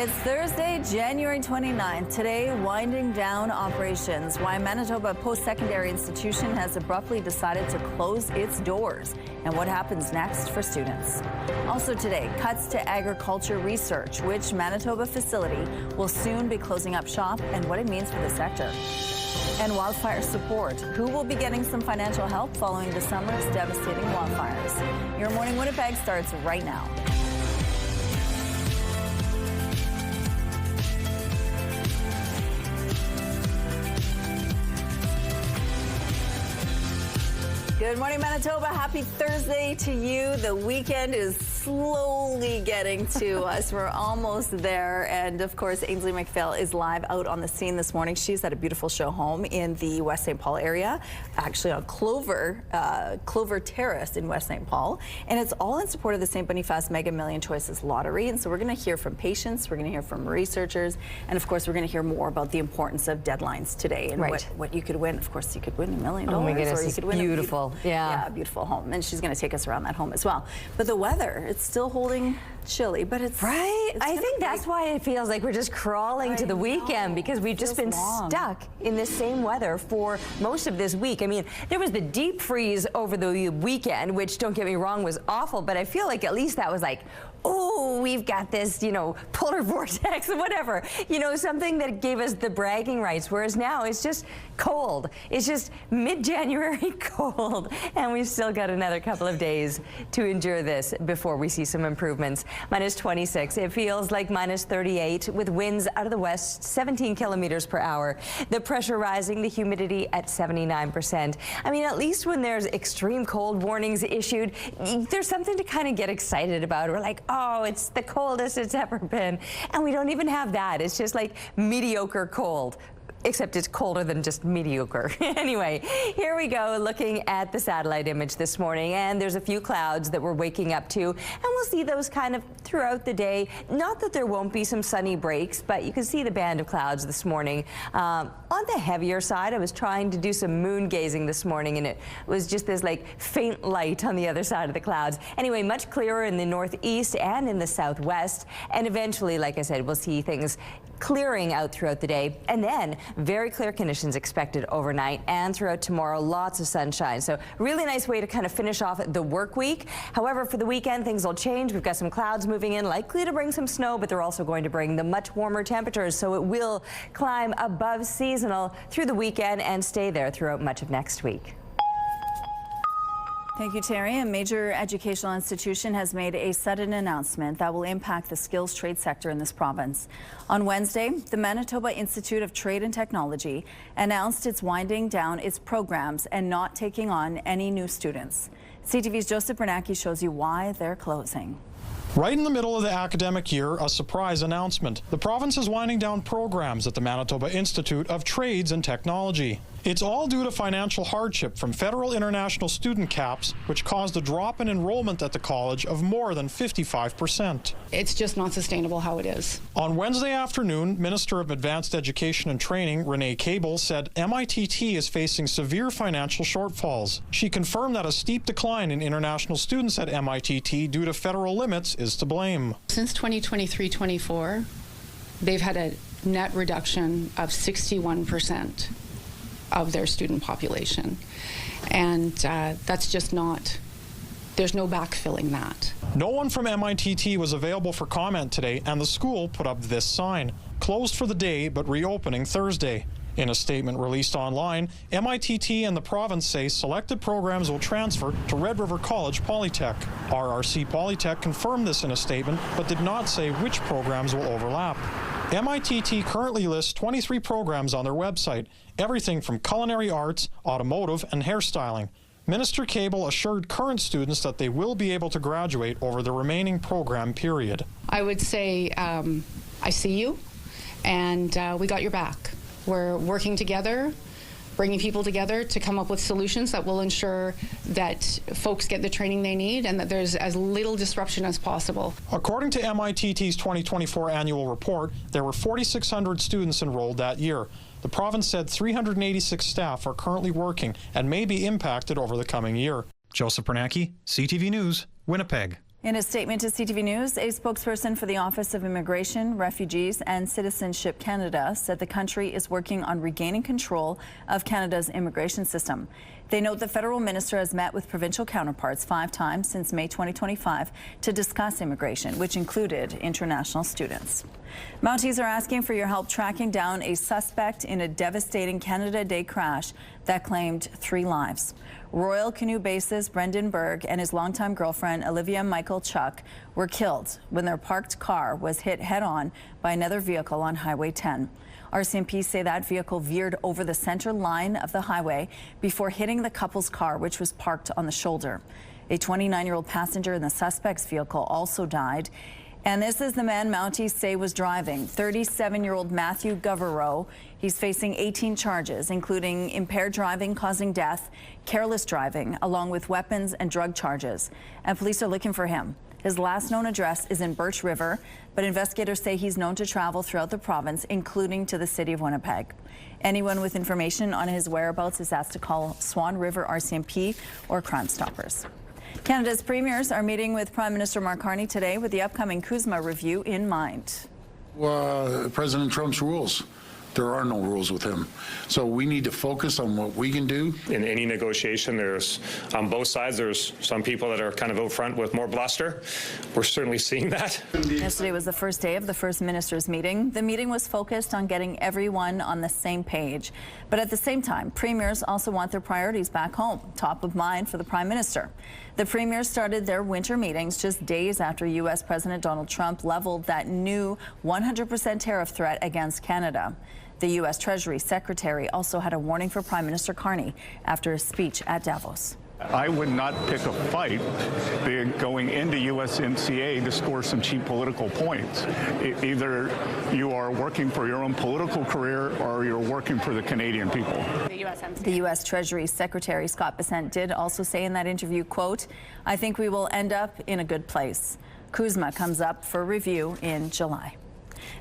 It's Thursday, January 29th. Today, winding down operations. Why Manitoba Post-Secondary Institution has abruptly decided to close its doors. And what happens next for students. Also today, cuts to agriculture research, which Manitoba facility will soon be closing up shop, and what it means for the sector. And wildfire support. Who will be getting some financial help following the summer's devastating wildfires? Your Morning Winnipeg starts right now. Good morning, Manitoba. Happy Thursday to you. The weekend is slowly getting to us. We're almost there. And of course, Ainsley McPhail is live out on the scene this morning. She's at a beautiful show home in the West St. Paul area, actually on Clover Terrace in West St. Paul. And it's all in support of the St. Boniface Mega Million Choices Lottery. And so we're going to hear from patients, we're going to hear from researchers, and of course, we're going to hear more about the importance of deadlines today and what you could win. Of course, you could win $1 million. Oh my goodness, or you could win beautiful. Yeah, a beautiful home. And she's going to take us around that home as well. But the weather, it's still holding chilly, but it's right. I think that's why it feels like we're just crawling to the weekend, because we've just been stuck in this same weather for most of this week. I mean, there was the deep freeze over the weekend, which, don't get me wrong, was awful, but I feel like at least that was like, oh, we've got this, you know, polar vortex or whatever, you know, something that gave us the bragging rights, whereas now it's just cold. It's just mid-January cold, and we've still got another couple of days to endure this before we see some improvements. Minus 26. It feels like minus 38 with winds out of the west, 17 kilometers per hour. The pressure rising, the humidity at 79%. I mean, at least when there's extreme cold warnings issued, there's something to kind of get excited about. We're like, oh, it's the coldest it's ever been. And we don't even have that. It's just like mediocre cold. Except it's colder than just mediocre. Anyway, here we go, looking at the satellite image this morning, and there's a few clouds that we're waking up to, and we'll see those kind of throughout the day. Not that there won't be some sunny breaks, but you can see the band of clouds this morning. On the heavier side, I was trying to do some moon gazing this morning, and it was just this like faint light on the other side of the clouds. Anyway, much clearer in the northeast and in the southwest, and eventually, like I said, we'll see things clearing out throughout the day, and then very clear conditions expected overnight and throughout tomorrow. Lots of sunshine, so really nice way to kind of finish off the work week. However, for the weekend, things will change. We've got some clouds moving in, likely to bring some snow, but they're also going to bring the much warmer temperatures, so it will climb above seasonal through the weekend and stay there throughout much of next week. Thank you, Terry. A major educational institution has made a sudden announcement that will impact the skills trade sector in this province. On Wednesday, the Manitoba Institute of Trade and Technology announced it's winding down its programs and not taking on any new students. CTV's Joseph Bernacki shows you why they're closing. Right in the middle of the academic year, a surprise announcement. The province is winding down programs at the Manitoba Institute of Trades and Technology. It's all due to financial hardship from federal international student caps, which caused a drop in enrollment at the college of more than 55%. It's just not sustainable how it is. On Wednesday afternoon, Minister of Advanced Education and Training, Renee Cable, said MITT is facing severe financial shortfalls. She confirmed that a steep decline in international students at MITT due to federal limits is to blame. Since 2023-24, they've had a net reduction of 61% of their student population. And that's just not, there's no backfilling that. No one from MITT was available for comment today, and the school put up this sign: closed for the day, but reopening Thursday. In a statement released online, MITT and the province say selected programs will transfer to Red River College Polytech. RRC Polytech confirmed this in a statement, but did not say which programs will overlap. MITT currently lists 23 programs on their website, everything from culinary arts, automotive, and hairstyling. Minister Cable assured current students that they will be able to graduate over the remaining program period. I would say, I see you, and we got your back. We're working together, bringing people together to come up with solutions that will ensure that folks get the training they need and that there's as little disruption as possible. According to MITT's 2024 annual report, there were 4,600 students enrolled that year. The province said 386 staff are currently working and may be impacted over the coming year. Joseph Bernacki, CTV News, Winnipeg. In a statement to CTV News, a spokesperson for the Office of Immigration, Refugees and Citizenship Canada said the country is working on regaining control of Canada's immigration system. They note the federal minister has met with provincial counterparts 5 times since May 2025 to discuss immigration, which included international students. Mounties are asking for your help tracking down a suspect in a devastating Canada Day crash that claimed 3 lives. Royal Canoe Base's Brendan Berg and his longtime girlfriend Olivia Michael Chuck were killed when their parked car was hit head-on by another vehicle on Highway 10. RCMP say that vehicle veered over the center line of the highway before hitting the couple's car, which was parked on the shoulder. A 29-year-old passenger in the suspect's vehicle also died. And this is the man Mounties say was driving, 37-year-old Matthew Govereau. He's facing 18 charges, including impaired driving causing death, careless driving, along with weapons and drug charges. And police are looking for him. His last known address is in Birch River, but investigators say he's known to travel throughout the province, including to the city of Winnipeg. Anyone with information on his whereabouts is asked to call Swan River RCMP or Crime Stoppers. Canada's premiers are meeting with Prime Minister Mark Carney today with the upcoming CUSMA review in mind. President Trump's rules. There are no rules with him. So we need to focus on what we can do. In any negotiation, there's, on both sides, there's some people that are kind of out front with more bluster. We're certainly seeing that. Yesterday was the first day of the first ministers' meeting. The meeting was focused on getting everyone on the same page. But at the same time, premiers also want their priorities back home, top of mind for the Prime Minister. The premiers started their winter meetings just days after U.S. President Donald Trump leveled that new 100% tariff threat against Canada. The U.S. Treasury Secretary also had a warning for Prime Minister Carney after a speech at Davos. I would not pick a fight going into USMCA to score some cheap political points. Either you are working for your own political career or you're working for the Canadian people. The U.S. Treasury Secretary Scott Bessent did also say in that interview, quote, "I think we will end up in a good place." CUSMA comes up for review in July.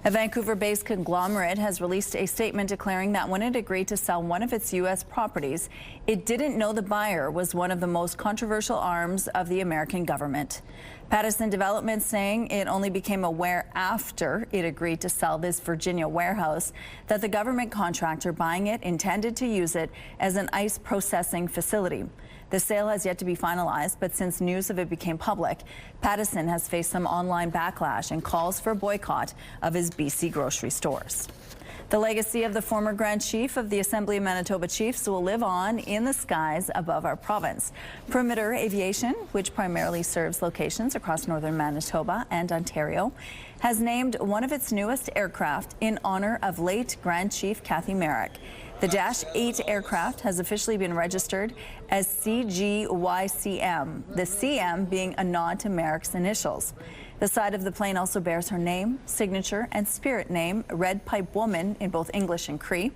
A Vancouver-based conglomerate has released a statement declaring that when it agreed to sell one of its U.S. properties, it didn't know the buyer was one of the most controversial arms of the American government. Pattison Development saying it only became aware after it agreed to sell this Virginia warehouse that the government contractor buying it intended to use it as an ice processing facility. The sale has yet to be finalized, but since news of it became public, Pattison has faced some online backlash and calls for a boycott of his BC grocery stores. The legacy of the former Grand Chief of the Assembly of Manitoba Chiefs will live on in the skies above our province. Perimeter Aviation, which primarily serves locations across northern Manitoba and Ontario, has named one of its newest aircraft in honor of late Grand Chief Cathy Merrick. The Dash 8 aircraft has officially been registered as CGYCM, the CM being a nod to Merrick's initials. The side of the plane also bears her name, signature, and spirit name, Red Pipe Woman, in both English and Cree.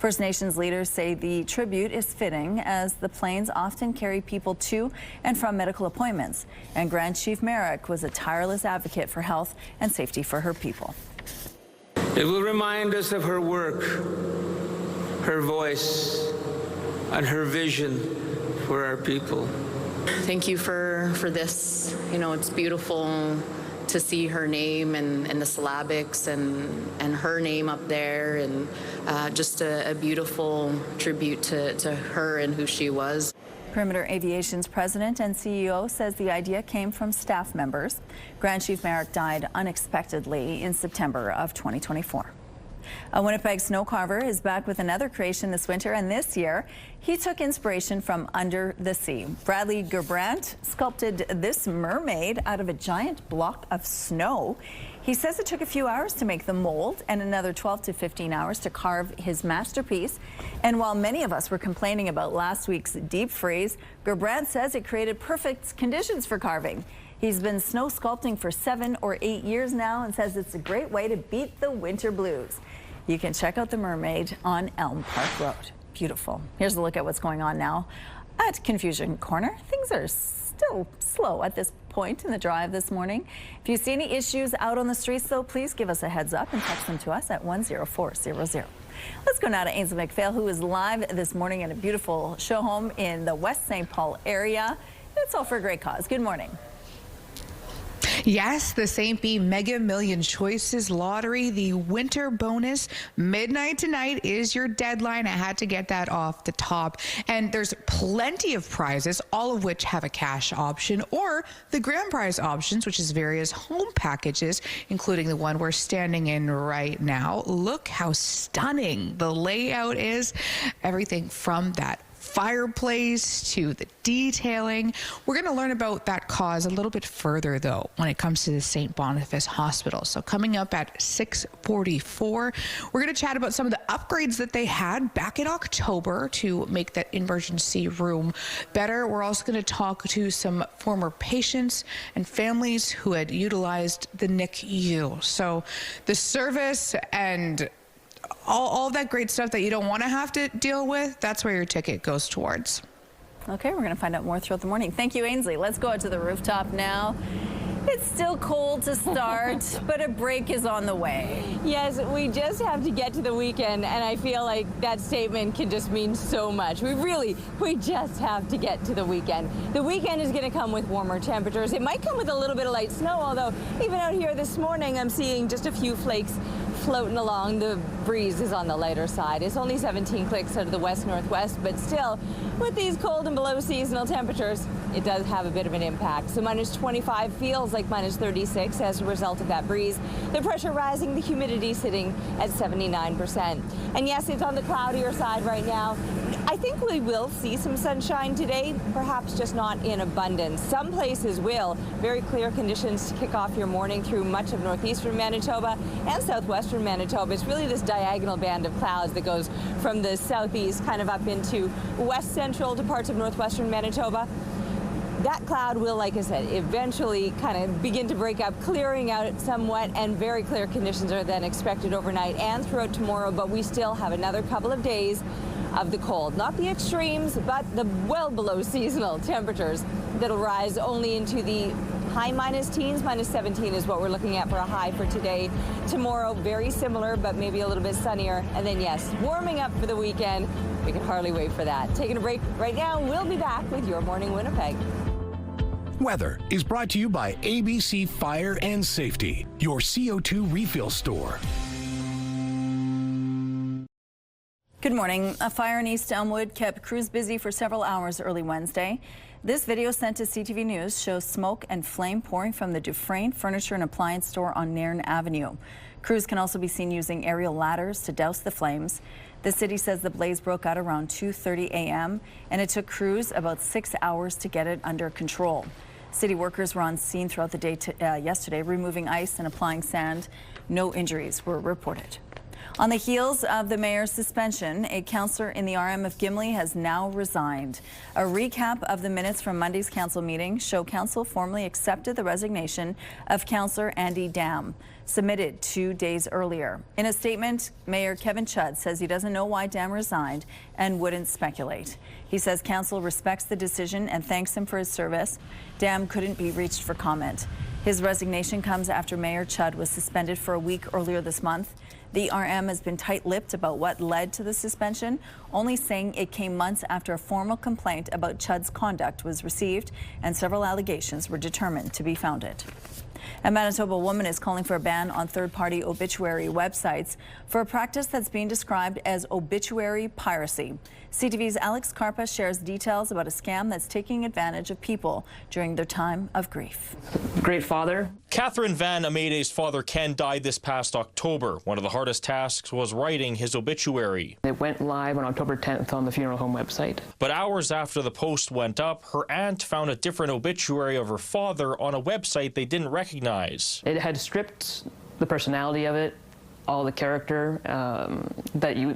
First Nations leaders say the tribute is fitting as the planes often carry people to and from medical appointments. And Grand Chief Merrick was a tireless advocate for health and safety for her people. It will remind us of her work, her voice, and her vision for our people. Thank you for this. You know, it's beautiful to see her name and the syllabics and her name up there, and just a beautiful tribute to her and who she was. Perimeter Aviation's president and CEO says the idea came from staff members. Grand Chief Merrick died unexpectedly in September of 2024. A Winnipeg snow carver is back with another creation this winter, and this year he took inspiration from under the sea. Bradley Gerbrandt sculpted this mermaid out of a giant block of snow. He says it took a few hours to make the mold and another 12 to 15 hours to carve his masterpiece. And while many of us were complaining about last week's deep freeze, Gerbrandt says it created perfect conditions for carving. He's been snow sculpting for 7 or 8 years now and says it's a great way to beat the winter blues. You can check out the mermaid on Elm Park Road. Beautiful. Here's a look at what's going on now at Confusion Corner. Things are still slow at this point in the drive this morning. If you see any issues out on the streets, though, please give us a heads up and text them to us at 10400. Let's go now to Ainsley McPhail, who is live this morning at a beautiful show home in the West St. Paul area. It's all for a great cause. Good morning. Yes, the St. B Mega Million Choices Lottery, the winter bonus, midnight tonight is your deadline. I had to get that off the top. And there's plenty of prizes, all of which have a cash option or the grand prize options, which is various home packages, including the one we're standing in right now. Look how stunning the layout is. Everything from that fireplace to the detailing. We're going to learn about that cause a little bit further, though, when it comes to the St. Boniface Hospital. So coming up at 6:44, we're going to chat about some of the upgrades that they had back in October to make that emergency room better. We're also going to talk to some former patients and families who had utilized the NICU. So the service and all that great stuff that you don't want to have to deal with, that's where your ticket goes towards. Okay, we're going to find out more throughout the morning. Thank you, Ainsley. Let's go out to the rooftop now. It's still cold to start, but a break is on the way. Yes, we just have to get to the weekend, and I feel like that statement can just mean so much. We just have to get to the weekend. The weekend is going to come with warmer temperatures. It might come with a little bit of light snow, although even out here this morning, I'm seeing just a few flakes floating along. The breeze is on the lighter side. It's only 17 clicks out of the west-northwest, but still, with these cold and below seasonal temperatures, it does have a bit of an impact. So minus 25 feels like minus 36 as a result of that breeze. The pressure rising, the humidity sitting at 79%. And yes, it's on the cloudier side right now. I think we will see some sunshine today, perhaps just not in abundance. Some places will. Very clear conditions to kick off your morning through much of northeastern Manitoba and southwestern Manitoba. It's really this diagonal band of clouds that goes from the southeast kind of up into west central to parts of northwestern Manitoba. That cloud will, like I said, eventually kind of begin to break up, clearing out somewhat, and very clear conditions are then expected overnight and throughout tomorrow, but we still have another couple of days of the cold. Not the extremes, but the well below seasonal temperatures that'll rise only into the high minus teens. Minus 17 is what we're looking at for a high for today. Tomorrow, very similar, but maybe a little bit sunnier. And then, yes, warming up for the weekend. We can hardly wait for that. Taking a break right now. We'll be back with Your Morning Winnipeg. Weather is brought to you by ABC Fire and Safety, your CO2 refill store. Good morning. A fire in East Elmwood kept crews busy for several hours early Wednesday. This video sent to CTV News shows smoke and flame pouring from the Dufresne Furniture and Appliance Store on Nairn Avenue. Crews can also be seen using aerial ladders to douse the flames. The city says the blaze broke out around 2:30 a.m. and it took crews about 6 hours to get it under control. City workers were on scene throughout the day yesterday, removing ice and applying sand. No injuries were reported. On the heels of the mayor's suspension, a councillor in the RM of Gimli has now resigned. A recap of the minutes from Monday's council meeting show council formally accepted the resignation of councillor Andy Dam, submitted 2 days earlier. In a statement, Mayor Kevin Chudd says he doesn't know why Dam resigned and wouldn't speculate. He says council respects the decision and thanks him for his service. Dam couldn't be reached for comment. His resignation comes after Mayor Chudd was suspended for a week earlier this month. The RM has been tight-lipped about what led to the suspension, only saying it came months after a formal complaint about Chudd's conduct was received and several allegations were determined to be founded. A Manitoba woman is calling for a ban on third-party obituary websites for a practice that's being described as obituary piracy. CTV's Alex Carpa shares details about a scam that's taking advantage of people during their time of grief. Great father. Catherine Van Amede's father Ken died this past October. One of the hardest tasks was writing his obituary. It went live on October 10th on the funeral home website. But hours after the post went up, her aunt found a different obituary of her father on a website they didn't recognize. It had stripped the personality of it, all the character that you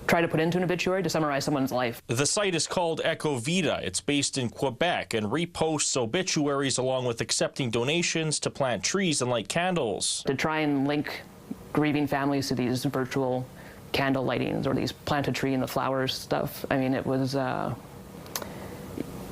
try to put into an obituary to summarize someone's life. The site is called Echo Vita. It's based in Quebec and reposts obituaries along with accepting donations to plant trees and light candles. To try and link grieving families to these virtual candle lightings or these plant a tree and the flowers stuff, I mean, it was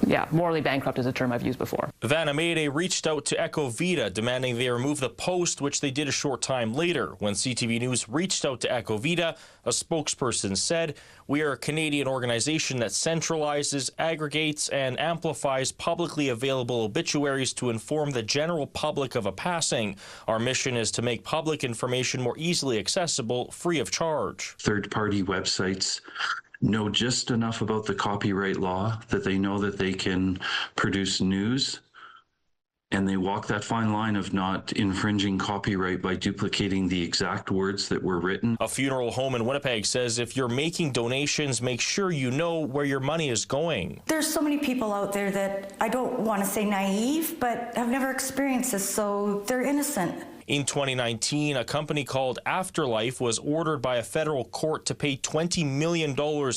yeah, morally bankrupt is a term I've used before. Vanamede reached out to Echo Vita, demanding they remove the post, which they did a short time later. When CTV News reached out to Echo Vita, a spokesperson said, "We are a Canadian organization that centralizes, aggregates, and amplifies publicly available obituaries to inform the general public of a passing. Our mission is to make public information more easily accessible, free of charge." Third-party websites know just enough about the copyright law that they know that they can produce news, and they walk that fine line of not infringing copyright by duplicating the exact words that were written. A funeral home in Winnipeg says if you're making donations, make sure you know where your money is going. There's so many people out there that I don't want to say naive, but have never experienced this, so they're innocent. In 2019, a company called Afterlife was ordered by a federal court to pay $20 million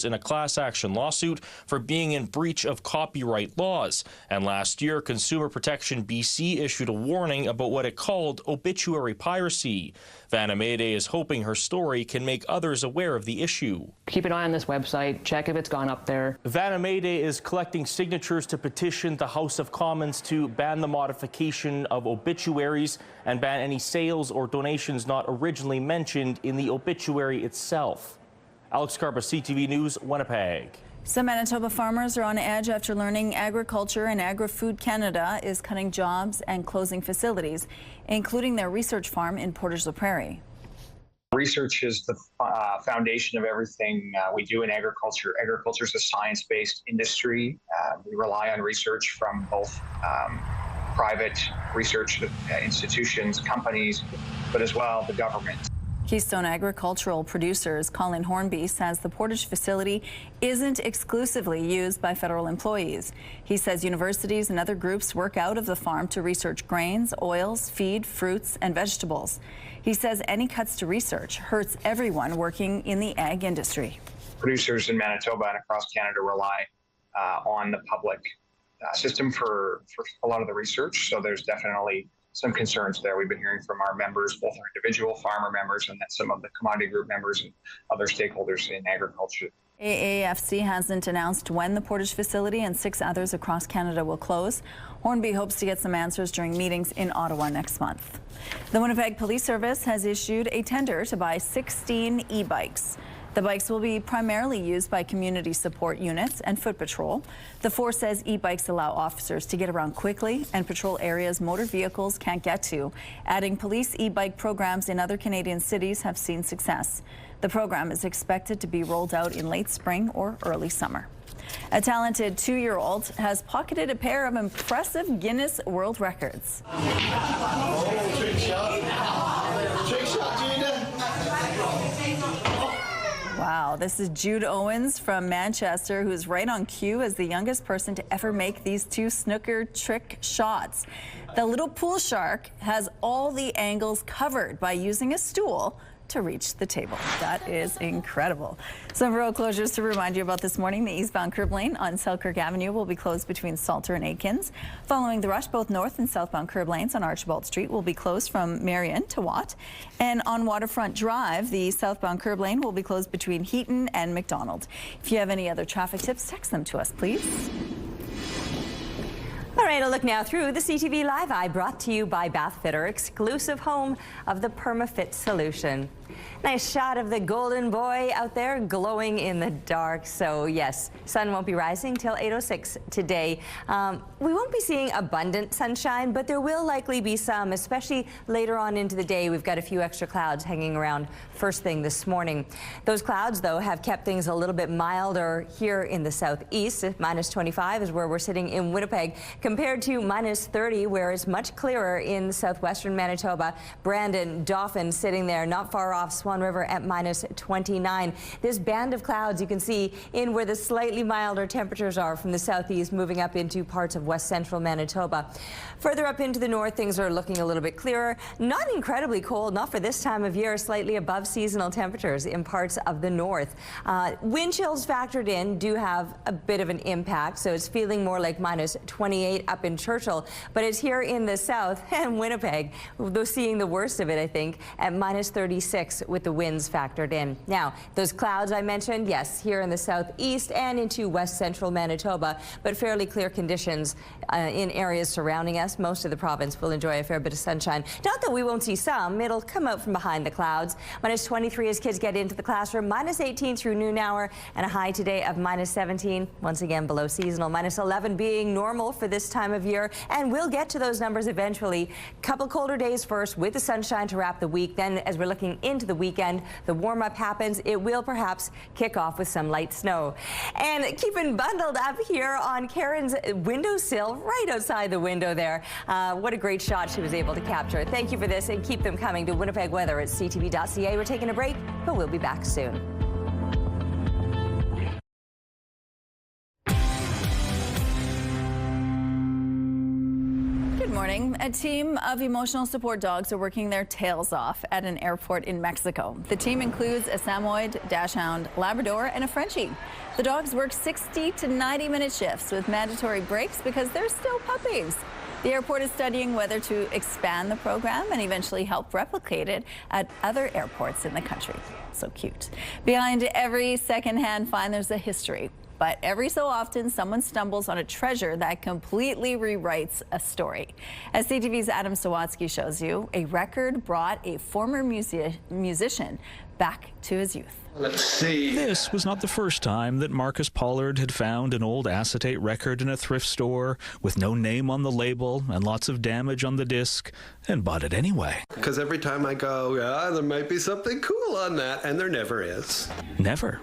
in a class action lawsuit for being in breach of copyright laws. And last year, Consumer Protection BC issued a warning about what it called obituary piracy. Vanamede is hoping her story can make others aware of the issue. Keep an eye on this website, check if it's gone up there. Vanamede is collecting signatures to petition the House of Commons to ban the modification of obituaries and ban any sales or donations not originally mentioned in the obituary itself. Alex Carpa, CTV News, Winnipeg. Some Manitoba farmers are on edge after learning Agriculture and Agri-Food Canada is cutting jobs and closing facilities, including their research farm in Portage-la-Prairie. Research is the foundation of everything we do in agriculture. Agriculture is a science-based industry. We rely on research from both private research institutions, companies, but as well the government. Keystone Agricultural Producers Colin Hornby says the Portage facility isn't exclusively used by federal employees. He says universities and other groups work out of the farm to research grains, oils, feed, fruits, and vegetables. He says any cuts to research hurts everyone working in the ag industry. Producers in Manitoba and across Canada rely on the public system for a lot of the research, so there's definitely some concerns there. We've been hearing from our members, both our individual farmer members and then some of the commodity group members and other stakeholders in agriculture. AAFC hasn't announced when the Portage facility and 6 others across Canada will close. Hornby hopes to get some answers during meetings in Ottawa next month. The Winnipeg Police Service has issued a tender to buy 16 e-bikes. The bikes will be primarily used by community support units and foot patrol. The force says e-bikes allow officers to get around quickly and patrol areas motor vehicles can't get to. Adding police e-bike programs in other Canadian cities have seen success. The program is expected to be rolled out in late spring or early summer. A talented 2-year-old has pocketed a pair of impressive Guinness World Records. Wow, this is Jude Owens from Manchester, who's right on cue as the youngest person to ever make these 2 snooker trick shots. The little pool shark has all the angles covered by using a stool to reach the table. That is incredible. Some road closures to remind you about this morning. The eastbound curb lane on Selkirk Avenue will be closed between Salter and Aikens. Following the rush, both north and southbound curb lanes on Archibald Street will be closed from Marion to Watt. And on Waterfront Drive, the southbound curb lane will be closed between Heaton and McDonald. If you have any other traffic tips, text them to us, please. All right, a look now through the CTV Live Eye, brought to you by Bathfitter, exclusive home of the PermaFit solution. Nice shot of the golden boy out there glowing in the dark. So yes, sun won't be rising till 8:06 today. We won't be seeing abundant sunshine, but there will likely be some, especially later on into the day. We've got a few extra clouds hanging around first thing this morning. Those clouds, though, have kept things a little bit milder here in the southeast. -25 is where we're sitting in Winnipeg, compared to -30, where it's much clearer in southwestern Manitoba. Brandon, Dauphin sitting there not far off Swan River at -29. This band of clouds you can see in where the slightly milder temperatures are from the southeast moving up into parts of west central Manitoba. Further up into the north, things are looking a little bit clearer. Not incredibly cold, not for this time of year, slightly above seasonal temperatures in parts of the north. Wind chills factored in do have a bit of an impact, so it's feeling more like -28 up in Churchill, but it's here in the south and Winnipeg, though seeing the worst of it, I think, at -36 with the winds factored in. Now, those clouds I mentioned, yes, here in the southeast and into west central Manitoba, but fairly clear conditions in areas surrounding us. Most of the province will enjoy a fair bit of sunshine. Not that we won't see some, it'll come out from behind the clouds. -23 as kids get into the classroom, -18 through noon hour, and a high today of -17, once again below seasonal. -11 being normal for this time of year, and we'll get to those numbers eventually. Couple colder days first with the sunshine to wrap the week. Then as we're looking into the weekend, the warm up happens. It will perhaps kick off with some light snow. And keeping bundled up here on Karen's windowsill, right outside the window there. What a great shot she was able to capture. Thank you for this, and keep them coming to Winnipeg Weather at ctv.ca. We're taking a break, but we'll be back soon. Good morning. A team of emotional support dogs are working their tails off at an airport in Mexico. The team includes a Samoyed, Dachshund, Labrador, and a Frenchie. The dogs work 60 to 90-minute shifts with mandatory breaks because they're still puppies. The airport is studying whether to expand the program and eventually help replicate it at other airports in the country. So cute. Behind every secondhand find, there's a history. But every so often, someone stumbles on a treasure that completely rewrites a story. As CTV's Adam Sawatsky shows you, a record brought a former musician back to his youth. Let's see. This was not the first time that Marcus Pollard had found an old acetate record in a thrift store with no name on the label and lots of damage on the disc, and bought it anyway. Because every time I go, yeah, there might be something cool on that, and there never is. Never.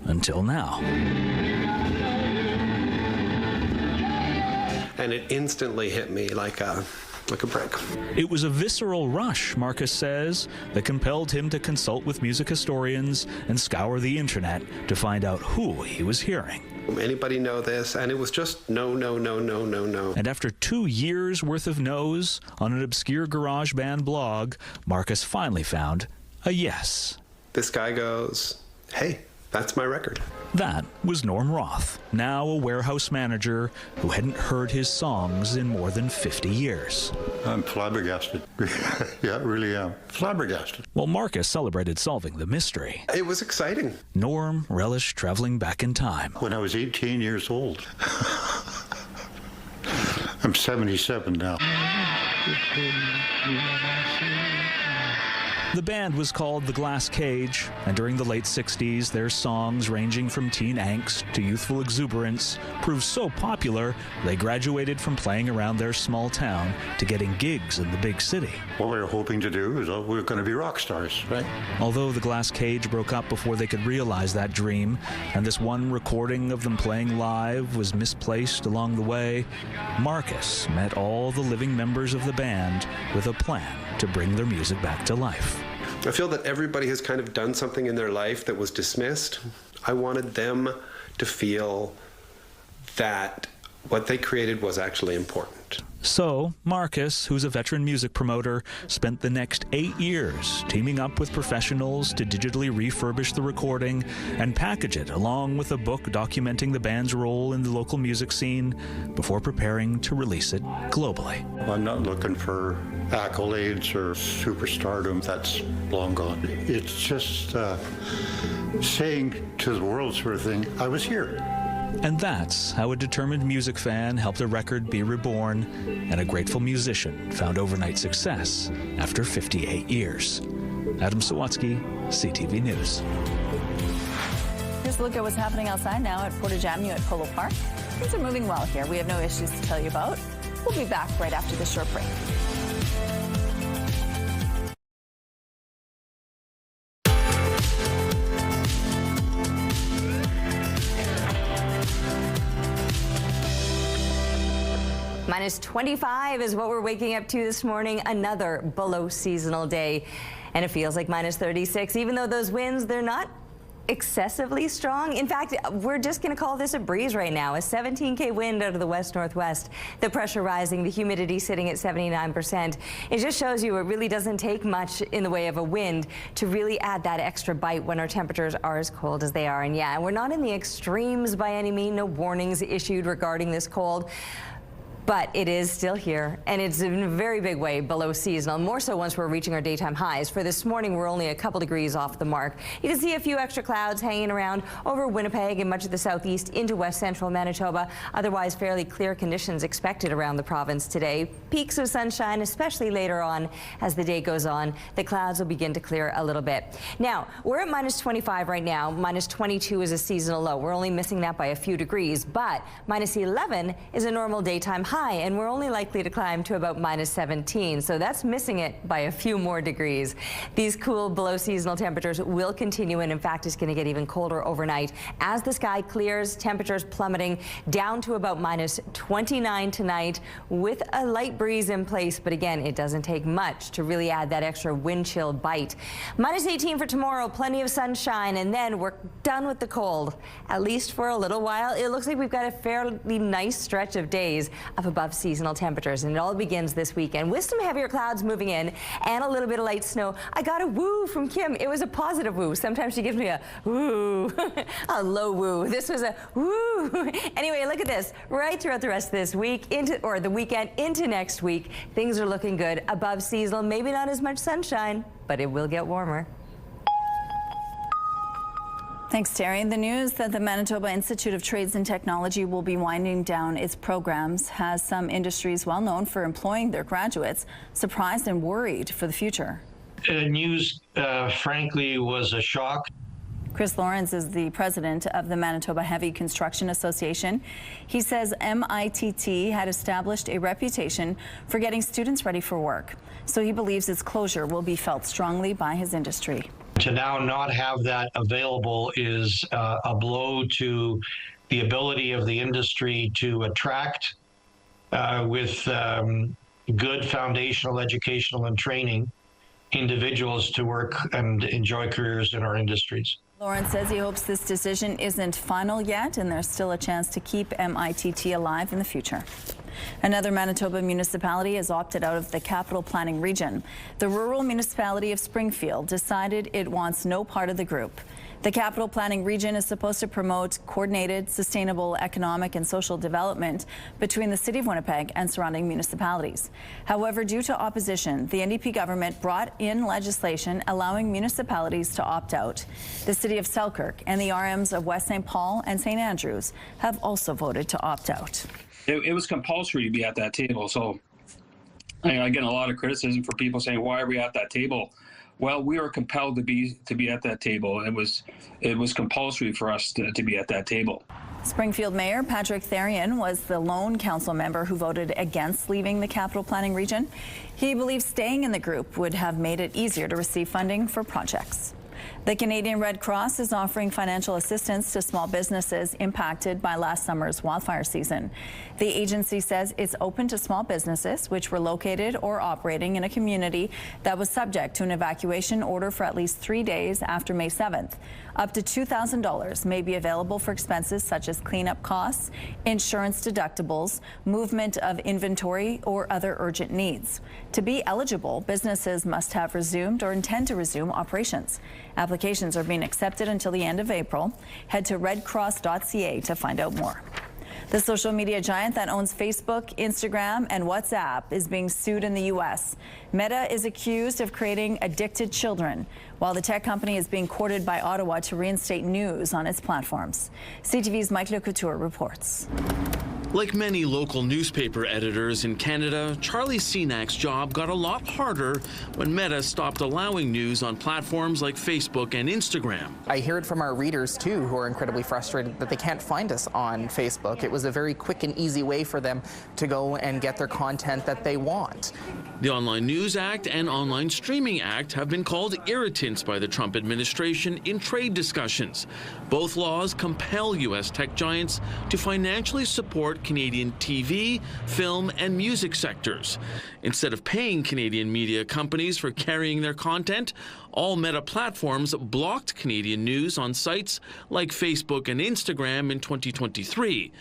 Until now. And it instantly hit me like a brick. It was a visceral rush, Marcus says, that compelled him to consult with music historians and scour the internet to find out who he was hearing. Anybody know this? And it was just no, no, no, no, no, no. And after 2 years worth of no's on an obscure garage band blog, Marcus finally found a yes. This guy goes, hey, that's my record. That was Norm Roth, now a warehouse manager who hadn't heard his songs in more than 50 years. I'm flabbergasted. Yeah, I really am. Flabbergasted. While Marcus celebrated solving the mystery, it was exciting. Norm relished traveling back in time. When I was 18 years old. I'm 77 now. The band was called The Glass Cage, and during the late 60s, their songs, ranging from teen angst to youthful exuberance, proved so popular they graduated from playing around their small town to getting gigs in the big city. What we were hoping to do is we were going to be rock stars, right? Although The Glass Cage broke up before they could realize that dream, and this one recording of them playing live was misplaced along the way, Marcus met all the living members of the band with a plan to bring their music back to life. I feel that everybody has kind of done something in their life that was dismissed. I wanted them to feel that what they created was actually important. So, Marcus, who's a veteran music promoter, spent the next 8 years teaming up with professionals to digitally refurbish the recording and package it along with a book documenting the band's role in the local music scene before preparing to release it globally. I'm not looking for accolades or superstardom. That's long gone. It's just saying to the world sort of thing, I was here. And that's how a determined music fan helped a record be reborn and a grateful musician found overnight success after 58 years. Adam Sawatsky, CTV News. Here's a look at what's happening outside now at Portage Avenue at Polo Park. Things are moving well here. We have no issues to tell you about. We'll be back right after this short break. -25 is what we're waking up to this morning, another below seasonal day. And it feels like -36, even though those winds, they're not excessively strong. In fact, we're just going to call this a breeze right now, a 17K wind out of the west-northwest. The pressure rising, the humidity sitting at 79%. It just shows you it really doesn't take much in the way of a wind to really add that extra bite when our temperatures are as cold as they are. And yeah, we're not in the extremes by any means, no warnings issued regarding this cold. But it is still here, and it's in a very big way below seasonal, more so once we're reaching our daytime highs. For this morning, we're only a couple degrees off the mark. You can see a few extra clouds hanging around over Winnipeg and much of the southeast into west central Manitoba. Otherwise, fairly clear conditions expected around the province today. Peaks of sunshine, especially later on as the day goes on. The clouds will begin to clear a little bit. Now, we're at minus 25 right now. Minus 22 is a seasonal low. We're only missing that by a few degrees, but minus 11 is a normal daytime high, and we're only likely to climb to about minus 17, so that's missing it by a few more degrees. These cool below seasonal temperatures will continue, and in fact it's going to get even colder overnight as the sky clears. Temperatures plummeting down to about minus 29 tonight with a light breeze in place, but again, it doesn't take much to really add that extra wind chill bite. Minus 18 for tomorrow, plenty of sunshine, and then we're done with the cold, at least for a little while. It looks like we've got a fairly nice stretch of days of above seasonal temperatures, and it all begins this weekend with some heavier clouds moving in and a little bit of light snow. I got a woo from Kim. It was a positive woo. Sometimes she gives me a woo, a low woo. This was a woo. Anyway, look at this. Right throughout the rest of this week or the weekend into next week, things are looking good. Above seasonal, maybe not as much sunshine, but it will get warmer. Thanks, Terry. The news that the Manitoba Institute of Trades and Technology will be winding down its programs has some industries well known for employing their graduates surprised and worried for the future. News, frankly, was a shock. Chris Lawrence is the president of the Manitoba Heavy Construction Association. He says MITT had established a reputation for getting students ready for work, so he believes its closure will be felt strongly by his industry. To now not have that available is a blow to the ability of the industry to attract with good foundational educational and training individuals to work and enjoy careers in our industries. Lawrence says he hopes this decision isn't final yet, and there's still a chance to keep MITT alive in the future. Another Manitoba municipality has opted out of the capital planning region. The rural municipality of Springfield decided it wants no part of the group. The capital planning region is supposed to promote coordinated, sustainable economic and social development between the City of Winnipeg and surrounding municipalities. However, due to opposition, the NDP government brought in legislation allowing municipalities to opt out. The City of Selkirk and the RMs of West St. Paul and St. Andrews have also voted to opt out. It was compulsory to be at that table, so I get a lot of criticism for people saying, why are we at that table? Well, we were compelled to be at that table. It was compulsory for us to be at that table. Springfield Mayor Patrick Therian was the lone council member who voted against leaving the capital planning region. He believes staying in the group would have made it easier to receive funding for projects. The Canadian Red Cross is offering financial assistance to small businesses impacted by last summer's wildfire season. The agency says it's open to small businesses which were located or operating in a community that was subject to an evacuation order for at least 3 days after May 7th. Up to $2,000 may be available for expenses such as cleanup costs, insurance deductibles, movement of inventory, or other urgent needs. To be eligible, businesses must have resumed or intend to resume operations. Applications are being accepted until the end of April. Head to redcross.ca to find out more. The social media giant that owns Facebook, Instagram, and WhatsApp is being sued in the U.S. Meta is accused of creating addicted children, while the tech company is being courted by Ottawa to reinstate news on its platforms. CTV's Mike Le Couture reports. Like many local newspaper editors in Canada, Charlie Senak's job got a lot harder when Meta stopped allowing news on platforms like Facebook and Instagram. I hear it from our readers, too, who are incredibly frustrated that they can't find us on Facebook. It was a very quick and easy way for them to go and get their content that they want. The Online News Act and Online Streaming Act have been called irritants by the Trump administration in trade discussions. Both laws compel U.S. tech giants to financially support Canadian TV, film, and music sectors. Instead of paying Canadian media companies for carrying their content, all Meta platforms blocked Canadian news on sites like Facebook and Instagram in 2023.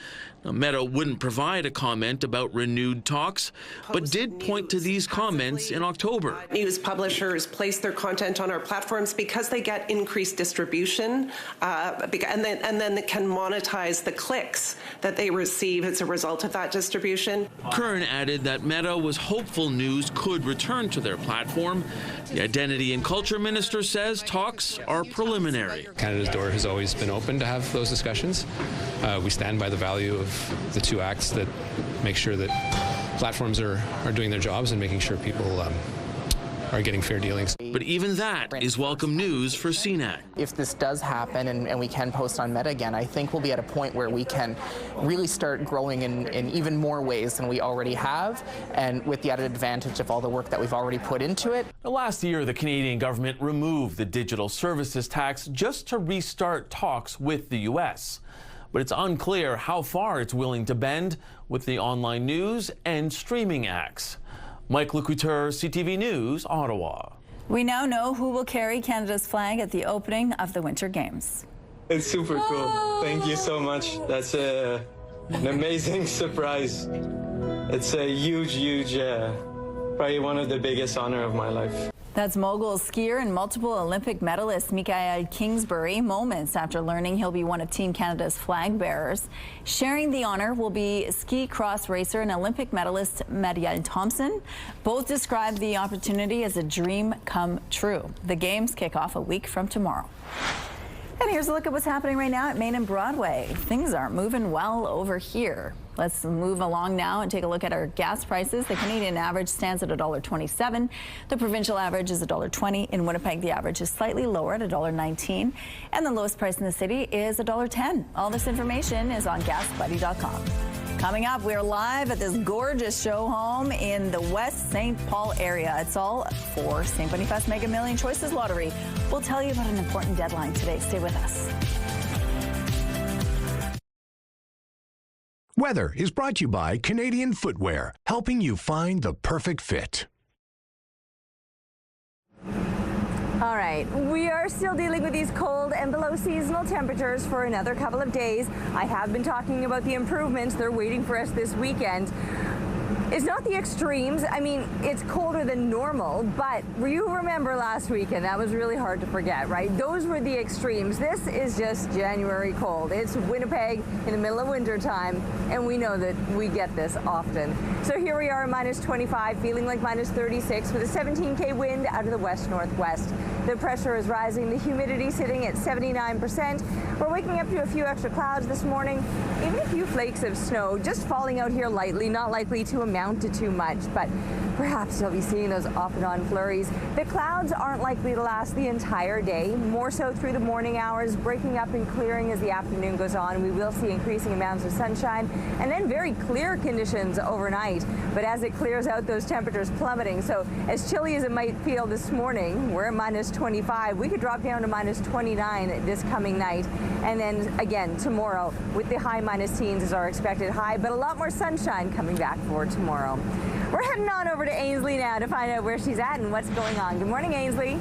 Now, Meta wouldn't provide a comment about renewed talks, but did point to these comments in October. News publishers place their content on our platforms because they get increased distribution, and then they can monetize the clicks that they receive as a result of that distribution. Kern added that Meta was hopeful news could return to their platform. The Identity and Culture Minister says talks are preliminary. Canada's door has always been open to have those discussions. We stand by the value of the two acts that make sure that platforms are doing their jobs and making sure people are getting fair dealings. But even that is welcome news for CNAC. If this does happen and we can post on Meta again, I think we'll be at a point where we can really start growing in even more ways than we already have, and with the added advantage of all the work that we've already put into it. Last year, the Canadian government removed the digital services tax just to restart talks with the U.S. But it's unclear how far it's willing to bend with the online news and streaming acts. Mike Lecouteur, CTV News, Ottawa. We now know who will carry Canada's flag at the opening of the Winter Games. It's super cool. Thank you so much. That's an amazing surprise. It's a huge, probably one of the biggest honors of my life. That's mogul skier and multiple Olympic medalist Mikael Kingsbury moments after learning he'll be one of Team Canada's flag bearers. Sharing the honor will be ski cross racer and Olympic medalist Marielle Thompson. Both described the opportunity as a dream come true. The games kick off a week from tomorrow. And here's a look at what's happening right now at Main and Broadway. Things aren't moving well over here. Let's move along now and take a look at our gas prices. The Canadian average stands at $1.27. The provincial average is $1.20. In Winnipeg, the average is slightly lower at $1.19. And the lowest price in the city is $1.10. All this information is on GasBuddy.com. Coming up, we're live at this gorgeous show home in the West St. Paul area. It's all for St. Boniface Mega Million Choices Lottery. We'll tell you about an important deadline today. Stay with us. Weather is brought to you by Canadian Footwear, helping you find the perfect fit. All right, we are still dealing with these cold and below seasonal temperatures for another couple of days. I have been talking about the improvements. They're waiting for us this weekend. It's not the extremes. I mean, it's colder than normal, but you remember last weekend, that was really hard to forget, right? Those were the extremes. This is just January cold. It's Winnipeg in the middle of winter time, and we know that we get this often. So here we are at -25, feeling like -36 with a 17K wind out of the west-northwest. The pressure is rising, the humidity sitting at 79%. We're waking up to a few extra clouds this morning, even a few flakes of snow just falling out here lightly, not likely to amount to too much, but perhaps you'll be seeing those off and on flurries. The clouds aren't likely to last the entire day, more so through the morning hours, breaking up and clearing as the afternoon goes on. We will see increasing amounts of sunshine and then very clear conditions overnight. But as it clears out, those temperatures plummeting. So as chilly as it might feel this morning, we're at -25. We could drop down to -29 this coming night. And then again tomorrow with the high -teens is our expected high, but a lot more sunshine coming back for tomorrow. We're heading on over to Ainsley now to find out where she's at and what's going on. Good morning, Ainsley.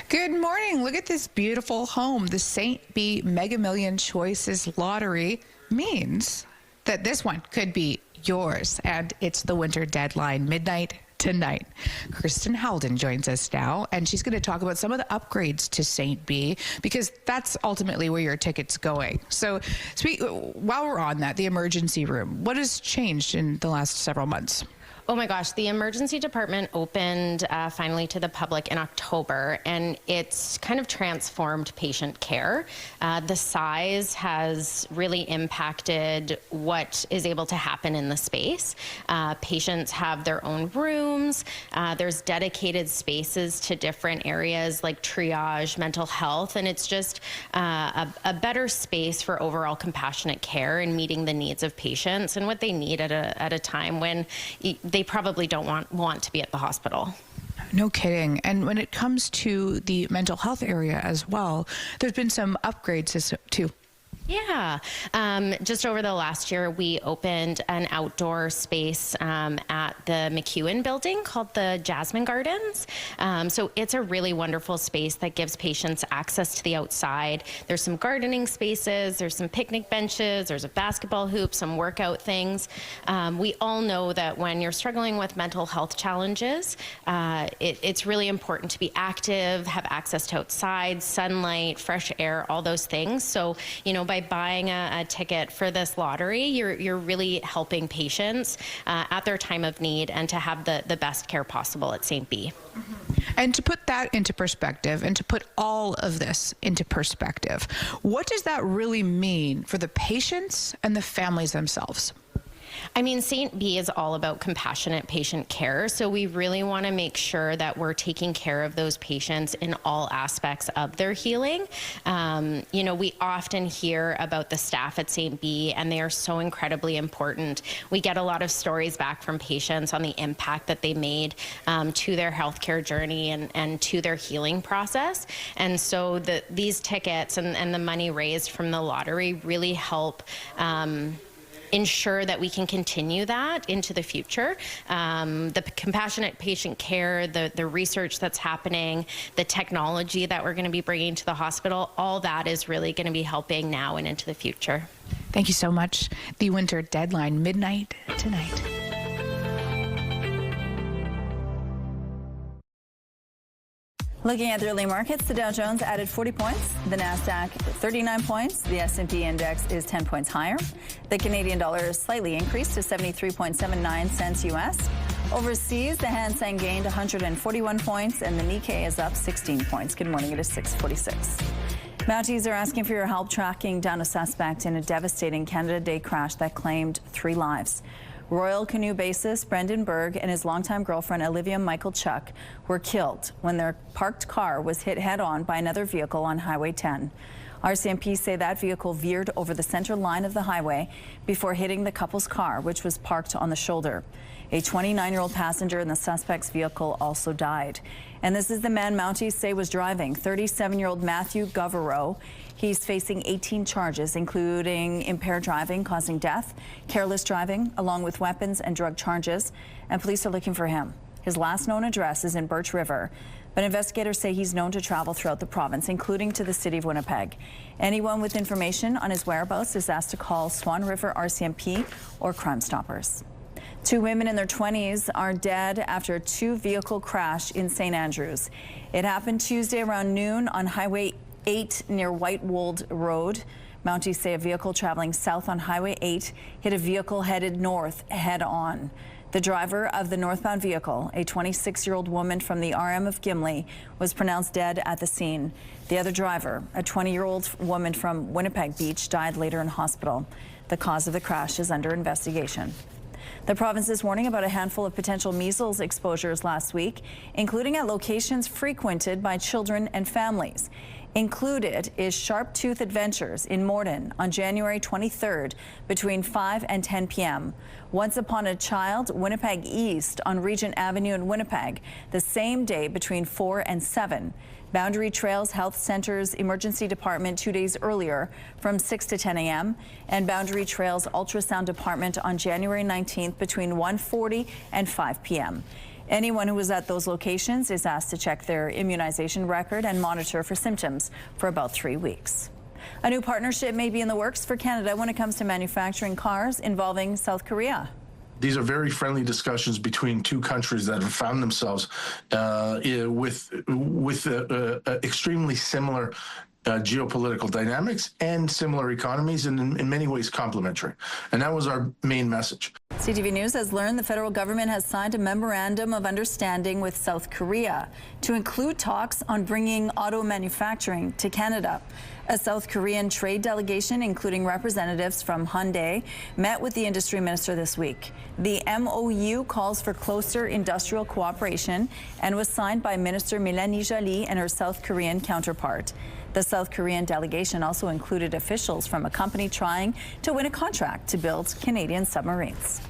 Good morning. Look at this beautiful home. The St. B Mega Million Choices Lottery means that this one could be yours, and it's the winter deadline, midnight tonight. Kristen Halden joins us now, and she's going to talk about some of the upgrades to St. B, because that's ultimately where your ticket's going. So while we're on that, the emergency room, what has changed in the last several months? Oh my gosh, the emergency department opened finally to the public in October, and it's kind of transformed patient care. The size has really impacted what is able to happen in the space. Patients have their own rooms. There's dedicated spaces to different areas like triage, mental health, and it's just a better space for overall compassionate care and meeting the needs of patients and what they need at a time when they probably don't want to be at the hospital. No kidding. And when it comes to the mental health area as well, there's been some upgrades too. Yeah. Just over the last year, we opened an outdoor space at the McEwen building called the Jasmine Gardens. So it's a really wonderful space that gives patients access to the outside. There's some gardening spaces, there's some picnic benches, there's a basketball hoop, some workout things. We all know that when you're struggling with mental health challenges, it's really important to be active, have access to outside, sunlight, fresh air, all those things. So, you know, by buying a ticket for this lottery, you're really helping patients at their time of need and to have the best care possible at St. B. And to put that into perspective, and to put all of this into perspective, what does that really mean for the patients and the families themselves? I mean, St. B is all about compassionate patient care, so we really want to make sure that we're taking care of those patients in all aspects of their healing. You know, we often hear about the staff at St. B, and they are so incredibly important. We get a lot of stories back from patients on the impact that they made to their healthcare journey and to their healing process. And so these tickets and the money raised from the lottery really help ensure that we can continue that into the future. The compassionate patient care, the research that's happening, the technology that we're going to be bringing to the hospital, all that is really going to be helping now and into the future. Thank you so much. The winter deadline, midnight tonight. Looking at the early markets, the Dow Jones added 40 points, the Nasdaq 39 points, the S&P index is 10 points higher. The Canadian dollar is slightly increased to 73.79 cents US. Overseas, the Hang Seng gained 141 points and the Nikkei is up 16 points. Good morning, it is 6:46. Mounties are asking for your help tracking down a suspect in a devastating Canada Day crash that claimed 3 lives. Royal Canoe bassist Brendan Berg and his longtime girlfriend Olivia Michaelchuk were killed when their parked car was hit head-on by another vehicle on Highway 10. RCMP say that vehicle veered over the center line of the highway before hitting the couple's car, which was parked on the shoulder. A 29-year-old passenger in the suspect's vehicle also died. And this is the man Mounties say was driving, 37-year-old Matthew Goverow. He's facing 18 charges, including impaired driving causing death, careless driving, along with weapons and drug charges, and police are looking for him. His last known address is in Birch River, but investigators say he's known to travel throughout the province, including to the city of Winnipeg. Anyone with information on his whereabouts is asked to call Swan River RCMP or Crime Stoppers. 2 women in their 20s are dead after a 2-vehicle crash in St. Andrews. It happened Tuesday around noon on Highway 8 near Whitewold Road. Mounties say a vehicle traveling south on Highway 8 hit a vehicle headed north head-on. The driver of the northbound vehicle, a 26-year-old woman from the RM of Gimli, was pronounced dead at the scene. The other driver, a 20-year-old woman from Winnipeg Beach, died later in hospital. The cause of the crash is under investigation. The province is warning about a handful of potential measles exposures last week, including at locations frequented by children and families. Included is Sharp Tooth Adventures in Morden on January 23rd between 5 and 10 p.m. Once Upon a Child, Winnipeg East on Regent Avenue in Winnipeg, the same day between 4 and 7. Boundary Trails Health Center's emergency department 2 days earlier from 6 to 10 a.m. and Boundary Trails ultrasound department on January 19th between 1:40 and 5 p.m. Anyone who was at those locations is asked to check their immunization record and monitor for symptoms for about 3 weeks. A new partnership may be in the works for Canada when it comes to manufacturing cars involving South Korea. These are very friendly discussions between 2 countries that have found themselves with extremely similar geopolitical dynamics and similar economies, and in many ways complementary. And that was our main message. CTV News has learned the federal government has signed a memorandum of understanding with South Korea to include talks on bringing auto manufacturing to Canada. A South Korean trade delegation, including representatives from Hyundai, met with the industry minister this week. The MOU calls for closer industrial cooperation and was signed by Minister Melanie Joly and her South Korean counterpart. The South Korean delegation also included officials from a company trying to win a contract to build Canadian submarines.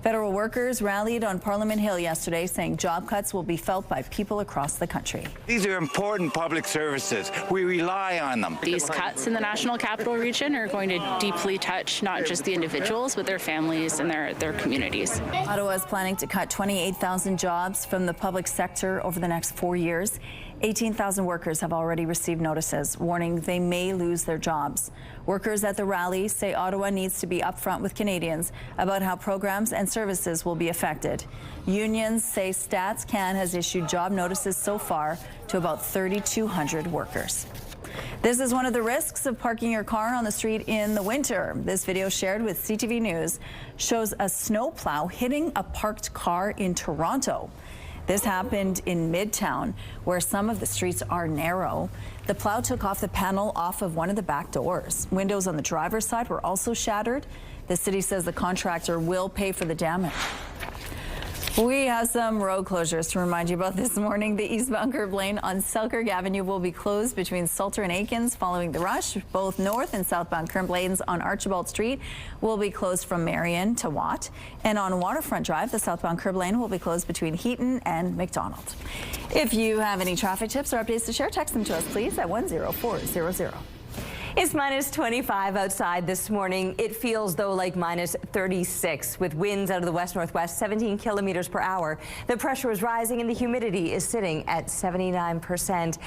Federal workers rallied on Parliament Hill yesterday, saying job cuts will be felt by people across the country. These are important public services. We rely on them. These cuts in the National Capital Region are going to deeply touch not just the individuals, but their families and their communities. Ottawa is planning to cut 28,000 jobs from the public sector over the next 4 years. 18,000 workers have already received notices warning they may lose their jobs. Workers at the rally say Ottawa needs to be upfront with Canadians about how programs and services will be affected. Unions say Stats Can has issued job notices so far to about 3,200 workers. This is one of the risks of parking your car on the street in the winter. This video shared with CTV News shows a snowplow hitting a parked car in Toronto. This happened in Midtown, where some of the streets are narrow. The plow took off the panel off of one of the back doors. Windows on the driver's side were also shattered. The city says the contractor will pay for the damage. We have some road closures to remind you about this morning. The eastbound curb lane on Selkirk Avenue will be closed between Salter and Aikens following the rush. Both north and southbound curb lanes on Archibald Street will be closed from Marion to Watt. And on Waterfront Drive, the southbound curb lane will be closed between Heaton and McDonald. If you have any traffic tips or updates to share, text them to us, please, at 10400. It's minus 25 outside this morning. It feels, though, like minus 36 with winds out of the west-northwest, 17 kilometers per hour. The pressure is rising and the humidity is sitting at 79%.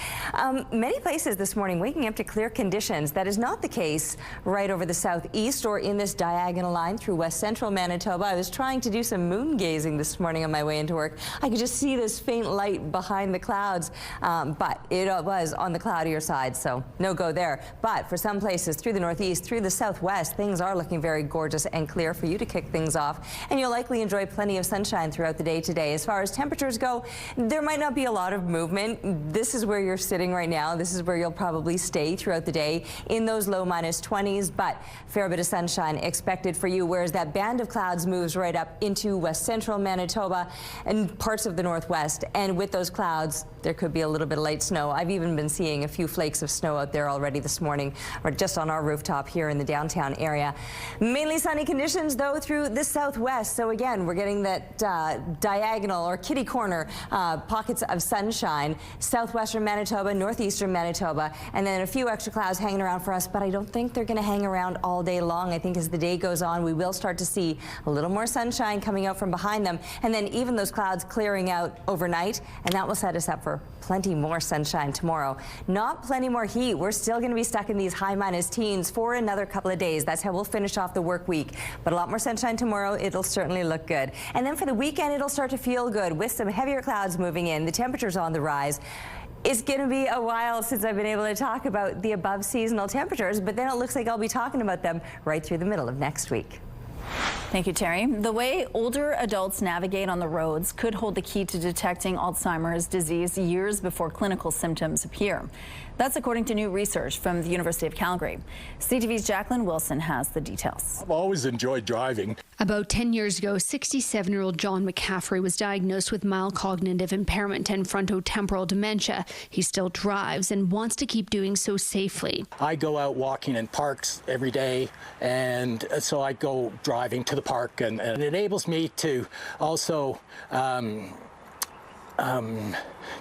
Many places this morning waking up to clear conditions. That is not the case right over the southeast or in this diagonal line through west central Manitoba. I was trying to do some moon gazing this morning on my way into work. I could just see this faint light behind the clouds, but it was on the cloudier side, so no go there. But for some places through the northeast, through the southwest, things are looking very gorgeous and clear for you to kick things off. And you'll likely enjoy plenty of sunshine throughout the day today. As far as temperatures go, there might not be a lot of movement. This is where you're sitting right now. This is where you'll probably stay throughout the day in those low minus 20s, but a fair bit of sunshine expected for you, whereas that band of clouds moves right up into west central Manitoba and parts of the northwest. And with those clouds, there could be a little bit of light snow. I've even been seeing a few flakes of snow out there already this morning, or just on our rooftop here in the downtown area. Mainly sunny conditions, though, through the southwest. So again, we're getting that diagonal or kitty corner pockets of sunshine. Southwestern Manitoba, northeastern Manitoba, and then a few extra clouds hanging around for us, but I don't think they're going to hang around all day long. I think as the day goes on, we will start to see a little more sunshine coming out from behind them, and then even those clouds clearing out overnight, and that will set us up for plenty more sunshine tomorrow. Not plenty more heat. We're still going to be stuck in these high minus teens for another couple of days. That's how we'll finish off the work week. But a lot more sunshine tomorrow. It'll certainly look good. And then for the weekend, it'll start to feel good with some heavier clouds moving in. The temperature's on the rise. It's going to be a while since I've been able to talk about the above seasonal temperatures, but then it looks like I'll be talking about them right through the middle of next week. Thank you, Terry. The way older adults navigate on the roads could hold the key to detecting Alzheimer's disease years before clinical symptoms appear. That's according to new research from the University of Calgary. CTV's Jacqueline Wilson has the details. I've always enjoyed driving. About 10 years ago, 67-year-old John McCaffrey was diagnosed with mild cognitive impairment and frontotemporal dementia. He still drives and wants to keep doing so safely. I go out walking in parks every day, and so I go driving to the park, and it enables me to also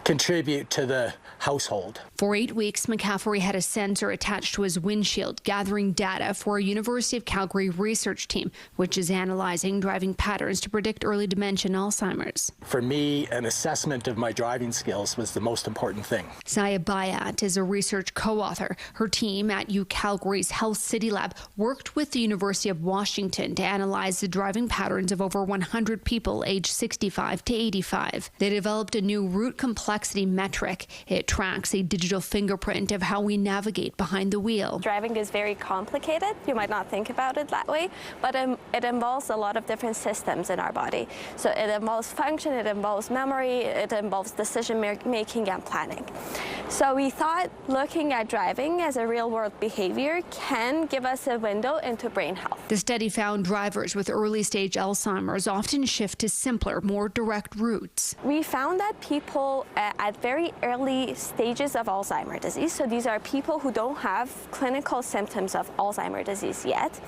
contribute to the household. For 8 weeks, McCaffrey had a sensor attached to his windshield, gathering data for a University of Calgary research team, which is analyzing driving patterns to predict early dementia and Alzheimer's. For me, an assessment of my driving skills was the most important thing. Saya Bayat is a research co-author. Her team at UCalgary's Health City Lab worked with the University of Washington to analyze the driving patterns of over 100 people aged 65 to 85. They developed a new route complexity metric. It tracks a digital fingerprint of how we navigate behind the wheel. Driving is very complicated. You might not think about it that way, but it involves a lot of different systems in our body. So it involves function, it involves memory, it involves decision making and planning. So we thought looking at driving as a real-world behavior can give us a window into brain health. The study found drivers with early-stage Alzheimer's often shift to simpler, more direct routes. We found that people at very early stages of Alzheimer's disease, so these are people who don't have clinical symptoms of Alzheimer's disease yet,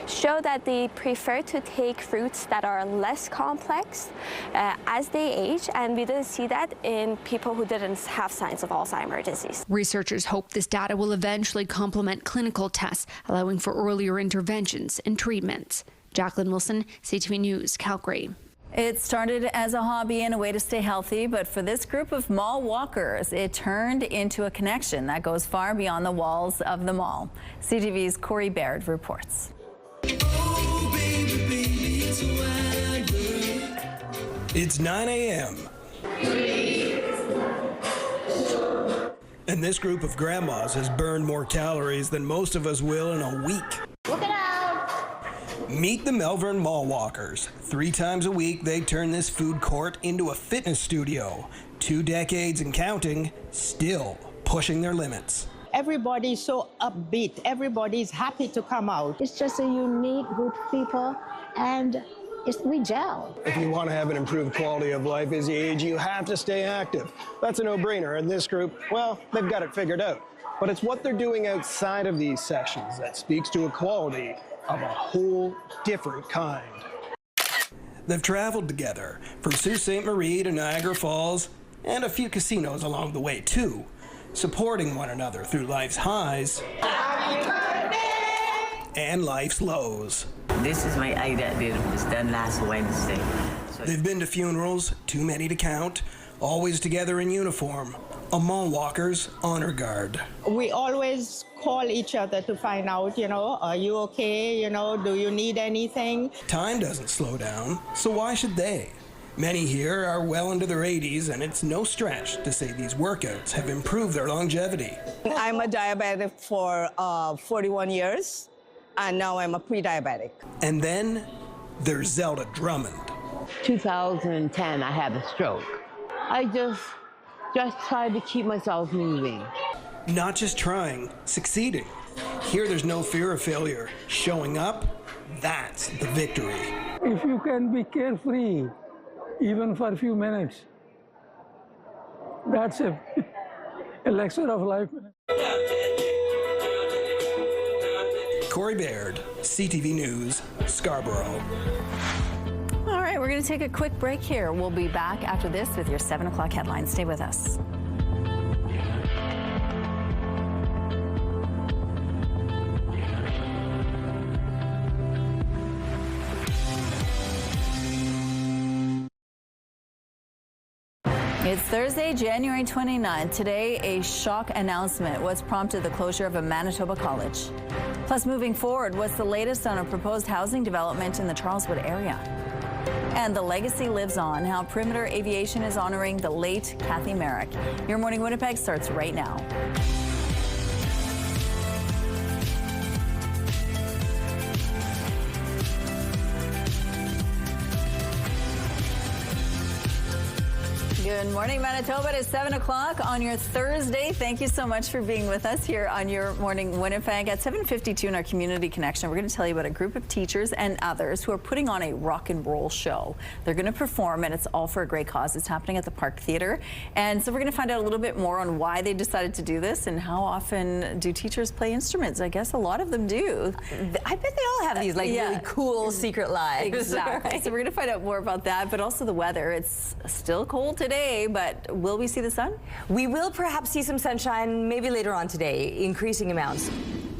show that they prefer to take routes that are less complex as they age, and we didn't see that in people who didn't have signs of Alzheimer's disease. Researchers hope this data will eventually complement clinical tests, allowing for earlier interventions and treatments. Jacqueline Wilson, CTV News, Calgary. It started as a hobby and a way to stay healthy, but for this group of mall walkers, it turned into a connection that goes far beyond the walls of the mall. CTV's Corey Baird reports. It's 9 a.m. And this group of grandmas has burned more calories than most of us will in a week. Look it out! Meet the Melbourne Mall Walkers. 3 times a week, they turn this food court into a fitness studio. 2 decades and counting, still pushing their limits. Everybody's so upbeat. Everybody's happy to come out. It's just a unique group of people, and we gel. If you want to have an improved quality of life as you age, you have to stay active. That's a no-brainer. And this group, well, they've got it figured out. But it's what they're doing outside of these sessions that speaks to a quality of a whole different kind. They've traveled together from Sault Ste. Marie to Niagara Falls and a few casinos along the way, too, supporting one another through life's highs and life's lows. This is my eye that was done last Wednesday. They've been to funerals, too many to count, always together in uniform, a mall walker's honor guard. We always call each other to find out, are you okay? Do you need anything? Time doesn't slow down, so why should they? Many here are well into their 80s, and it's no stretch to say these workouts have improved their longevity. I'm a diabetic for 41 years. And now I'm a pre-diabetic. And then there's Zelda Drummond. 2010, I had a stroke. I just tried to keep myself moving. Not just trying, succeeding. Here there's no fear of failure. Showing up, that's the victory. If you can be carefree, even for a few minutes, that's an elixir of life. Corey Baird, CTV News, Scarborough. All right, we're going to take a quick break here. We'll be back after this with your 7 o'clock headlines. Stay with us. It's Thursday, January 29th. Today, a shock announcement. What's prompted the closure of a Manitoba college? Plus, moving forward, what's the latest on a proposed housing development in the Charleswood area? And the legacy lives on, how Perimeter Aviation is honoring the late Cathy Merrick. Your Morning Winnipeg starts right now. Good morning, Manitoba. It is 7 o'clock on your Thursday. Thank you so much for being with us here on Your Morning Winnipeg. At 7:52 in our Community Connection, we're going to tell you about a group of teachers and others who are putting on a rock and roll show. They're going to perform, and it's all for a great cause. It's happening at the Park Theatre. And so we're going to find out a little bit more on why they decided to do this and how often do teachers play instruments. I guess a lot of them do. I bet they all have these really cool secret lives. Exactly. Right? So we're going to find out more about that, but also the weather. It's still cold today, but will we see the sun? We will perhaps see some sunshine maybe later on today, increasing amounts.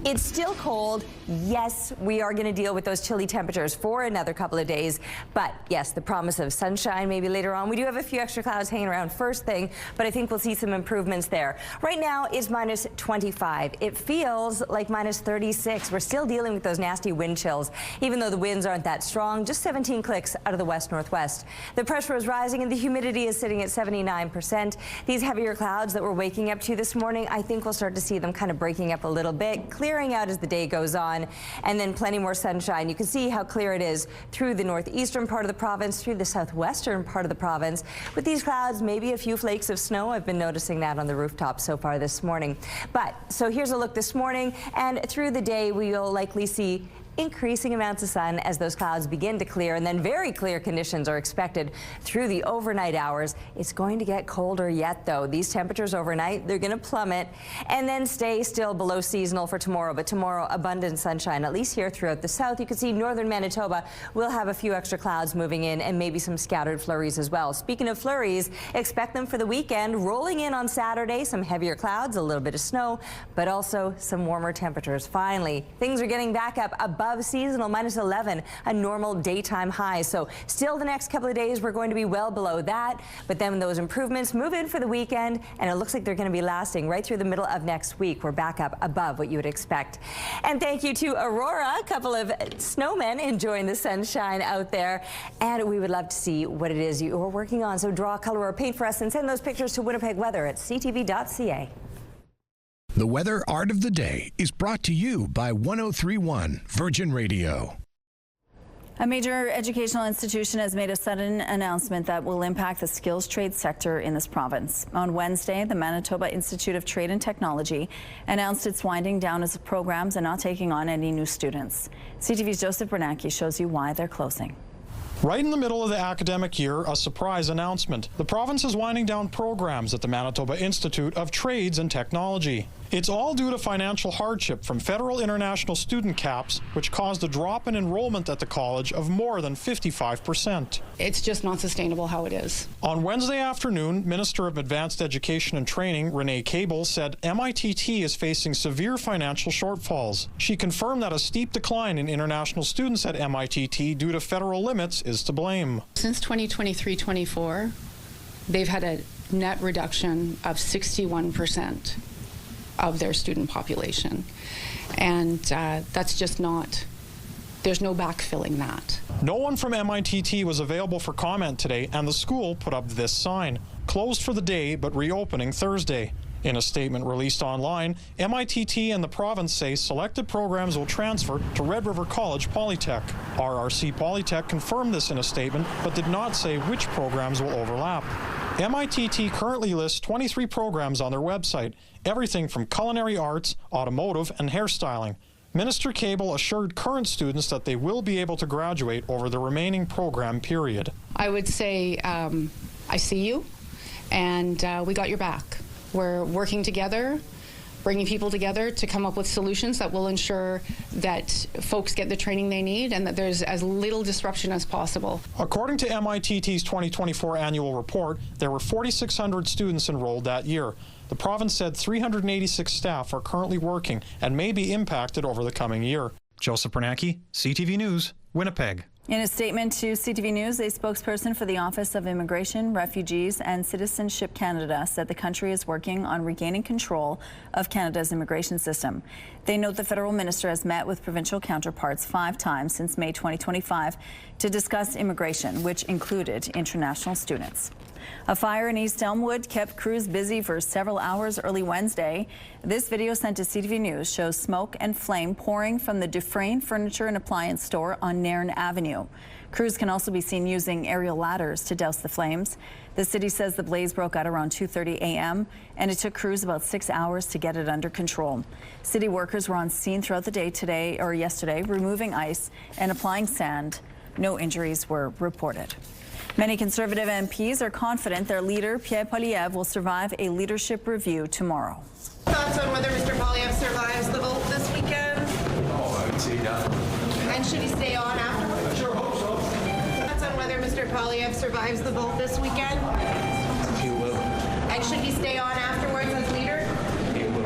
It's still cold. Yes, we are going to deal with those chilly temperatures for another couple of days. But yes, the promise of sunshine maybe later on. We do have a few extra clouds hanging around first thing, but I think we'll see some improvements there. Right now it's minus 25. It feels like minus 36. We're still dealing with those nasty wind chills, even though the winds aren't that strong. Just 17 clicks out of the west-northwest. The pressure is rising and the humidity is sitting at 79%. These heavier clouds that we're waking up to this morning, I think we'll start to see them kind of breaking up a little bit. Clear clearing out as the day goes on, and then plenty more sunshine. You can see how clear it is through the northeastern part of the province, through the southwestern part of the province. With these clouds, maybe a few flakes of snow. I've been noticing that on the rooftop so far this morning. But so here's a look this morning, and through the day we'll likely see increasing amounts of sun as those clouds begin to clear, and then very clear conditions are expected through the overnight hours. It's going to get colder yet, though. These temperatures overnight, they're going to plummet and then stay still below seasonal for tomorrow. But tomorrow, abundant sunshine, at least here throughout the south. You can see northern Manitoba will have a few extra clouds moving in and maybe some scattered flurries as well. Speaking of flurries, expect them for the weekend. Rolling in on Saturday, some heavier clouds, a little bit of snow, but also some warmer temperatures. Finally, things are getting back up above seasonal, -11, a normal daytime high. So still the next couple of days we're going to be well below that, but then those improvements move in for the weekend, and it looks like they're going to be lasting right through the middle of next week. We're back up above what you would expect. And thank you to Aurora, a couple of snowmen enjoying the sunshine out there, and we would love to see what it is you are working on. So draw, color, or paint for us and send those pictures to Winnipeg Weather at ctv.ca. The Weather Art of the Day is brought to you by 103.1 Virgin Radio. A major educational institution has made a sudden announcement that will impact the skills trade sector in this province. On Wednesday, the Manitoba Institute of Trade and Technology announced it's winding down its programs and not taking on any new students. CTV's Joseph Bernanke shows you why they're closing. Right in the middle of the academic year, a surprise announcement. The province is winding down programs at the Manitoba Institute of Trades and Technology. It's all due to financial hardship from federal international student caps, which caused a drop in enrollment at the college of more than 55%. It's just not sustainable how it is. On Wednesday afternoon, Minister of Advanced Education and Training, Renee Cable, said MITT is facing severe financial shortfalls. She confirmed that a steep decline in international students at MITT due to federal limits is to blame. Since 2023-24, they've had a net reduction of 61% of their student population. And that's just not, there's no backfilling that. No one from MITT was available for comment today, and the school put up this sign: closed for the day, but reopening Thursday. In a statement released online, MITT and the province say selected programs will transfer to Red River College Polytech. RRC Polytech confirmed this in a statement, but did not say which programs will overlap. MITT currently lists 23 programs on their website, everything from culinary arts, automotive, and hairstyling. Minister Cable assured current students that they will be able to graduate over the remaining program period. I would say, I see you, and we got your back. We're working together, bringing people together to come up with solutions that will ensure that folks get the training they need and that there's as little disruption as possible. According to MITT's 2024 annual report, there were 4,600 students enrolled that year. The province said 386 staff are currently working and may be impacted over the coming year. Joseph Bernanke, CTV News, Winnipeg. In a statement to CTV News, a spokesperson for the Office of Immigration, Refugees and Citizenship Canada said the country is working on regaining control of Canada's immigration system. They note the federal minister has met with provincial counterparts 5 times since May 2025 to discuss immigration, which included international students. A fire in East Elmwood kept crews busy for several hours early Wednesday. This video sent to CTV News shows smoke and flame pouring from the Dufresne Furniture and Appliance store on Nairn Avenue. Crews can also be seen using aerial ladders to douse the flames. The city says the blaze broke out around 2:30 a.m. and it took crews about 6 hours to get it under control. City workers were on scene throughout the day yesterday, removing ice and applying sand. No injuries were reported. Many Conservative MPs are confident their leader, Pierre Poilievre, will survive a leadership review tomorrow. Thoughts on whether Mr. Poilievre survives the vote this weekend? Oh, I would say that. And should he stay on afterwards? I sure hope so. Thoughts on whether Mr. Poilievre survives the vote this weekend? He will. And should he stay on afterwards as leader? He will.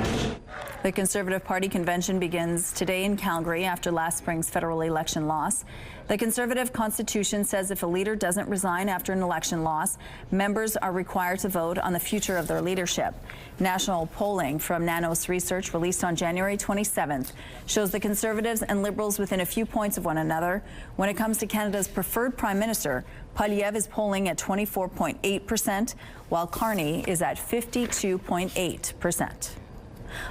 The Conservative Party convention begins today in Calgary after last spring's federal election loss. The Conservative Constitution says if a leader doesn't resign after an election loss, members are required to vote on the future of their leadership. National polling from Nanos Research released on January 27th shows the Conservatives and Liberals within a few points of one another. When it comes to Canada's preferred Prime Minister, Poilievre is polling at 24.8%, while Carney is at 52.8%.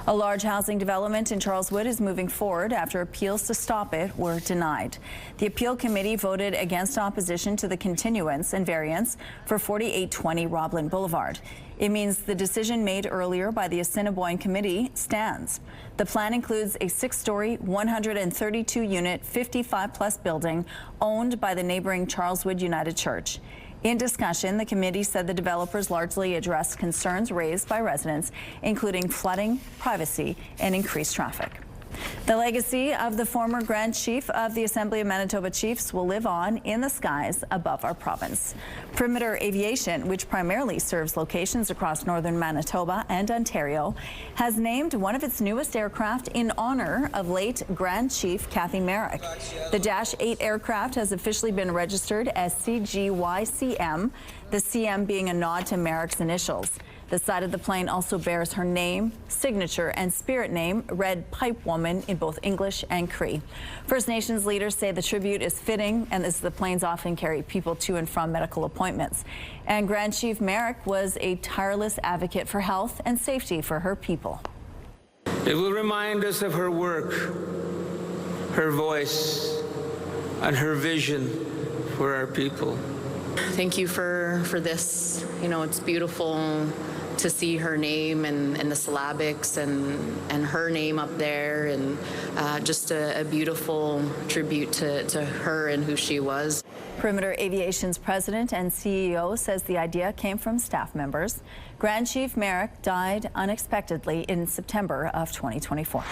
A large housing development in Charleswood is moving forward after appeals to stop it were denied. The appeal committee voted against opposition to the continuance and variance for 4820 Roblin Boulevard. It means the decision made earlier by the Assiniboine Committee stands. The plan includes a 6-story, 132-unit, 55-plus building owned by the neighboring Charleswood United Church. In discussion, the committee said the developers largely addressed concerns raised by residents, including flooding, privacy, and increased traffic. The legacy of the former Grand Chief of the Assembly of Manitoba Chiefs will live on in the skies above our province. Perimeter Aviation, which primarily serves locations across northern Manitoba and Ontario, has named one of its newest aircraft in honor of late Grand Chief Cathy Merrick. The Dash 8 aircraft has officially been registered as CGY-CM, the CM being a nod to Merrick's initials. The side of the plane also bears her name, signature, and spirit name, Red Pipe Woman, in both English and Cree. First Nations leaders say the tribute is fitting, and as the planes often carry people to and from medical appointments. And Grand Chief Merrick was a tireless advocate for health and safety for her people. It will remind us of her work, her voice, and her vision for our people. Thank you for this. You know, it's beautiful to see her name and the syllabics and her name up there, and just a beautiful tribute to her and who she was. Perimeter Aviation's president and CEO says the idea came from staff members. Grand Chief Merrick died unexpectedly in September of 2024.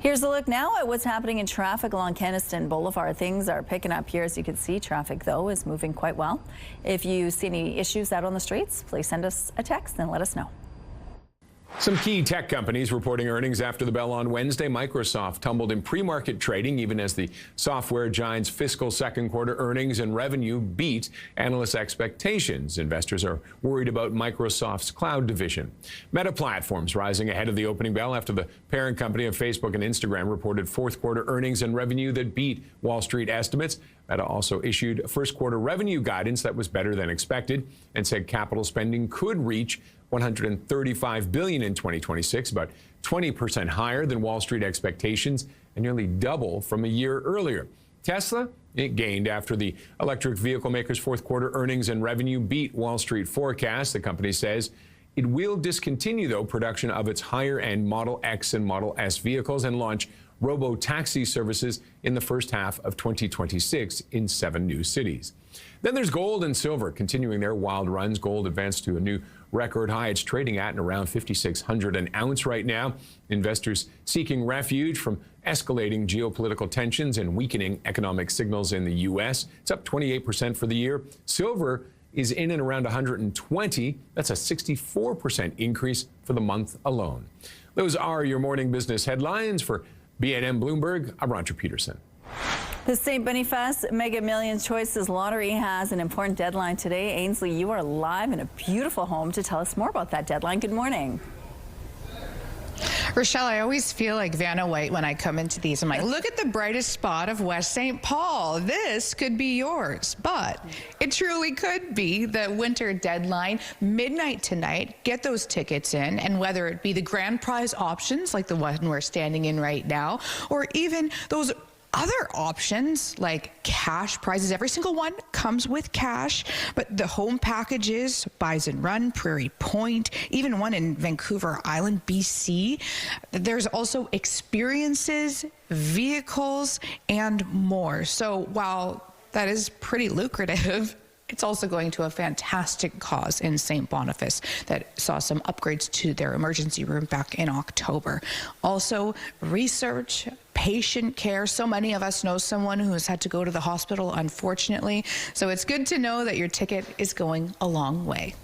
Here's a look now at what's happening in traffic along Kenaston Boulevard. Things are picking up here, as you can see. Traffic, though, is moving quite well. If you see any issues out on the streets, please send us a text and let us know. Some key tech companies reporting earnings after the bell on Wednesday. Microsoft tumbled in pre-market trading, even as the software giant's fiscal second quarter earnings and revenue beat analysts' expectations. Investors are worried about Microsoft's cloud division. Meta Platforms rising ahead of the opening bell after the parent company of Facebook and Instagram reported fourth quarter earnings and revenue that beat Wall Street estimates. Meta also issued first quarter revenue guidance that was better than expected and said capital spending could reach $135 billion in 2026, about 20% higher than Wall Street expectations and nearly double from a year earlier. Tesla, it gained after the electric vehicle maker's fourth quarter earnings and revenue beat Wall Street forecasts. The company says it will discontinue, though, production of its higher-end Model X and Model S vehicles and launch robo-taxi services in the first half of 2026 in 7 new cities. Then there's gold and silver continuing their wild runs. Gold advanced to a new record high. It's trading at and around $5,600 an ounce right now. Investors seeking refuge from escalating geopolitical tensions and weakening economic signals in the U.S. It's up 28% for the year. Silver is in and around 120. That's a 64% increase for the month alone. Those are your morning business headlines. For BNN Bloomberg, I'm Roger Peterson. The St. Boniface Mega Millions Choices Lottery has an important deadline today. Ainsley, you are live in a beautiful home to tell us more about that deadline. Good morning. Rochelle, I always feel like Vanna White when I come into these. I'm like, look at the brightest spot of West St. Paul. This could be yours. But it truly could be the winter deadline, midnight tonight. Get those tickets in. And whether it be the grand prize options like the one we're standing in right now, or even those other options like cash prizes. Every single one comes with cash, but the home packages, Bison Run, Prairie Point, even one in Vancouver Island, BC. There's also experiences, vehicles, and more. So while that is pretty lucrative, it's also going to a fantastic cause in St. Boniface that saw some upgrades to their emergency room back in October. Also, research, patient care. So many of us know someone who has had to go to the hospital, unfortunately. So it's good to know that your ticket is going a long way.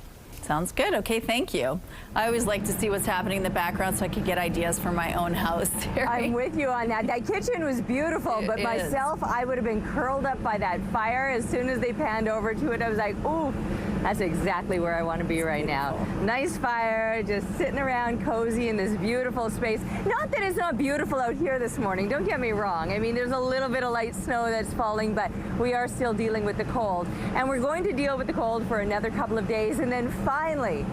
Sounds good. Okay, thank you. I always like to see what's happening in the background so I could get ideas for my own house. I'm with you on that. That kitchen was beautiful, but myself, I would have been curled up by that fire. As soon as they panned over to it, I was like, ooh, that's exactly where I want to be right now. Nice fire, just sitting around cozy in this beautiful space. Not that it's not beautiful out here this morning, don't get me wrong. I mean, there's a little bit of light snow that's falling, but we are still dealing with the cold. And we're going to deal with the cold for another couple of days, and then finally,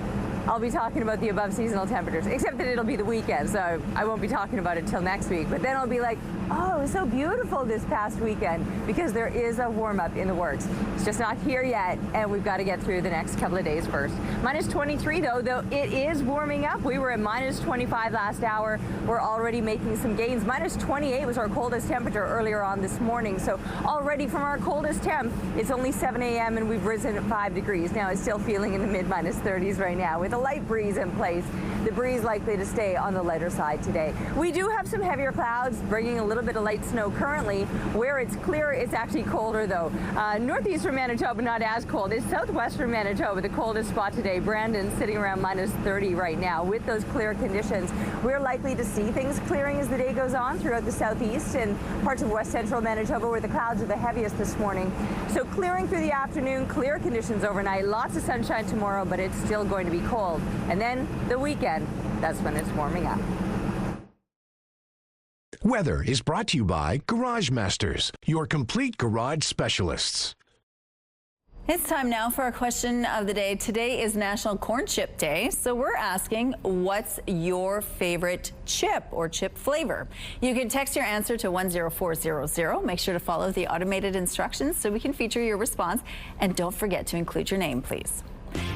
I'll be talking about the above seasonal temperatures, except that it'll be the weekend, so I won't be talking about it till next week. But then I'll be like, oh, it was so beautiful this past weekend, because there is a warm-up in the works. It's just not here yet, and we've got to get through the next couple of days first. Minus 23, though it is warming up. We were at minus 25 last hour. We're already making some gains. Minus 28 was our coldest temperature earlier on this morning. So already from our coldest temp, it's only 7 a.m. and we've risen at 5 degrees. Now it's still feeling in the mid-minus 30s right now with a light breeze in place. The breeze likely to stay on the lighter side today. We do have some heavier clouds bringing a little bit of light snow currently. Where it's clear, it's actually colder though. Northeastern Manitoba not as cold. It's southwestern Manitoba, the coldest spot today. Brandon sitting around minus 30 right now. With those clear conditions, we're likely to see things clearing as the day goes on throughout the southeast and parts of west central Manitoba where the clouds are the heaviest this morning. So clearing through the afternoon, clear conditions overnight, lots of sunshine tomorrow, but it's still going to be cold. And then the weekend, that's when it's warming up. Weather is brought to you by Garage Masters, your complete garage specialists. It's time now for our question of the day. Today is National Corn Chip Day, so we're asking, what's your favorite chip or chip flavor? You can text your answer to 10400. Make sure to follow the automated instructions so we can feature your response, and don't forget to include your name, please.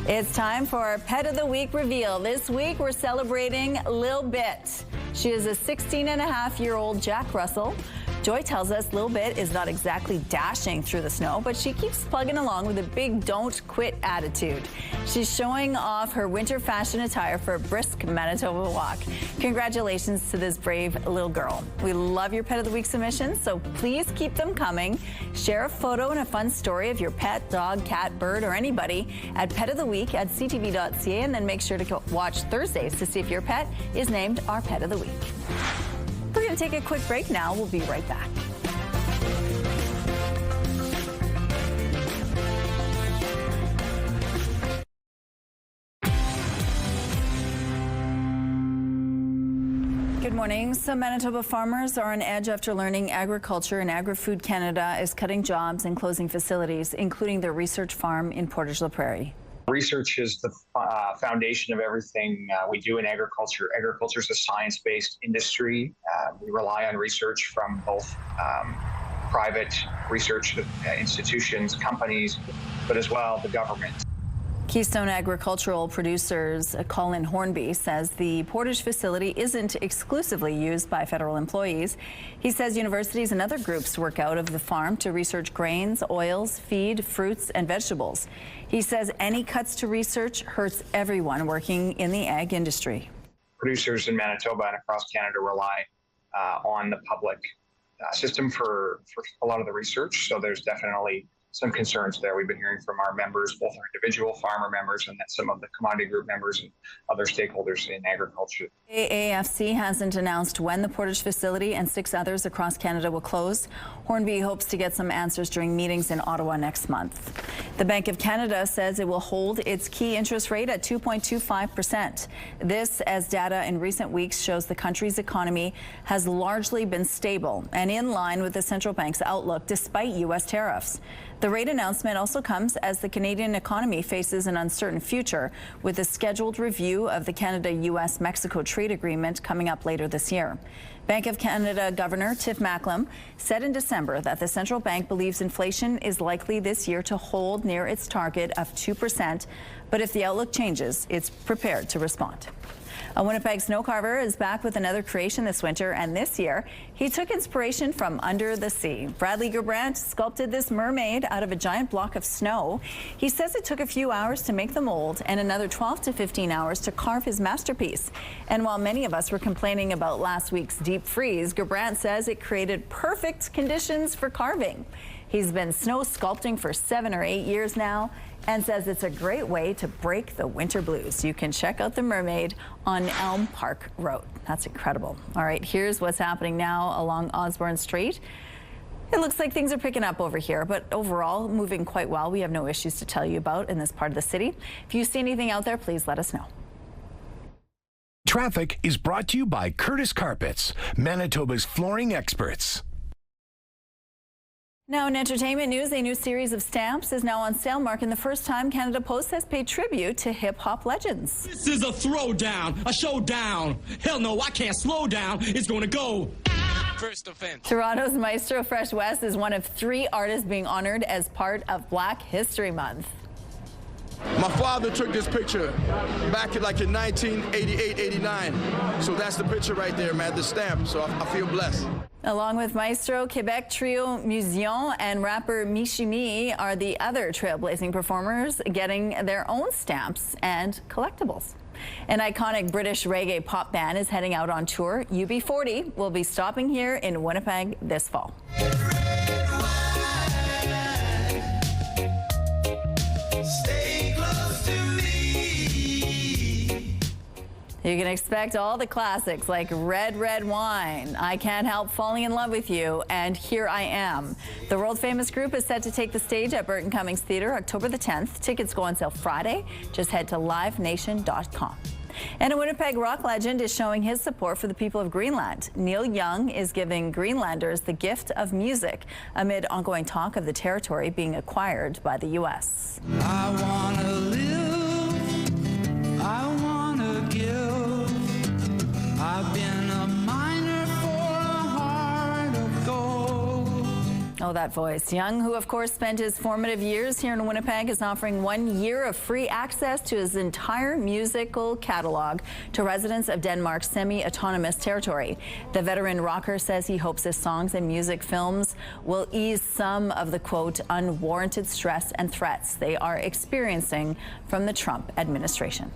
It's time for our Pet of the Week reveal. This week we're celebrating Lil Bit. She is a 16-and-a-half-year-old Jack Russell. Joy tells us Lil Bit is not exactly dashing through the snow, but she keeps plugging along with a big don't quit attitude. She's showing off her winter fashion attire for a brisk Manitoba walk. Congratulations to this brave little girl. We love your Pet of the Week submissions, so please keep them coming. Share a photo and a fun story of your pet, dog, cat, bird, or anybody at petoftheweek@ctv.ca, and then make sure to watch Thursdays to see if your pet is named our Pet of the Week. We're going to take a quick break now. We'll be right back. Good morning. Some Manitoba farmers are on edge after learning agriculture and Agri-Food Canada is cutting jobs and closing facilities, including their research farm in Portage-la Prairie. Research is the foundation of everything we do in agriculture. Agriculture is a science-based industry. We rely on research from both private research institutions, companies, but as well the government. Keystone Agricultural Producers Colin Hornby says the Portage facility isn't exclusively used by federal employees. He says universities and other groups work out of the farm to research grains, oils, feed, fruits, and vegetables. He says any cuts to research hurts everyone working in the ag industry. Producers in Manitoba and across Canada rely on the public system for a lot of the research, so there's definitely some concerns there. We've been hearing from our members, both our individual farmer members and then some of the commodity group members and other stakeholders in agriculture. AAFC hasn't announced when the Portage facility and 6 others across Canada will close. Hornby hopes to get some answers during meetings in Ottawa next month. The Bank of Canada says it will hold its key interest rate at 2.25%. This, as data in recent weeks shows the country's economy has largely been stable and in line with the central bank's outlook despite U.S. tariffs. The rate announcement also comes as the Canadian economy faces an uncertain future, with a scheduled review of the Canada-U.S.-Mexico trade agreement coming up later this year. Bank of Canada Governor Tiff Macklem said in December that the central bank believes inflation is likely this year to hold near its target of 2%, but if the outlook changes, it's prepared to respond. A Winnipeg snow carver is back with another creation this winter, and this year he took inspiration from under the sea. Bradley Gerbrandt sculpted this mermaid out of a giant block of snow. He says it took a few hours to make the mold and another 12 to 15 hours to carve his masterpiece. And while many of us were complaining about last week's deep freeze, Gerbrandt says it created perfect conditions for carving. He's been snow sculpting for 7 or 8 years now and says it's a great way to break the winter blues. You can check out the mermaid on Elm Park Road. That's incredible. All right, here's what's happening now along Osborne Street. It looks like things are picking up over here, but overall moving quite well. We have no issues to tell you about in this part of the city. If you see anything out there, please let us know. Traffic is brought to you by Curtis Carpets, Manitoba's flooring experts. Now in entertainment news, a new series of stamps is now on sale, marking the first time Canada Post has paid tribute to hip-hop legends. This is a throwdown, a showdown. Hell no, I can't slow down. It's gonna go. First offense. Toronto's Maestro Fresh West is one of 3 artists being honored as part of Black History Month. My father took this picture back in 1988, 89. So that's the picture right there, man, the stamp. So I feel blessed. Along with Maestro, Quebec trio Musion and rapper Mishimi are the other trailblazing performers getting their own stamps and collectibles. An iconic British reggae pop band is heading out on tour. UB40 will be stopping here in Winnipeg this fall. You can expect all the classics like Red, Red Wine, I Can't Help Falling in Love with You, and Here I Am. The world-famous group is set to take the stage at Burton Cummings Theatre October the 10th. Tickets go on sale Friday. Just head to livenation.com. And a Winnipeg rock legend is showing his support for the people of Greenland. Neil Young is giving Greenlanders the gift of music amid ongoing talk of the territory being acquired by the U.S. I wanna live, I wanna give. I've been a miner for a heart of gold. Oh, that voice. Young, who of course spent his formative years here in Winnipeg, is offering 1 year of free access to his entire musical catalog to residents of Denmark's semi-autonomous territory. The veteran rocker says he hopes his songs and music films will ease some of the, quote, unwarranted stress and threats they are experiencing from the Trump administration.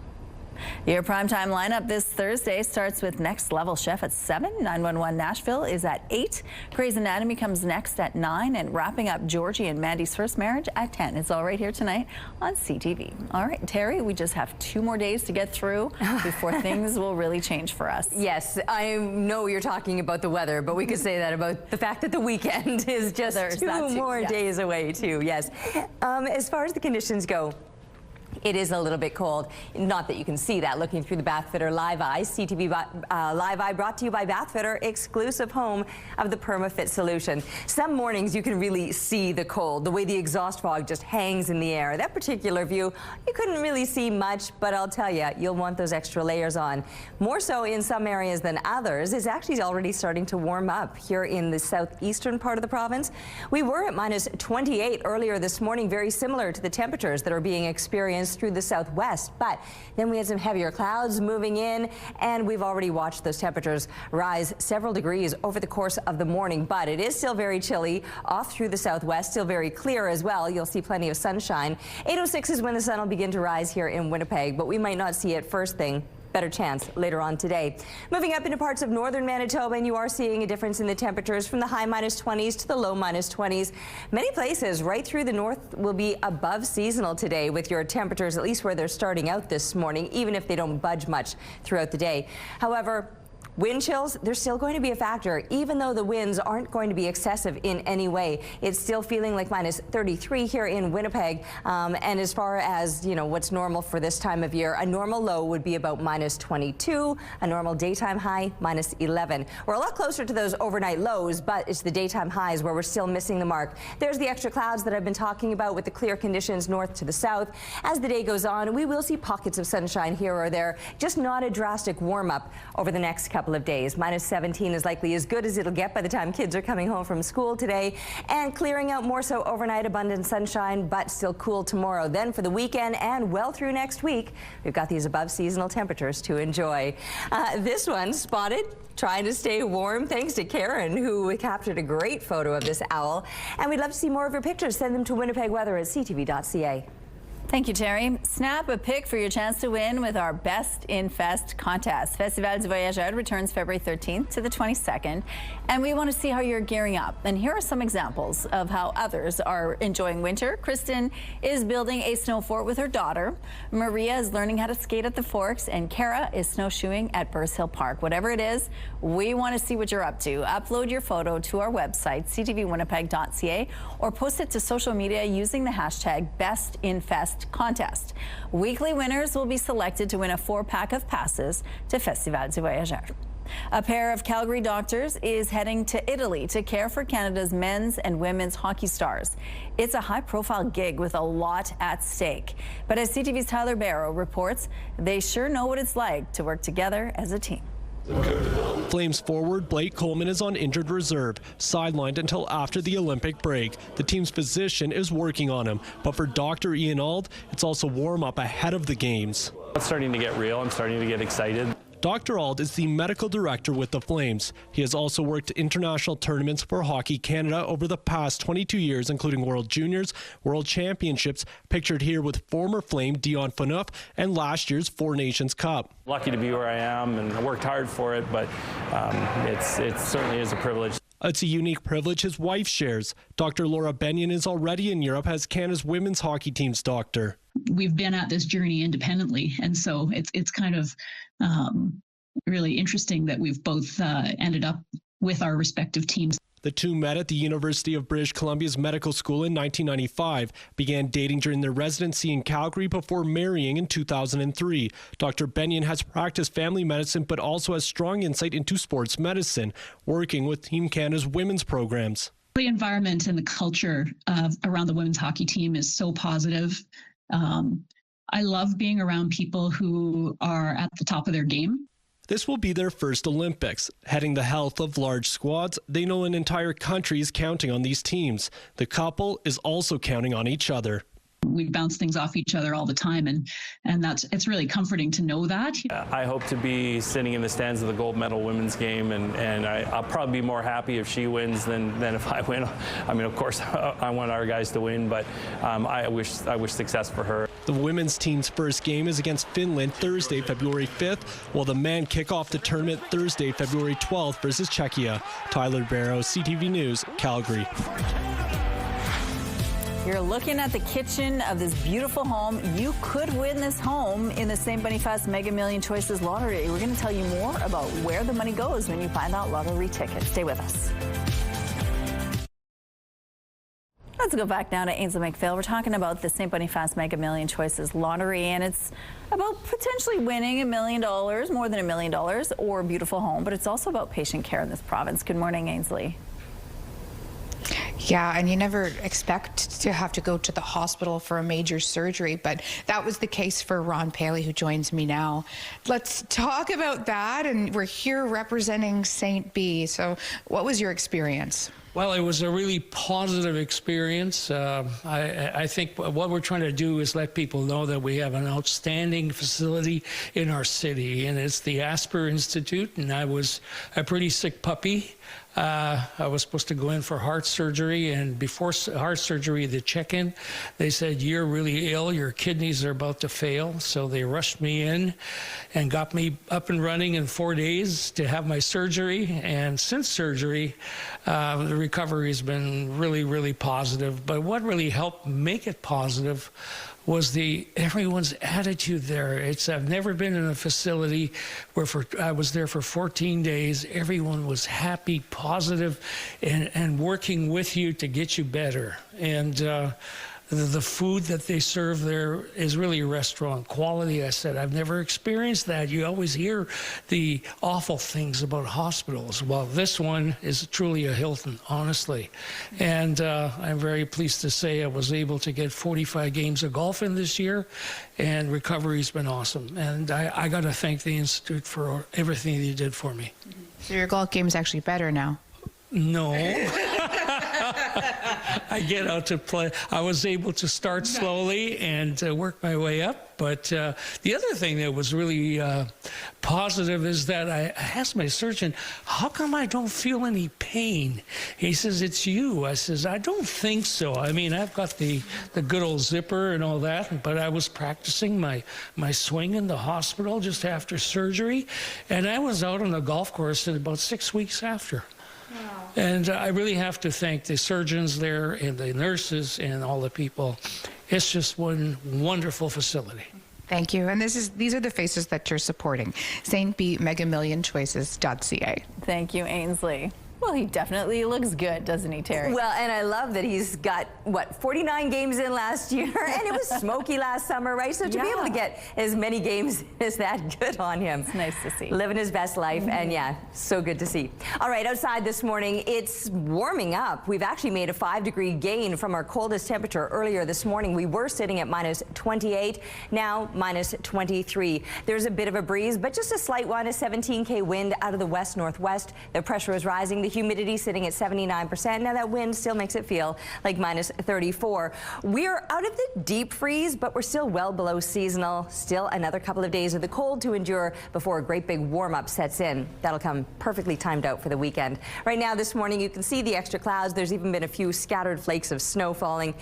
Your primetime lineup this Thursday starts with Next Level Chef at 7. 911 Nashville is at 8. Grey's Anatomy comes next at 9. And wrapping up Georgie and Mandy's First Marriage at 10. It's all right here tonight on CTV. All right, Terry, we just have 2 more days to get through before things will really change for us. Yes, I know you're talking about the weather, but we could say that about the fact that the weekend is just 2 more days away, too. Yes. As far as the conditions go, it is a little bit cold. Not that you can see that looking through the Bathfitter Live Eye. CTV Live Eye brought to you by Bathfitter, exclusive home of the PermaFit solution. Some mornings you can really see the cold, the way the exhaust fog just hangs in the air. That particular view, you couldn't really see much, but I'll tell you, you'll want those extra layers on. More so in some areas than others. It's actually already starting to warm up here in the southeastern part of the province. We were at minus 28 earlier this morning, very similar to the temperatures that are being experienced through the southwest, but then we had some heavier clouds moving in, and we've already watched those temperatures rise several degrees over the course of the morning, but it is still very chilly off through the southwest, still very clear as well. You'll see plenty of sunshine. 8:06 is when the sun will begin to rise here in Winnipeg, but we might not see it first thing. Better chance later on today. Moving up into parts of northern Manitoba, and you are seeing a difference in the temperatures from the high minus 20s to the low minus 20s. Many places right through the north will be above seasonal today with your temperatures, at least where they're starting out this morning, even if they don't budge much throughout the day. However, wind chills, they're still going to be a factor, even though the winds aren't going to be excessive in any way. It's still feeling like minus 33 here in Winnipeg. And as far as, you know, what's normal for this time of year, a normal low would be about minus 22, a normal daytime high, minus 11. We're a lot closer to those overnight lows, but it's the daytime highs where we're still missing the mark. There's the extra clouds that I've been talking about with the clear conditions north to the south. As the day goes on, we will see pockets of sunshine here or there, just not a drastic warm up over the next couple of days. Minus 17 is likely as good as it'll get by the time kids are coming home from school today, and clearing out more so overnight, abundant sunshine, but still cool tomorrow. Then for the weekend and well through next week, we've got these above seasonal temperatures to enjoy. This one spotted trying to stay warm thanks to Karen, who captured a great photo of this owl, and we'd love to see more of your pictures. Send them to winnipegweather@ctv.ca. Thank you, Terry. Snap a pic for your chance to win with our Best in Fest contest. Festival du Voyageur returns February 13th to the 22nd, and we want to see how you're gearing up. And here are some examples of how others are enjoying winter. Kristen is building a snow fort with her daughter. Maria is learning how to skate at the Forks, and Kara is snowshoeing at Burrs Hill Park. Whatever it is, we want to see what you're up to. Upload your photo to our website, ctvwinnipeg.ca, or post it to social media using the hashtag BestInFest contest. Weekly winners will be selected to win a 4-pack of passes to Festival du Voyageur. A pair of Calgary doctors is heading to Italy to care for Canada's men's and women's hockey stars. It's a high-profile gig with a lot at stake. But as CTV's Tyler Barrow reports, they sure know what it's like to work together as a team. Flames forward Blake Coleman is on injured reserve, sidelined until after the Olympic break. The team's physician is working on him, but for Dr. Ian Auld, it's also warm-up ahead of the games. It's starting to get real. I'm starting to get excited. Dr. Auld is the medical director with the Flames. He has also worked international tournaments for Hockey Canada over the past 22 years, including World Juniors, World Championships, pictured here with former Flame Dion Phaneuf and last year's Four Nations Cup. Lucky to be where I am, and I worked hard for it, but it certainly is a privilege. It's a unique privilege his wife shares. Dr. Laura Benyon is already in Europe as Canada's women's hockey team's doctor. We've been at this journey independently, and so it's kind of really interesting that we've both ended up with our respective teams. The two met at the University of British Columbia's medical school in 1995, began dating during their residency in Calgary before marrying in 2003. Dr. Benyon has practiced family medicine but also has strong insight into sports medicine, working with Team Canada's women's programs. The environment and the culture around the women's hockey team is so positive. I love being around people who are at the top of their game. This will be their first Olympics. Heading the health of large squads, they know an entire country is counting on these teams. The couple is also counting on each other. We bounce things off each other all the time, and it's really comforting to know that. I hope to be sitting in the stands of the gold medal women's game, and I'll probably be more happy if she wins than if I win. I mean, of course, I want our guys to win, but I wish success for her. The women's team's first game is against Finland Thursday, February 5th, while the men kick off the tournament Thursday, February 12th versus Czechia. Tyler Barrow, CTV News, Calgary. You're looking at the kitchen of this beautiful home. You could win this home in the St. Boniface Mega Million Choices Lottery. We're going to tell you more about where the money goes when you find out lottery tickets. Stay with us. Let's go back now to Ainsley McPhail. We're talking about the St. Boniface Mega Million Choices Lottery, and it's about potentially winning $1 million, more than $1 million, or a beautiful home, but it's also about patient care in this province. Good morning, Ainsley. Yeah, and you never expect to have to go to the hospital for a major surgery, but that was the case for Ron Paley, who joins me now. Let's talk about that, and we're here representing St. B. So what was your experience? Well, it was a really positive experience. I think what we're trying to do is let people know that we have an outstanding facility in our city, and it's the Asper Institute, and I was a pretty sick puppy. I was supposed to go in for heart surgery, and before heart surgery, the check-in, they said, "You're really ill, your kidneys are about to fail." So they rushed me in and got me up and running in 4 days to have my surgery. And since surgery, the recovery has been really, really positive. But what really helped make it positive was everyone's attitude there. I've never been in a facility where I was there for 14 days. Everyone was happy, positive, and working with you to get you better. And the food that they serve there is really restaurant quality. I said, I've never experienced that. You always hear the awful things about hospitals. Well, this one is truly a Hilton, honestly. And I'm very pleased to say I was able to get 45 games of golf in this year, and recovery's been awesome. And I got to thank the Institute for everything they did for me. So your golf game's actually better now? No. I get out to play. I was able to start slowly and work my way up. But the other thing that was really positive is that I asked my surgeon, how come I don't feel any pain? He says, it's you. I says, I don't think so. I mean, I've got the good old zipper and all that, but I was practicing my swing in the hospital just after surgery, and I was out on the golf course in about 6 weeks after. Wow. And I really have to thank the surgeons there and the nurses and all the people. It's just one wonderful facility. Thank you. And these are the faces that you're supporting. St. B Megamillionchoices.ca. Thank you, Ainsley. Well, he definitely looks good, doesn't he, Terry? Well, and I love that he's got, what, 49 games in last year, and it was smoky last summer, right? So to be able to get as many games as that, good on him. It's nice to see. Living his best life, and yeah, so good to see. All right, outside this morning, it's warming up. We've actually made a 5-degree gain from our coldest temperature earlier this morning. We were sitting at minus 28, now minus 23. There's a bit of a breeze, but just a slight one, a 17K wind out of the west-northwest. The pressure is rising. The humidity sitting at 79%. Now that wind still makes it feel like minus 34. We're out of the deep freeze, but we're still well below seasonal. Still another couple of days of the cold to endure before a great big warm-up sets in. That'll come perfectly timed out for the weekend. Right now this morning you can see the extra clouds. There's even been a few scattered flakes of snow falling,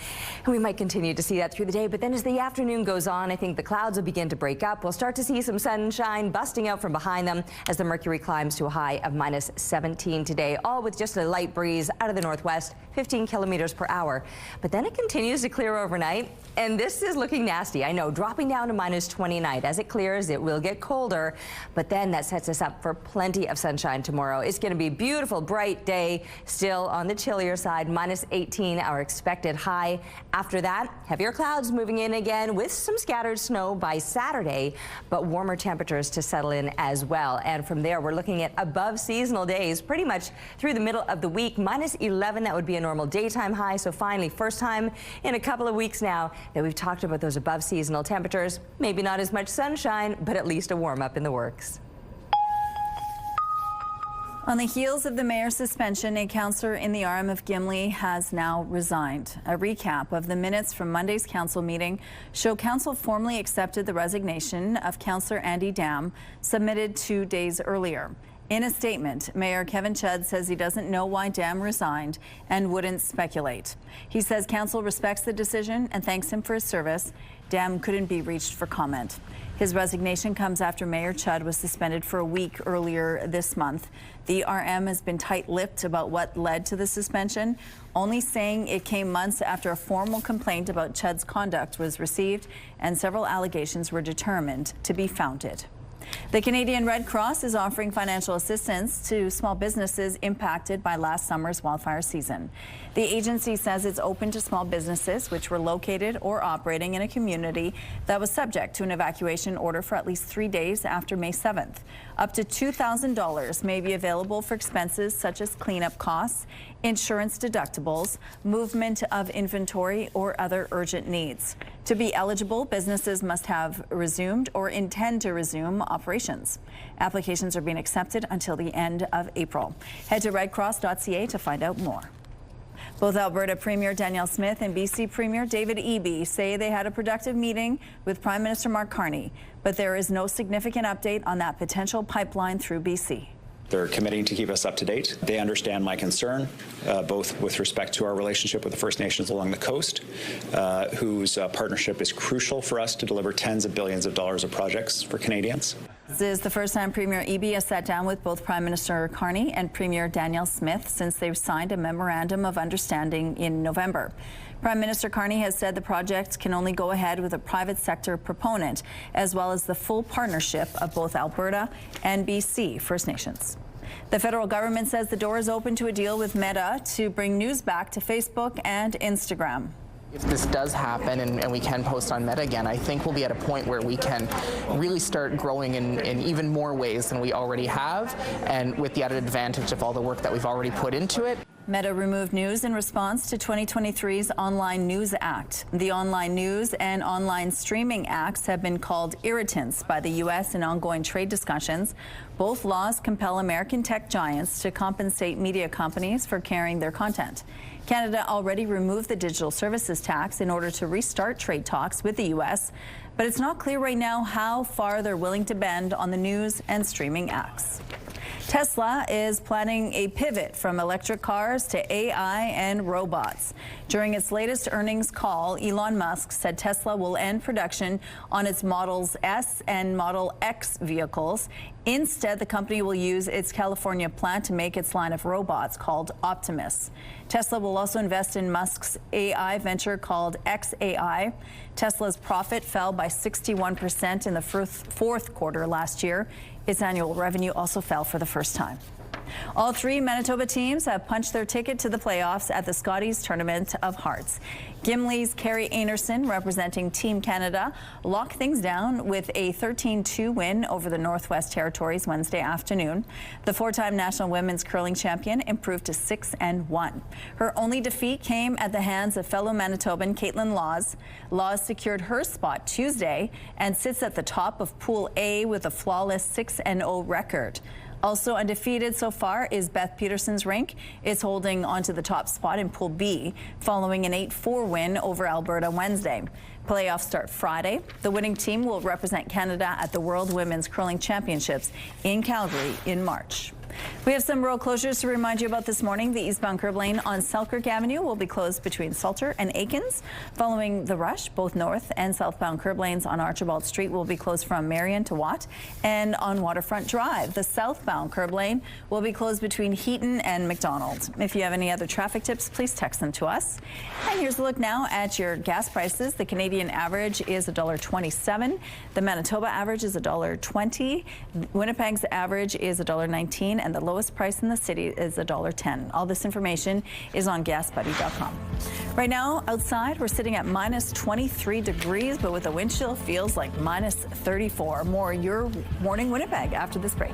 and we might continue to see that through the day. But then as the afternoon goes on, I think the clouds will begin to break up. We'll start to see some sunshine busting out from behind them as the mercury climbs to a high of minus 17 today, all with just a light breeze out of the northwest, 15 kilometers per hour. But then it continues to clear overnight, and this is looking nasty. I know, dropping down to minus 29. As it clears, it will get colder, but then that sets us up for plenty of sunshine tomorrow. It's going to be a beautiful, bright day, still on the chillier side, minus 18, our expected high. After that, heavier clouds moving in again with some scattered snow by Saturday, but warmer temperatures to settle in as well. And from there, we're looking at above seasonal days pretty much through the middle of the week. Minus 11, that would be a normal daytime high. So finally, first time in a couple of weeks now that we've talked about those above seasonal temperatures. Maybe not as much sunshine, but at least a warm up in the works. On the heels of the mayor's suspension, a councillor in the RM of Gimli has now resigned. A recap of the minutes from Monday's council meeting show council formally accepted the resignation of councillor Andy Dam, submitted 2 days earlier. In a statement, Mayor Kevin Chudd says he doesn't know why Dam resigned and wouldn't speculate. He says council respects the decision and thanks him for his service. Dam couldn't be reached for comment. His resignation comes after Mayor Chudd was suspended for a week earlier this month. The RM has been tight-lipped about what led to the suspension, only saying it came months after a formal complaint about Chudd's conduct was received and several allegations were determined to be founded. The Canadian Red Cross is offering financial assistance to small businesses impacted by last summer's wildfire season. The agency says it's open to small businesses which were located or operating in a community that was subject to an evacuation order for at least 3 days after May 7th. Up to $2,000 may be available for expenses such as cleanup costs, insurance deductibles, movement of inventory, or other urgent needs. To be eligible, businesses must have resumed or intend to resume operations. Applications are being accepted until the end of April. Head to redcross.ca to find out more. Both Alberta Premier Danielle Smith and BC Premier David Eby say they had a productive meeting with Prime Minister Mark Carney, but there is no significant update on that potential pipeline through BC. They're committing to keep us up to date. They understand my concern, both with respect to our relationship with the First Nations along the coast, whose partnership is crucial for us to deliver tens of billions of dollars of projects for Canadians. This is the first time Premier Eby has sat down with both Prime Minister Carney and Premier Danielle Smith since they've signed a memorandum of understanding in November. Prime Minister Carney has said the project can only go ahead with a private sector proponent, as well as the full partnership of both Alberta and BC First Nations. The federal government says the door is open to a deal with MITT to bring news back to Facebook and Instagram. If this does happen and we can post on MITT again, I think we'll be at a point where we can really start growing in even more ways than we already have, and with the added advantage of all the work that we've already put into it. MITT removed news in response to 2023's Online News Act. The Online News and Online Streaming Acts have been called irritants by the U.S. in ongoing trade discussions. Both laws compel American tech giants to compensate media companies for carrying their content. Canada already removed the digital services tax in order to restart trade talks with the U.S., but it's not clear right now how far they're willing to bend on the news and streaming acts. Tesla is planning a pivot from electric cars to AI and robots. During its latest earnings call, Elon Musk said Tesla will end production on its Models S and Model X vehicles. Instead, the company will use its California plant to make its line of robots called Optimus. Tesla will also invest in Musk's AI venture called xAI. Tesla's profit fell by 61% in the fourth quarter last year. Its annual revenue also fell for the first time. All three Manitoba teams have punched their ticket to the playoffs at the Scotties Tournament of Hearts. Gimli's Carrie Anerson, representing Team Canada, locked things down with a 13-2 win over the Northwest Territories Wednesday afternoon. The four-time national women's curling champion improved to 6-1. Her only defeat came at the hands of fellow Manitoban Caitlin Laws. Laws secured her spot Tuesday and sits at the top of Pool A with a flawless 6-0 record. Also undefeated so far is Beth Peterson's rink. It's holding onto the top spot in Pool B following an 8-4 win over Alberta Wednesday. Playoffs start Friday. The winning team will represent Canada at the World Women's Curling Championships in Calgary in March. We have some road closures to remind you about this morning. The eastbound curb lane on Selkirk Avenue will be closed between Salter and Aikens. Following the rush, both north and southbound curb lanes on Archibald Street will be closed from Marion to Watt. And on Waterfront Drive, the southbound curb lane will be closed between Heaton and McDonald. If you have any other traffic tips, please text them to us. And here's a look now at your gas prices. The Canadian average is $1.27. The Manitoba average is $1.20. Winnipeg's average is $1.19. And the lowest price in the city is $1.10. All this information is on gasbuddy.com. Right now, outside, we're sitting at minus 23 degrees, but with a wind chill, feels like minus 34. More Your Morning Winnipeg after this break.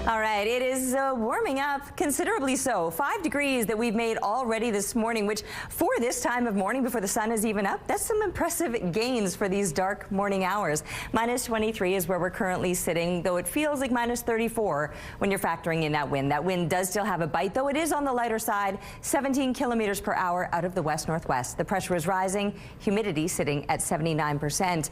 All right, it is warming up considerably so. 5 degrees that we've made already this morning, which for this time of morning before the sun is even up, that's some impressive gains for these dark morning hours. Minus 23 is where we're currently sitting, though it feels like minus 34 when you're factoring in that wind. That wind does still have a bite, though it is on the lighter side, 17 kilometers per hour out of the west-northwest. The pressure is rising, humidity sitting at 79%.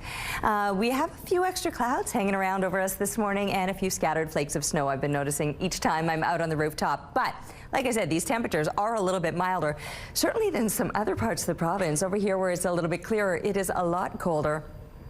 We have a few extra clouds hanging around over us this morning and a few scattered flakes of snow I've been noticing each time I'm out on the rooftop. But like I said, these temperatures are a little bit milder, certainly than some other parts of the province. Over here where it's a little bit clearer, it is a lot colder.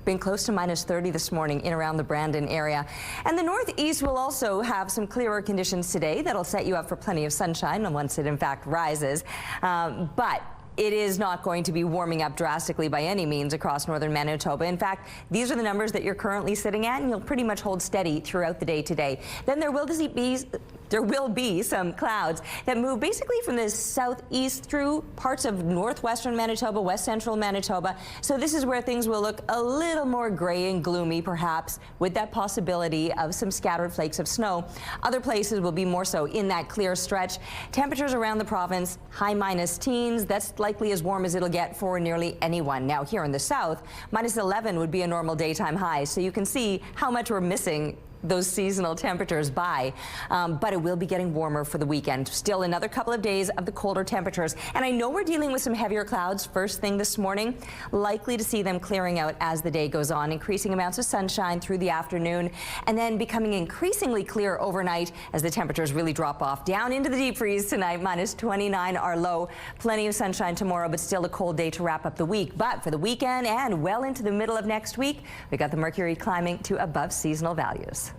Been close to minus 30 this morning in around the Brandon area. And the northeast will also have some clearer conditions today that'll set you up for plenty of sunshine once it in fact rises. But it is not going to be warming up drastically by any means across northern Manitoba. In fact, these are the numbers that you're currently sitting at, and you'll pretty much hold steady throughout the day today. Then there will be some clouds that move basically from the southeast through parts of northwestern Manitoba, west central Manitoba. So this is where things will look a little more gray and gloomy, perhaps, with that possibility of some scattered flakes of snow. Other places will be more so in that clear stretch. Temperatures around the province, high minus teens. That's likely as warm as it'll get for nearly anyone. Now here in the south, minus 11 would be a normal daytime high. So you can see how much we're missing those seasonal temperatures by, but it will be getting warmer for the weekend. Still another couple of days of the colder temperatures. And I know we're dealing with some heavier clouds first thing this morning, likely to see them clearing out as the day goes on, increasing amounts of sunshine through the afternoon, and then becoming increasingly clear overnight as the temperatures really drop off down into the deep freeze tonight. Minus 29 our low. Plenty of sunshine tomorrow, but still a cold day to wrap up the week. But for the weekend and well into the middle of next week, we got the mercury climbing to above seasonal values.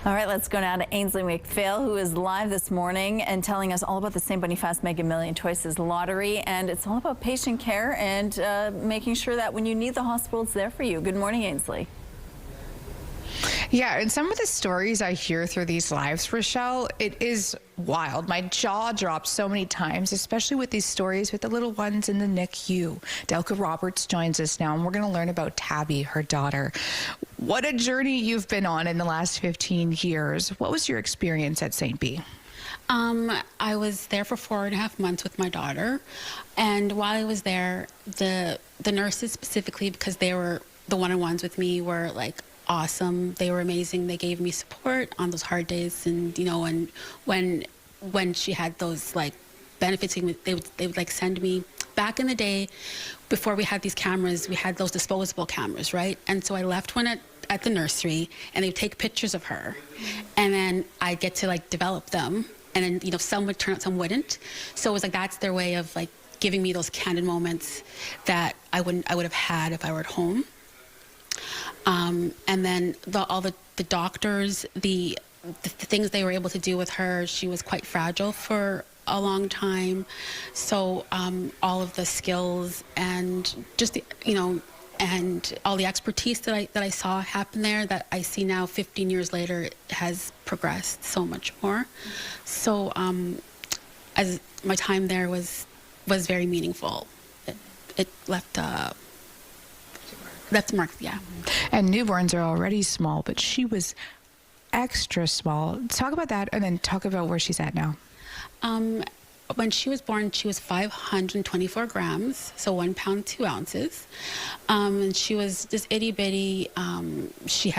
All right, let's go now to Ainsley McPhail, who is live this morning and telling us all about the St. Boniface Mega Million Choices Lottery. And it's all about patient care and making sure that when you need the hospital, it's there for you. Good morning, Ainsley. Yeah, and some of the stories I hear through these lives, Rochelle, it is wild. My jaw drops so many times, especially with these stories with the little ones in the NICU. Delka Roberts joins us now, and we're going to learn about Tabby, her daughter. What a journey you've been on in the last 15 years. What was your experience at St. B? I was there for 4.5 months with my daughter, and while I was there, the nurses specifically, because they were the one-on-ones with me, were like awesome. They were amazing. They gave me support on those hard days, and you know, and when she had those like benefits, they would like send me. Back in the day, before we had these cameras, we had those disposable cameras, right? And so I left one at the nursery, and they would take pictures of her, and then I get to like develop them, and then you know, some would turn out, some wouldn't. So it was like that's their way of like giving me those candid moments that I would have had if I were at home. And then all the doctors, the things they were able to do with her, she was quite fragile for a long time. So all of the skills and just and all the expertise that I saw happen there, that I see now 15 years later, it has progressed so much more. So as my time there was very meaningful. It left a mark, yeah. And newborns are already small, but she was extra small. Talk about that, and then talk about where she's at now. When she was born, she was 524 grams, so 1 pound, 2 ounces. And she was just itty bitty. She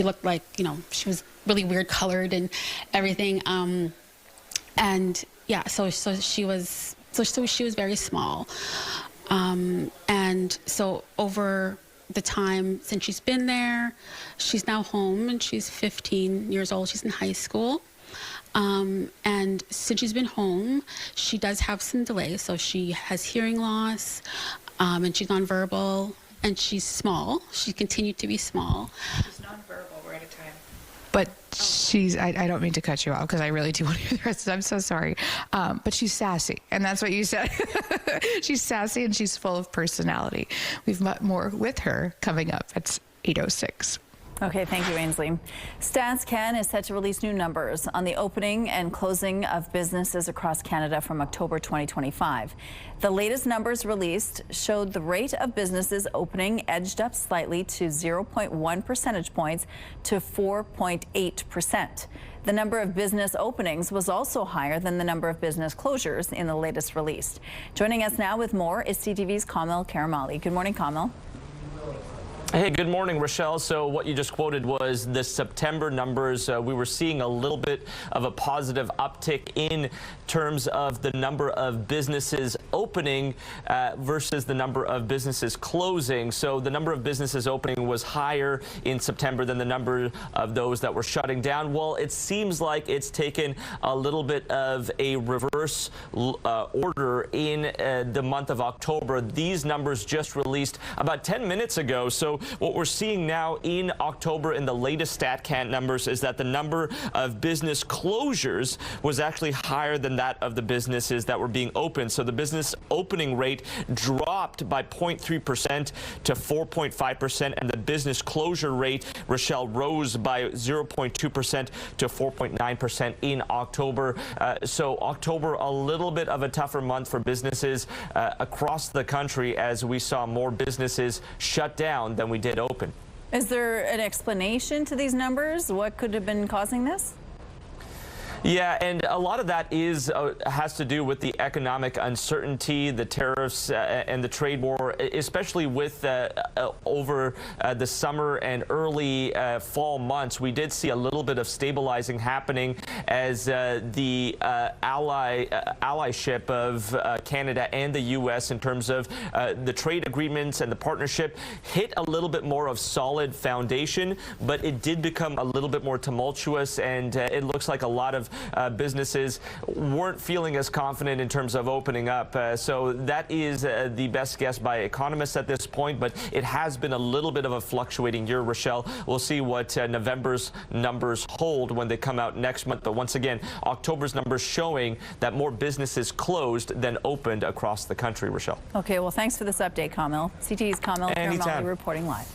looked like, she was really weird colored and everything. And yeah, so she was very small. And so over the time since she's been there, she's now home and she's 15 years old. She's in high school. And since she's been home, she does have some delays. So she has hearing loss, and she's nonverbal, and she's small. She continued to be small. She's nonverbal. We're out of time. But she's, I don't mean to cut you off because I really do want to hear the rest. I'm so sorry. But she's sassy. And that's what you said. She's sassy and she's full of personality. We've met more with her coming up. It's 8:06. Okay, thank you, Ainsley. Stats Can is set to release new numbers on the opening and closing of businesses across Canada from October 2025. The latest numbers released showed the rate of businesses opening edged up slightly to 0.1 percentage points to 4.8%. The number of business openings was also higher than the number of business closures in the latest release. Joining us now with more is CTV's Kamil Karamali. Good morning, Kamil. Hey, good morning, Rochelle. So what you just quoted was the September numbers. We were seeing a little bit of a positive uptick in terms of the number of businesses opening versus the number of businesses closing. So the number of businesses opening was higher in September than the number of those that were shutting down. Well, it seems like it's taken a little bit of a reverse order in the month of October. These numbers just released about 10 minutes ago. So what we're seeing now in October in the latest StatCan numbers is that the number of business closures was actually higher than that of the businesses that were being opened. So the business opening rate dropped by 0.3% to 4.5%, and the business closure rate, Rochelle, rose by 0.2% to 4.9% in October. So October, a little bit of a tougher month for businesses across the country as we saw more businesses shut down than we did open. Is there an explanation to these numbers? What could have been causing this? Yeah, and a lot of that has to do with the economic uncertainty, the tariffs, and the trade war, especially with over the summer and early fall months. We did see a little bit of stabilizing happening as the allyship of Canada and the U.S. in terms of the trade agreements and the partnership hit a little bit more of solid foundation, but it did become a little bit more tumultuous, and it looks like a lot of businesses weren't feeling as confident in terms of opening up. So that is the best guess by economists at this point, but it has been a little bit of a fluctuating year, Rochelle. We'll see what November's numbers hold when they come out next month. But once again, October's numbers showing that more businesses closed than opened across the country, Rochelle. Okay, well, thanks for this update, Kamil. CTV's Kamil Karamali reporting live.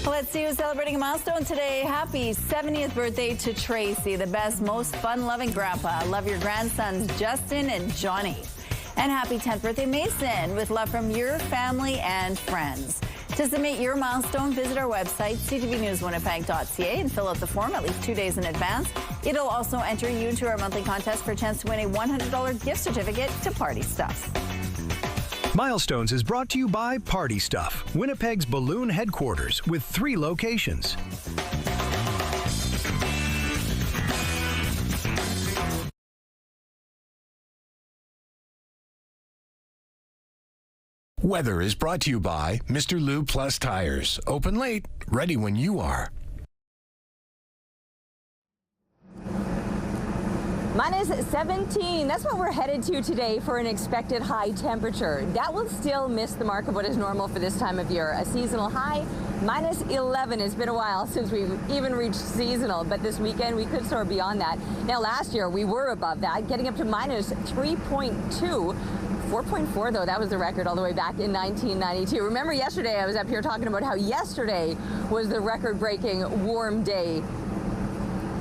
Let's see who's celebrating a milestone today. Happy 70th birthday to Tracy, the best, most fun-loving grandpa. Love your grandsons, Justin and Johnny. And happy 10th birthday, Mason, with love from your family and friends. To submit your milestone, visit our website, ctvnewswinnipeg.ca, and fill out the form at least 2 days in advance. It'll also enter you into our monthly contest for a chance to win a $100 gift certificate to Party Stuff. Milestones is brought to you by Party Stuff, Winnipeg's balloon headquarters with 3 locations. Weather is brought to you by Mr. Lube Plus Tires. Open late, ready when you are. Minus 17. That's what we're headed to today for an expected high temperature. That will still miss the mark of what is normal for this time of year. A seasonal high, minus 11. It's been a while since we've even reached seasonal, but this weekend we could soar beyond that. Now, last year we were above that, getting up to minus 3.2. 4.4 though, that was the record all the way back in 1992. Remember yesterday I was up here talking about how yesterday was the record-breaking warm day.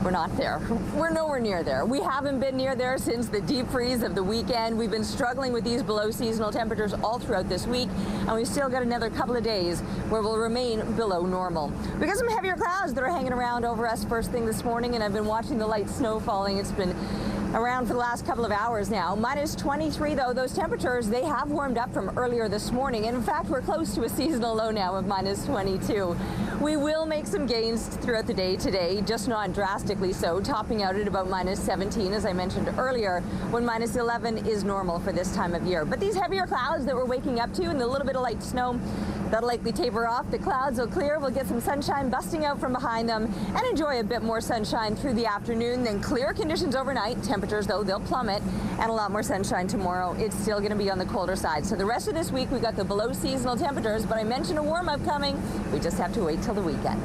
We're not there. We're nowhere near there. We haven't been near there since the deep freeze of the weekend. We've been struggling with these below seasonal temperatures all throughout this week, and we've still got another couple of days where we'll remain below normal. We got some heavier clouds that are hanging around over us first thing this morning, and I've been watching the light snow falling. It's been around for the last couple of hours now. Minus 23 though, those temperatures, they have warmed up from earlier this morning. And in fact, we're close to a seasonal low now of minus 22. We will make some gains throughout the day today, just not drastically so, topping out at about minus 17, as I mentioned earlier, when minus 11 is normal for this time of year. But these heavier clouds that we're waking up to and the little bit of light snow, that'll likely taper off. The clouds will clear. We'll get some sunshine busting out from behind them and enjoy a bit more sunshine through the afternoon. Then clear conditions overnight. Temperatures, though, they'll plummet, and a lot more sunshine tomorrow. It's still going to be on the colder side. So the rest of this week, we got the below seasonal temperatures, but I mentioned a warm-up coming. We just have to wait till the weekend.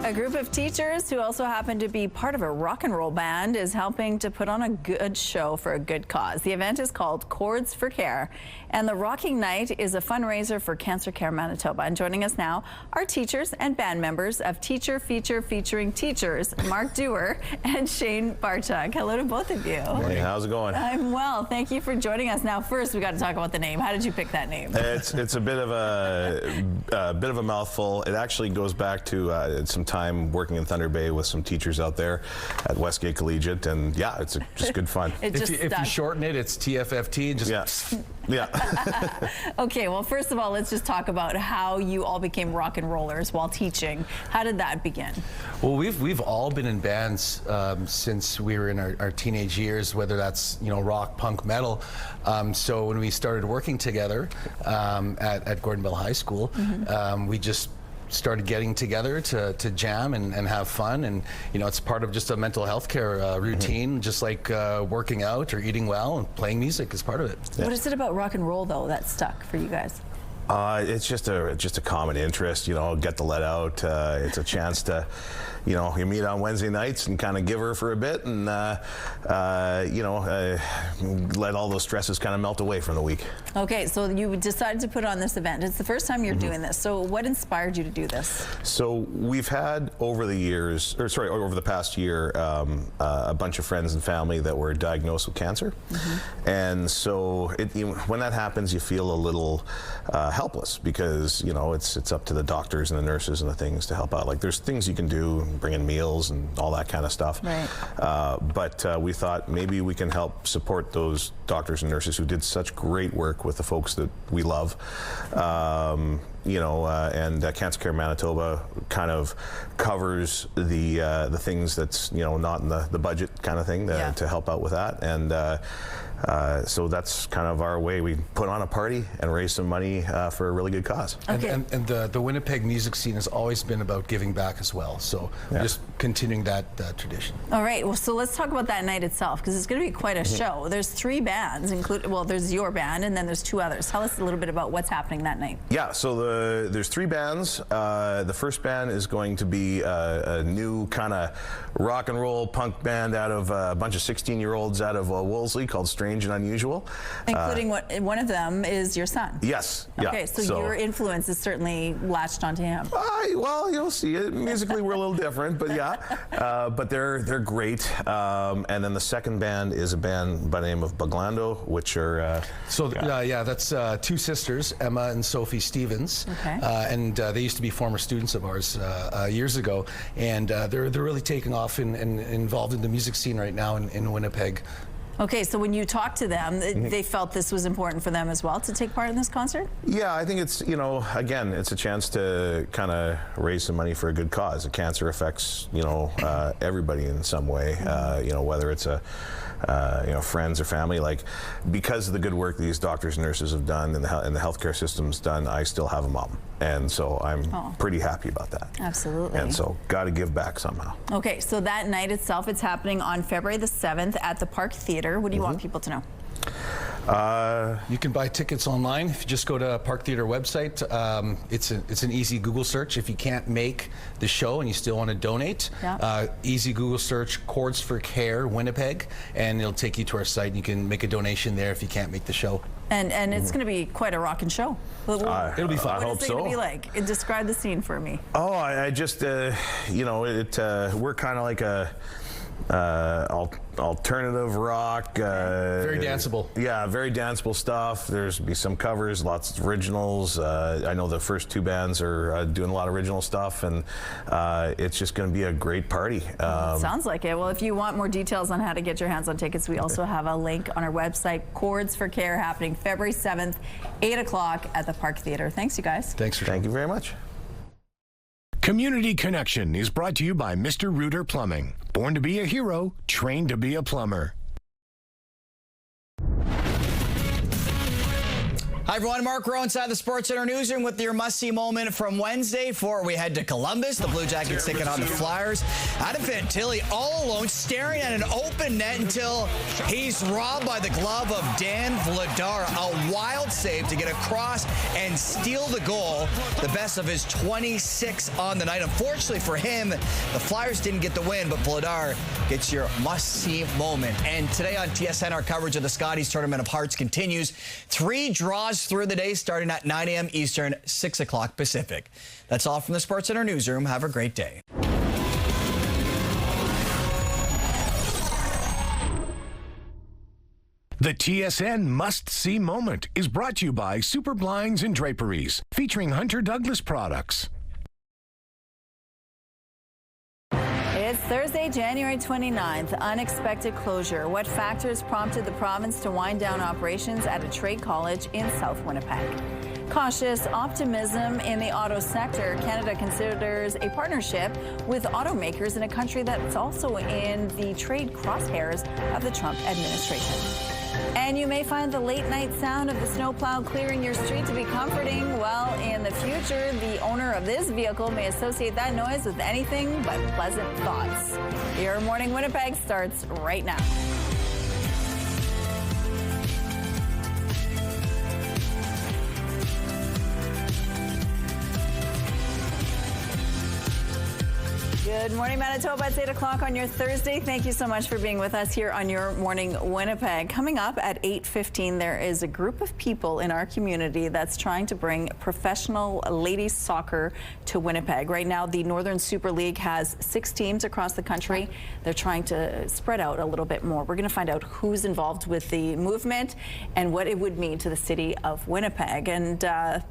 A group of teachers who also happen to be part of a rock and roll band is helping to put on a good show for a good cause. The event is called Chords for Care, and the Rocking Night is a fundraiser for Cancer Care Manitoba. And joining us now are teachers and band members of Teacher Feature featuring teachers, Mark Dewar and Shane Barchuk. Hello to both of you. Morning. How's it going? I'm well. Thank you for joining us. Now, first, we got to talk about the name. How did you pick that name? It's a bit of a mouthful. It actually goes back to some time working in Thunder Bay with some teachers out there at Westgate Collegiate, and yeah, it's just good fun. If you shorten it, it's TFFT. Just yeah. Okay, well, first of all, let's just talk about how you all became rock and rollers while teaching. How did that begin? Well, we've all been in bands since we were in our teenage years, whether that's rock, punk, metal. So when we started working together at Gordonville High School, we just started getting together to jam and have fun, and it's part of just a mental health care routine, just like working out or eating well, and playing music is part of it. What is it about rock and roll though that stuck for you guys? It's just a common interest, get the let out. It's a chance to, you meet on Wednesday nights and kind of give her for a bit, and let all those stresses kind of melt away from the week. Okay, so you decided to put on this event. It's the first time you're doing this. So what inspired you to do this? So we've had over the past year, a bunch of friends and family that were diagnosed with cancer, and so when that happens, you feel a little helpless, because it's up to the doctors and the nurses and the things to help out. Like, there's things you can do, bring in meals and all that kind of stuff. Right. But we thought maybe we can help support those doctors and nurses who did such great work with the folks that we love. And Cancer Care Manitoba kind of covers the things that's not in the budget kind of thing to help out with that, and so that's kind of our way. We put on a party and raise some money for a really good cause. Okay. And the Winnipeg music scene has always been about giving back as well, so just continuing that tradition. All right, well, so let's talk about that night itself, because it's going to be quite a show. There's 3 bands, there's your band, and then there's 2 others. Tell us a little bit about what's happening that night. Yeah, so there's 3 bands. The first band is going to be a new kind of rock and roll punk band out of a bunch of 16-year-olds out of Wolseley called Strange and Unusual. Including one of them is your son. Yes. Okay, so your influence is certainly latched onto him. Well, you'll see it. Musically, we're a little different, but yeah. But they're great. And then the second band is a band by the name of Baglando, which are... that's 2 sisters, Emma and Sophie Stevens. Okay. And they used to be former students of ours years ago, and they're really taking off and involved in the music scene right now in Winnipeg. Okay, so when you talked to them, they felt this was important for them as well to take part in this concert? Yeah, I think it's, again, it's a chance to kind of raise some money for a good cause. Cancer affects, everybody in some way, whether it's a friends or family, like, because of the good work these doctors and nurses have done and the healthcare system's done, I still have a mom. And so I'm pretty happy about that. Absolutely. And so got to give back somehow. Okay, so that night itself, it's happening on February the 7th at the Park Theatre. What do you want people to know? You can buy tickets online. If you just go to Park Theatre website, it's an easy Google search. If you can't make the show and you still want to donate, easy Google search Chords for Care Winnipeg, and it'll take you to our site. And you can make a donation there if you can't make the show. And it's going to be quite a rockin' show. It'll be fun. What is it going to be like? And describe the scene for me. Oh, I just, we're kind of like a alternative rock. Very danceable. Yeah, very danceable stuff. There's be some covers, lots of originals. I know the first two bands are doing a lot of original stuff, and it's just going to be a great party. Sounds like it. Well, if you want more details on how to get your hands on tickets, we also have a link on our website, Chords for Care, happening February 7th, 8 o'clock at the Park Theatre. Thanks, you guys. Thank you very much. Community Connection is brought to you by Mr. Reuter Plumbing. Born to be a hero, trained to be a plumber. Hi everyone, Mark Rowe inside the Sports Center newsroom with your must-see moment from Wednesday. Before we head to Columbus, the Blue Jackets taking on the Flyers. Adam Fantilli all alone, staring at an open net until he's robbed by the glove of Dan Vladar. A wild save to get across and steal the goal. The best of his 26 on the night. Unfortunately for him, the Flyers didn't get the win, but Vladar gets your must-see moment. And today on TSN, our coverage of the Scotties Tournament of Hearts continues. 3 draws through the day starting at 9 a.m. Eastern, 6 o'clock Pacific. That's all from the Sports Center newsroom. Have a great day. The TSN Must-See Moment is brought to you by Super Blinds and Draperies, featuring Hunter Douglas products. It's Thursday, January 29th. Unexpected closure. What factors prompted the province to wind down operations at a trade college in South Winnipeg? Cautious optimism in the auto sector. Canada considers a partnership with automakers in a country that's also in the trade crosshairs of the Trump administration. And you may find the late night sound of the snowplow clearing your street to be comforting. Well, in the future, the owner of this vehicle may associate that noise with anything but pleasant thoughts. Your Morning Winnipeg starts right now. Good morning, Manitoba. It's 8 o'clock on your Thursday. Thank you so much for being with us here on your Morning Winnipeg. Coming up at 8:15, there is a group of people in our community that's trying to bring professional ladies soccer to Winnipeg. Right now, the Northern Super League has 6 teams across the country. They're trying to spread out a little bit more. We're going to find out who's involved with the movement and what it would mean to the city of Winnipeg. And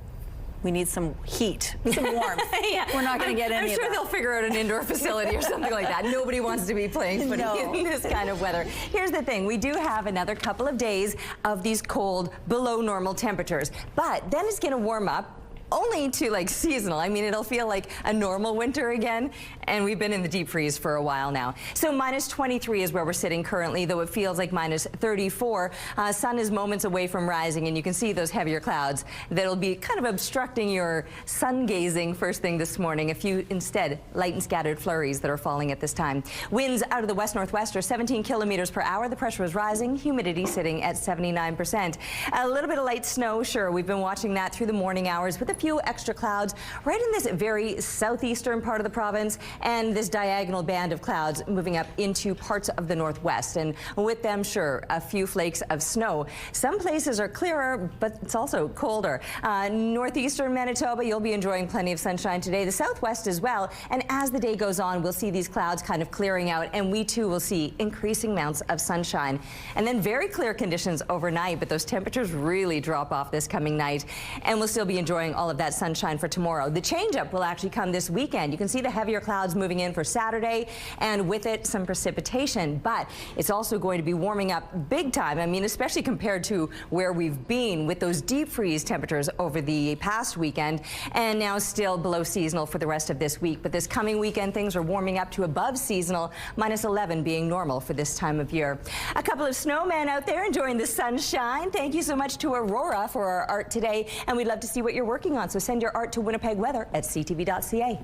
we need some heat, some warmth. Yeah. We're not going to get any I'm sure they'll figure out an indoor facility or something like that. Nobody wants to be playing in this kind of weather. Here's the thing. We do have another couple of days of these cold, below normal temperatures. But then it's going to warm up. Only to like seasonal. I mean, it'll feel like a normal winter again, and we've been in the deep freeze for a while now. So minus 23 is where we're sitting currently, though it feels like minus 34. Sun is moments away from rising, and you can see those heavier clouds that'll be kind of obstructing your sun gazing first thing this morning. A few instead light and scattered flurries that are falling at this time. Winds out of the west-northwest are 17 kilometers per hour. The pressure is rising, humidity sitting at 79%. A little bit of light snow, sure. We've been watching that through the morning hours with a few extra clouds right in this very southeastern part of the province, and this diagonal band of clouds moving up into parts of the northwest, and with them, sure, a few flakes of snow. Some places are clearer, but it's also colder. Northeastern Manitoba, you'll be enjoying plenty of sunshine today. The southwest as well, and as the day goes on, we'll see these clouds kind of clearing out, and we too will see increasing amounts of sunshine. And then very clear conditions overnight, but those temperatures really drop off this coming night, and we'll still be enjoying all of that sunshine for tomorrow. The change-up will actually come this weekend. You can see the heavier clouds clouds moving in for Saturday, and with it some precipitation. But it's also going to be warming up big time. I mean, especially compared to where we've been with those deep freeze temperatures over the past weekend, and now still below seasonal for the rest of this week. But this coming weekend, things are warming up to above seasonal, -11 being normal for this time of year. A couple of snowmen out there enjoying the sunshine. Thank you so much to Aurora for our art today, and we'd love to see what you're working on. So send your art to Winnipeg Weather at ctv.ca.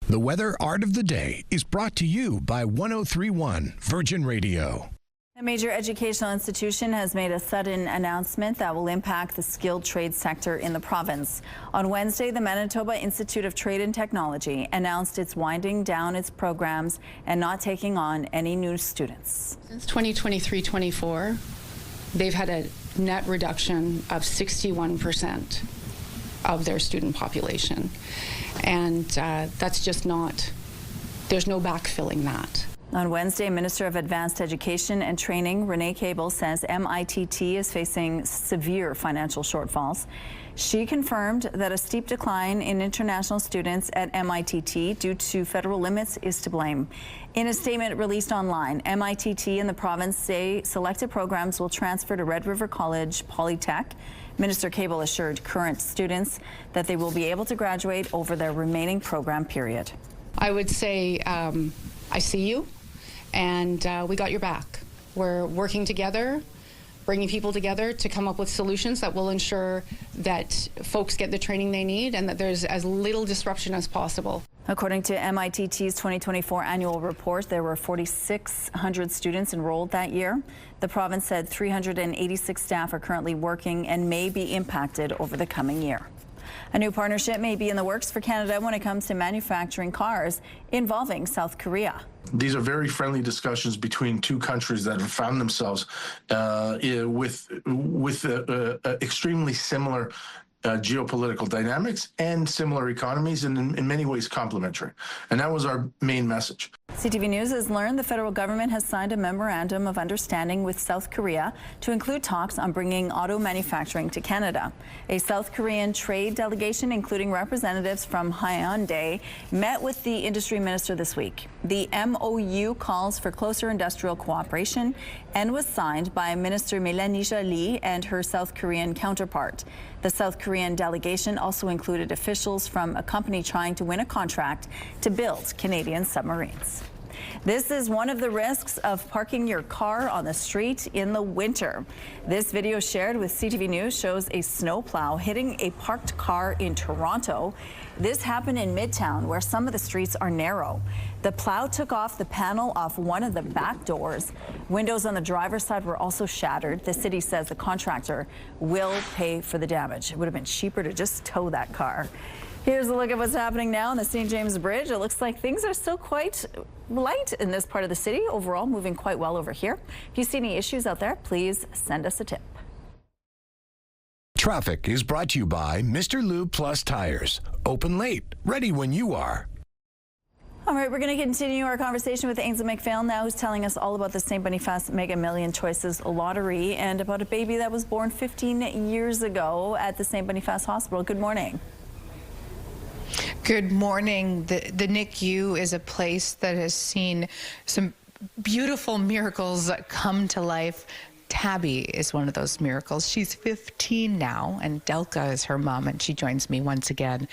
The Weather Art of the Day is brought to you by 103.1 Virgin Radio. A major educational institution has made a sudden announcement that will impact the skilled trade sector in the province. On Wednesday, the Manitoba Institute of Trade and Technology announced it's winding down its programs and not taking on any new students. Since 2023-24, they've had a net reduction of 61% of their student population. And that's just not, there's no backfilling that. On Wednesday, Minister of Advanced Education and Training Renee Cable says MITT is facing severe financial shortfalls. She confirmed that a steep decline in international students at MITT due to federal limits is to blame. In a statement released online, MITT and the province say selected programs will transfer to Red River College Polytech. Minister Cable assured current students that they will be able to graduate over their remaining program period. I would say I see you, and we got your back. We're working together, bringing people together to come up with solutions that will ensure that folks get the training they need and that there's as little disruption as possible. According to MITT's 2024 annual report, there were 4,600 students enrolled that year. The province said 386 staff are currently working and may be impacted over the coming year. A new partnership may be in the works for Canada when it comes to manufacturing cars involving South Korea. These are very friendly discussions between two countries that have found themselves with extremely similar geopolitical dynamics and similar economies, and in many ways complementary. And that was our main message. CTV News has learned the federal government has signed a memorandum of understanding with South Korea to include talks on bringing auto manufacturing to Canada. A South Korean trade delegation, including representatives from Hyundai, met with the industry minister this week. The MOU calls for closer industrial cooperation and was signed by Minister Melanisha Lee and her South Korean counterpart. The South Korean delegation also included officials from a company trying to win a contract to build Canadian submarines. This is one of the risks of parking your car on the street in the winter. This video shared with CTV News shows a snowplow hitting a parked car in Toronto. This happened in Midtown, where some of the streets are narrow. The plow took off the panel off one of the back doors. Windows on the driver's side were also shattered. The city says the contractor will pay for the damage. It would have been cheaper to just tow that car. Here's a look at what's happening now on the St. James Bridge. It looks like things are still quite light in this part of the city. Overall, moving quite well over here. If you see any issues out there, please send us a tip. Traffic is brought to you by Mr. Lube Plus Tires. Open late, ready when you are. All right, we're going to continue our conversation with Ainsley McPhail now, who's telling us all about the St. Boniface Mega Million Choices Lottery and about a baby that was born 15 years ago at the St. Boniface Hospital. Good morning. Good morning. The NICU is a place that has seen some beautiful miracles come to life. Tabby is one of those miracles. She's 15 now, and Delka is her mom, and she joins me once again.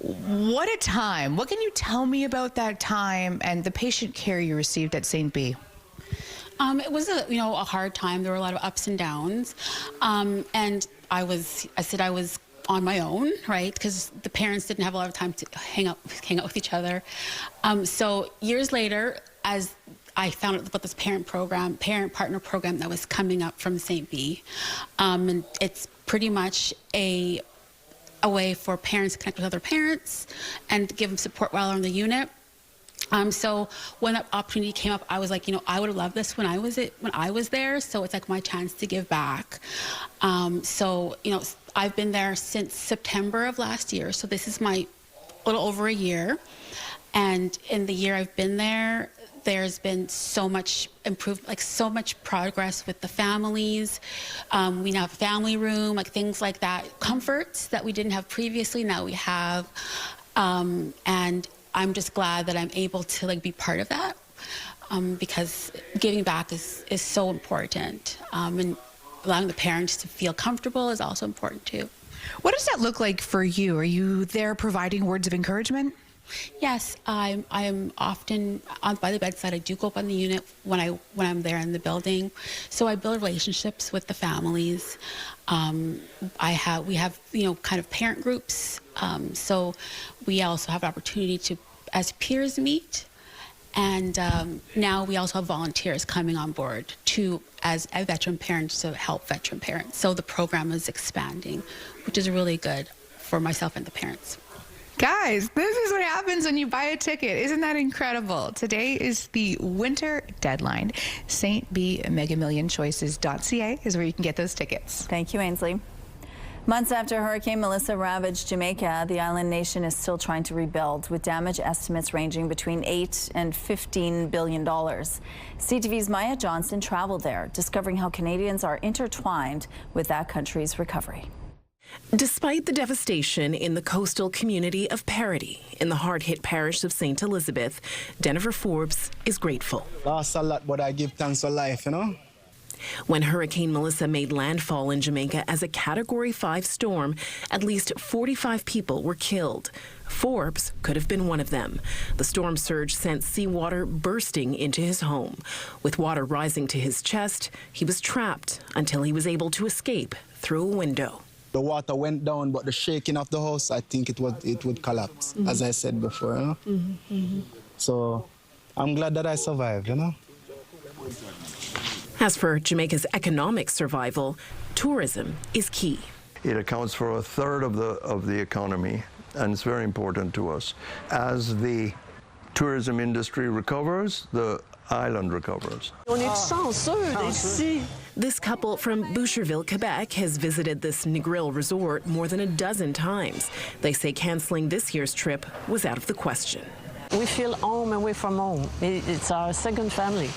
What a time. What can you tell me about that time and the patient care you received at St. B? It was a hard time. There were a lot of ups and downs. And I said I was on my own, right? Because the parents didn't have a lot of time to hang out with each other. So years later, as I found out about this parent partner program that was coming up from St. B. And it's pretty much a way for parents to connect with other parents and give them support while on the unit. So when that opportunity came up, I was like, I would have loved this when I was there. So it's like my chance to give back. I've been there since September of last year. So this is my little over a year. And in the year I've been there, there's been so much improvement, so much progress with the families. We now have a family room, things like that. Comforts that we didn't have previously, now we have. And I'm just glad that I'm able to like be part of that, because giving back is so important, and allowing the parents to feel comfortable is also important too. What does that look like for you? Are you there providing words of encouragement? Yes, I am often by the bedside. I do go up on the unit when I'm there in the building, so I build relationships with the families. We have kind of parent groups, so we also have an opportunity to, as peers, meet. And now we also have volunteers coming on board as veteran parents to help veteran parents. So the program is expanding, which is really good for myself and the parents. Guys, this is what happens when you buy a ticket. Isn't that incredible? Today is the winter deadline. StBMegamillionChoices.ca is where you can get those tickets. Thank you, Ainsley. Months after Hurricane Melissa ravaged Jamaica, the island nation is still trying to rebuild, with damage estimates ranging between $8 and $15 billion. CTV's Maya Johnston traveled there, discovering how Canadians are intertwined with that country's recovery. Despite the devastation in the coastal community of Parity, in the hard-hit parish of St. Elizabeth, Jennifer Forbes is grateful. Lost a lot, but I give thanks for life, you know? When Hurricane Melissa made landfall in Jamaica as a Category 5 storm, at least 45 people were killed. Forbes could have been one of them. The storm surge sent seawater bursting into his home. With water rising to his chest, he was trapped until he was able to escape through a window. The water went down, but the shaking of the house, I think it would collapse, as I said before, you know? So I'm glad that I survived, you know? As for Jamaica's economic survival, tourism is key. It accounts for a third of the economy, and it's very important to us. As the tourism industry recovers, the island recovers. This couple from Boucherville, Quebec has visited this Negril resort more than a dozen times. They say canceling this year's trip was out of the question. We feel home away from home. It's our second family.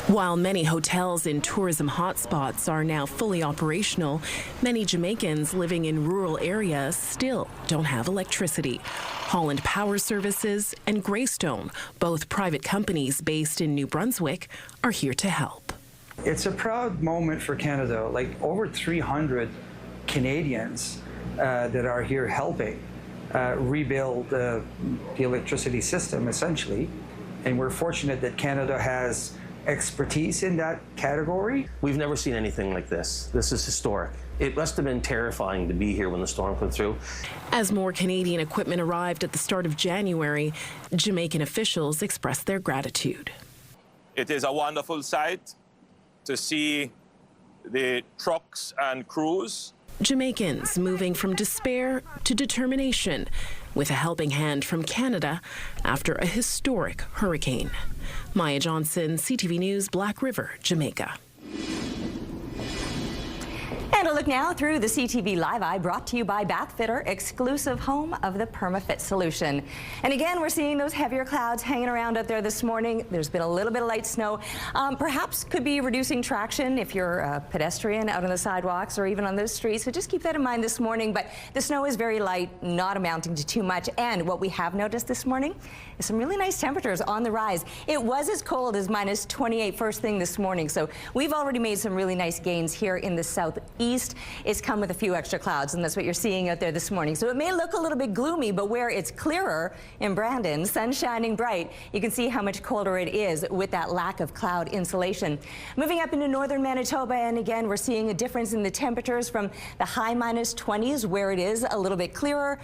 While many hotels in tourism hotspots are now fully operational, many Jamaicans living in rural areas still don't have electricity. Holland Power Services and Greystone, both private companies based in New Brunswick, are here to help. It's a proud moment for Canada, like over 300 Canadians that are here helping rebuild the electricity system, essentially. And we're fortunate that Canada has expertise in that category. We've never seen anything like this. This is historic. It must have been terrifying to be here when the storm came through. As more Canadian equipment arrived at the start of January, Jamaican officials expressed their gratitude. It is a wonderful sight to see the trucks and crews. Jamaicans moving from despair to determination, with a helping hand from Canada after a historic hurricane. Maya Johnston, CTV News, Black River, Jamaica. And a look now through the CTV Live Eye, brought to you by Bathfitter, exclusive home of the PermaFit solution. And again, we're seeing those heavier clouds hanging around out there this morning. There's been a little bit of light snow. Perhaps could be reducing traction if you're a pedestrian out on the sidewalks or even on those streets. So just keep that in mind this morning. But the snow is very light, not amounting to too much. And what we have noticed this morning is some really nice temperatures on the rise. It was as cold as minus 28 first thing this morning. So we've already made some really nice gains here in the southeast. It's come with a few extra clouds, and that's what you're seeing out there this morning. So it may look a little bit gloomy, but where it's clearer in Brandon, sun shining bright, you can see how much colder it is with that lack of cloud insulation. Moving up into northern Manitoba, and again, we're seeing a difference in the temperatures from the high minus 20s, where it is a little bit clearer,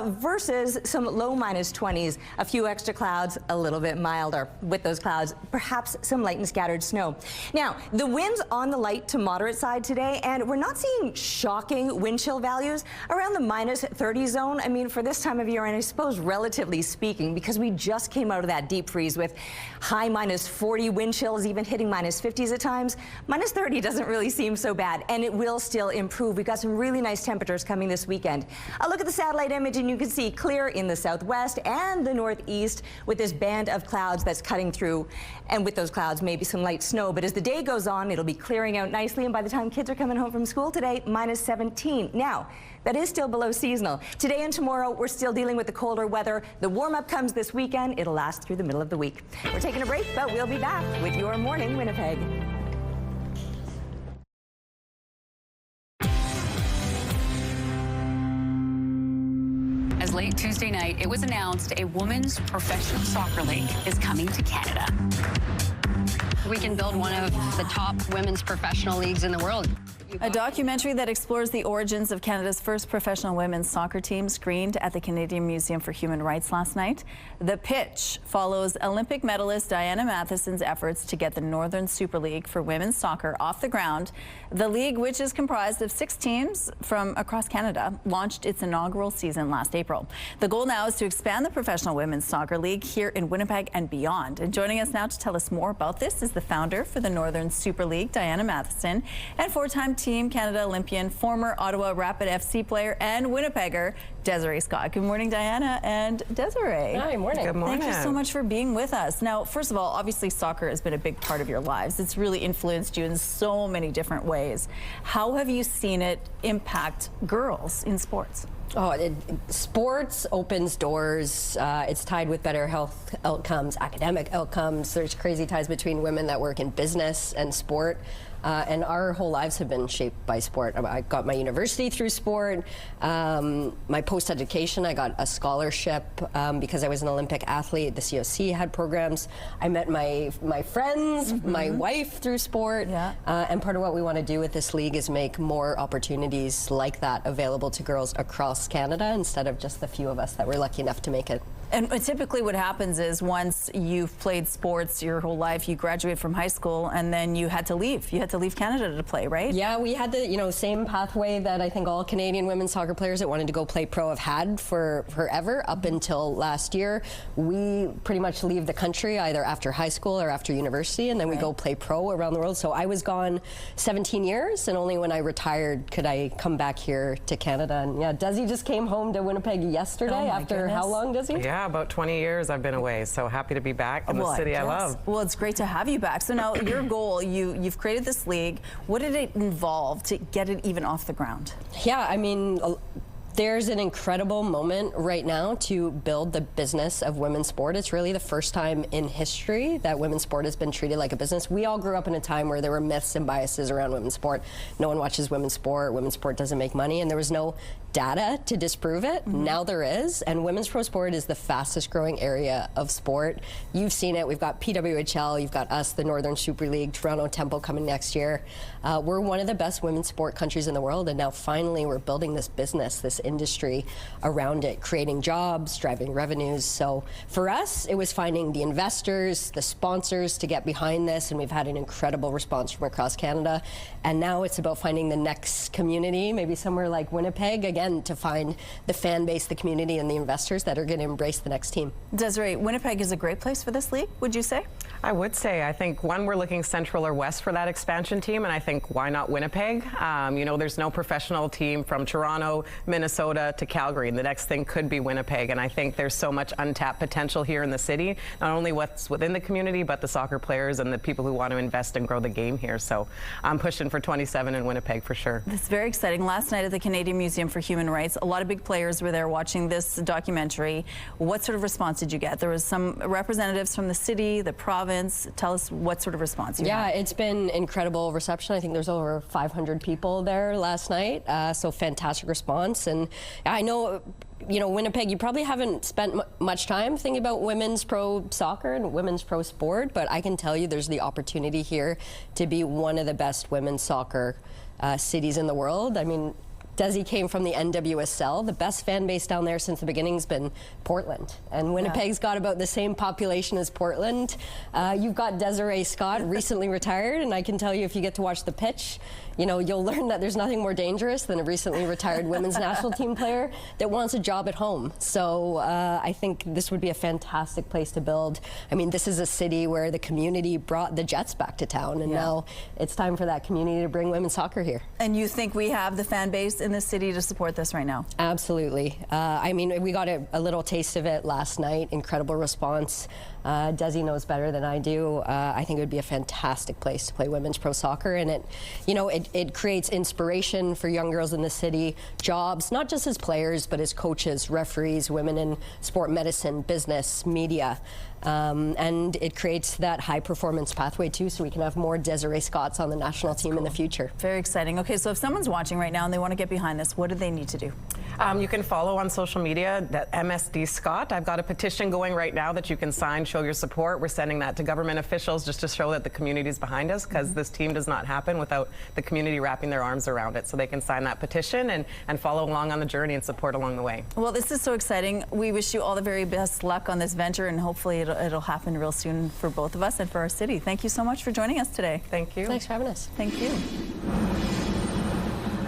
versus some low minus 20s, a few extra clouds, a little bit milder. With those clouds, perhaps some light and scattered snow. Now, the winds on the light to moderate side today, and we're not seeing shocking wind chill values around the minus 30 zone. I mean, for this time of year, and I suppose relatively speaking, because we just came out of that deep freeze with high minus 40 wind chills, even hitting minus 50s at times. Minus 30 doesn't really seem so bad, and it will still improve. We've got some really nice temperatures coming this weekend. A look at the satellite image, and you can see clear in the southwest and the northeast with this band of clouds that's cutting through, and with those clouds, maybe some light snow. But as the day goes on, it'll be clearing out nicely, and by the time kids are coming home from school today, -17. Now, that is still below seasonal. Today and tomorrow, we're still dealing with the colder weather. The warm-up comes this weekend. It'll last through the middle of the week. We're taking a break, but we'll be back with Your Morning Winnipeg. As late Tuesday night, it was announced a women's professional soccer league is coming to Canada. We can build one of the top women's professional leagues in the world. A documentary that explores the origins of Canada's first professional women's soccer team screened at the Canadian Museum for Human Rights last night. The Pitch follows Olympic medalist Diana Matheson's efforts to get the Northern Super League for women's soccer off the ground. The league, which is comprised of 6 teams from across Canada, launched its inaugural season last April. The goal now is to expand the professional women's soccer league here in Winnipeg and beyond. And joining us now to tell us more about this is the founder for the Northern Super League, Diana Matheson, and 4-time Team Canada Olympian, former Ottawa Rapid FC player and Winnipegger, Desiree Scott. Good morning, Diana and Desiree. Hi, morning. Good morning. Thank you so much for being with us. Now, first of all, obviously soccer has been a big part of your lives. It's really influenced you in so many different ways. How have you seen it impact girls in sports? Oh, sports opens doors. It's tied with better health outcomes, academic outcomes. There's crazy ties between women that work in business and sport. And our whole lives have been shaped by sport. I got my university through sport. My post-education, I got a scholarship because I was an Olympic athlete. The COC had programs. I met my friends, my wife through sport. Yeah. And part of what we want to do with this league is make more opportunities like that available to girls across Canada instead of just the few of us that were lucky enough to make it. And typically what happens is once you've played sports your whole life, you graduate from high school and then you had to leave. You had to leave Canada to play, right? Yeah, we had the same pathway that I think all Canadian women's soccer players that wanted to go play pro have had for forever up until last year. We pretty much leave the country either after high school or after university, and then we go play pro around the world. So I was gone 17 years, and only when I retired could I come back here to Canada. And yeah, Desi just came home to Winnipeg yesterday after how long, Desi? Yeah, about 20 years I've been away, so happy to be back in the city I love. Well, it's great to have you back. So now your goal, you've created this league. What did it involve to get it even off the ground? Yeah, I mean, there's an incredible moment right now to build the business of women's sport. It's really the first time in history that women's sport has been treated like a business. We all grew up in a time where there were myths and biases around women's sport. No one watches women's sport doesn't make money, and there was no data to disprove it. Now there is, and women's pro sport is the fastest growing area of sport. You've seen it. We've got PWHL, you've got us, the Northern Super League, Toronto Temple coming next year. We're one of the best women's sport countries in the world, and now finally we're building this business, this industry around it, creating jobs, driving revenues. So for us, it was finding the investors, the sponsors to get behind this, and we've had an incredible response from across Canada. And now it's about finding the next community, maybe somewhere like Winnipeg, again, to find the fan base, the community, and the investors that are going to embrace the next team. Desiree, Winnipeg is a great place for this league, would you say? I would say. I think, one, we're looking central or west for that expansion team, and I think, why not Winnipeg? There's no professional team from Toronto, Minnesota to Calgary, and the next thing could be Winnipeg, and I think there's so much untapped potential here in the city, not only what's within the community, but the soccer players and the people who want to invest and grow the game here. So I'm pushing for 27 in Winnipeg for sure. That's very exciting. Last night at the Canadian Museum for Human Rights, a lot of big players were there watching this documentary. What sort of response did you get? There was some representatives from the city, the province. Tell us what sort of response you had. Yeah, it's been incredible reception. I think there's over 500 people there last night, so fantastic response. And I know, Winnipeg, you probably haven't spent much time thinking about women's pro soccer and women's pro sport, but I can tell you there's the opportunity here to be one of the best women's soccer cities in the world. I mean, Desi came from the NWSL. The best fan base down there since the beginning has been Portland. And Winnipeg's got about the same population as Portland. You've got Desiree Scott, recently retired, and I can tell you if you get to watch the pitch, you'll learn that there's nothing more dangerous than a recently retired women's national team player that wants a job at home. So I think this would be a fantastic place to build. I mean, this is a city where the community brought the Jets back to town, and now it's time for that community to bring women's soccer here. And you think we have the fan base in the city to support this right now? Absolutely. I mean, we got a little taste of it last night. Incredible response. Desi knows better than I do. I think it would be a fantastic place to play women's pro soccer, and it creates inspiration for young girls in the city, jobs, not just as players, but as coaches, referees, women in sport medicine, business, media. And it creates that high performance pathway too, so we can have more Desiree Scotts on the national team in the future. Very exciting. Okay, so if someone's watching right now and they want to get behind this, what do they need to do? You can follow on social media that MSD Scott. I've got a petition going right now that you can sign, show your support. We're sending that to government officials just to show that the community is behind us, because this team does not happen without the community wrapping their arms around it. So they can sign that petition and follow along on the journey and support along the way. Well, this is so exciting. We wish you all the very best luck on this venture, and hopefully it'll happen real soon for both of us and for our city. Thank you so much for joining us today. Thank you. Thanks for having us. Thank you.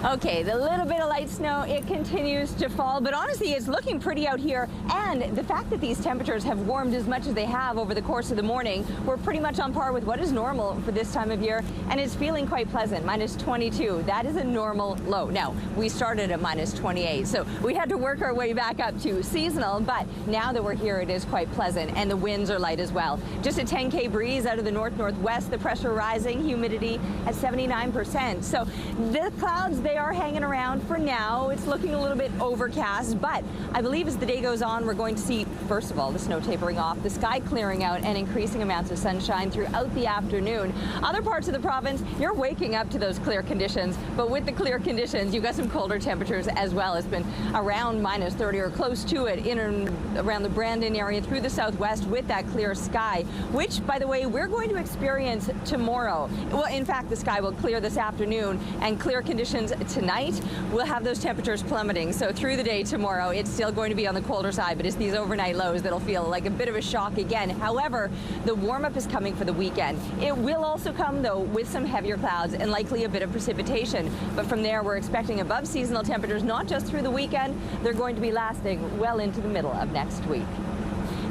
Okay, the little bit of light snow, it continues to fall, but honestly, it's looking pretty out here. And the fact that these temperatures have warmed as much as they have over the course of the morning, we're pretty much on par with what is normal for this time of year, and it's feeling quite pleasant. Minus 22, that is a normal low. Now, we started at minus 28, so we had to work our way back up to seasonal, but now that we're here, it is quite pleasant, and the winds are light as well. Just a 10K breeze out of the north-northwest, the pressure rising, humidity at 79%. So the clouds, they are hanging around for now. It's looking a little bit overcast, but I believe as the day goes on, we're going to see, first of all, the snow tapering off, the sky clearing out, and increasing amounts of sunshine throughout the afternoon. Other parts of the province, you're waking up to those clear conditions, but with the clear conditions, you've got some colder temperatures as well. It's been around minus 30 or close to it in and around the Brandon area through the southwest with that clear sky, which, by the way, we're going to experience tomorrow. Well, in fact, the sky will clear this afternoon, and clear conditions tonight. We'll have those temperatures plummeting. So through the day tomorrow, it's still going to be on the colder side, but it's these overnight lows that'll feel like a bit of a shock again. However, the warm-up is coming for the weekend. It will also come, though, with some heavier clouds and likely a bit of precipitation. But from there, we're expecting above seasonal temperatures, not just through the weekend. They're going to be lasting well into the middle of next week.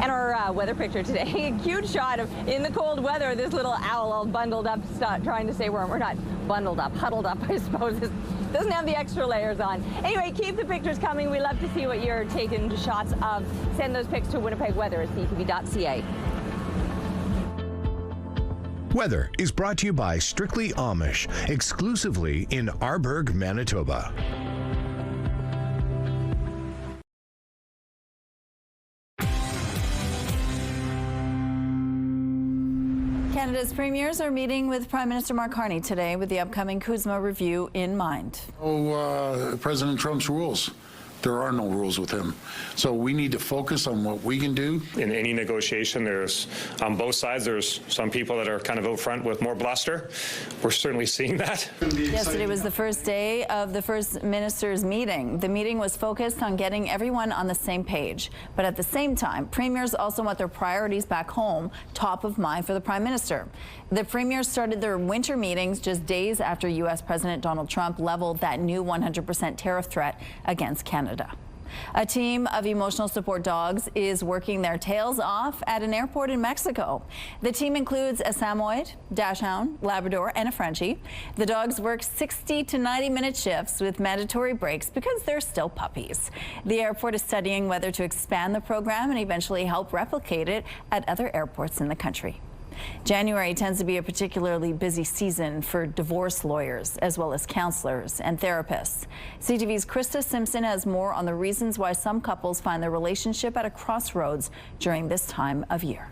And our weather picture today, a cute shot of, in the cold weather, this little owl all bundled up, trying to stay warm. We're not bundled up, huddled up, I suppose. It doesn't have the extra layers on. Anyway, keep the pictures coming. We love to see what you're taking shots of. Send those pics to Winnipeg Weather at CTV.ca. Weather is brought to you by Strictly Amish, exclusively in Arborg, Manitoba. Canada's premiers are meeting with Prime Minister Mark Carney today with the upcoming CUSMA review in mind. President Trump's rules. There are no rules with him. So we need to focus on what we can do. In any negotiation, there's, on both sides, there's some people that are kind of out front with more bluster. We're certainly seeing that. Yesterday was the first day of the First Minister's meeting. The meeting was focused on getting everyone on the same page. But at the same time, premiers also want their priorities back home top of mind for the Prime Minister. The premiers started their winter meetings just days after U.S. President Donald Trump leveled that new 100% tariff threat against Canada. A team of emotional support dogs is working their tails off at an airport in Mexico. The team includes a Samoyed, Dachshund, Labrador, and a Frenchie. The dogs work 60 to 90-minute shifts with mandatory breaks because they're still puppies. The airport is studying whether to expand the program and eventually help replicate it at other airports in the country. January tends to be a particularly busy season for divorce lawyers, as well as counselors and therapists. CTV's Krista Simpson has more on the reasons why some couples find their relationship at a crossroads during this time of year.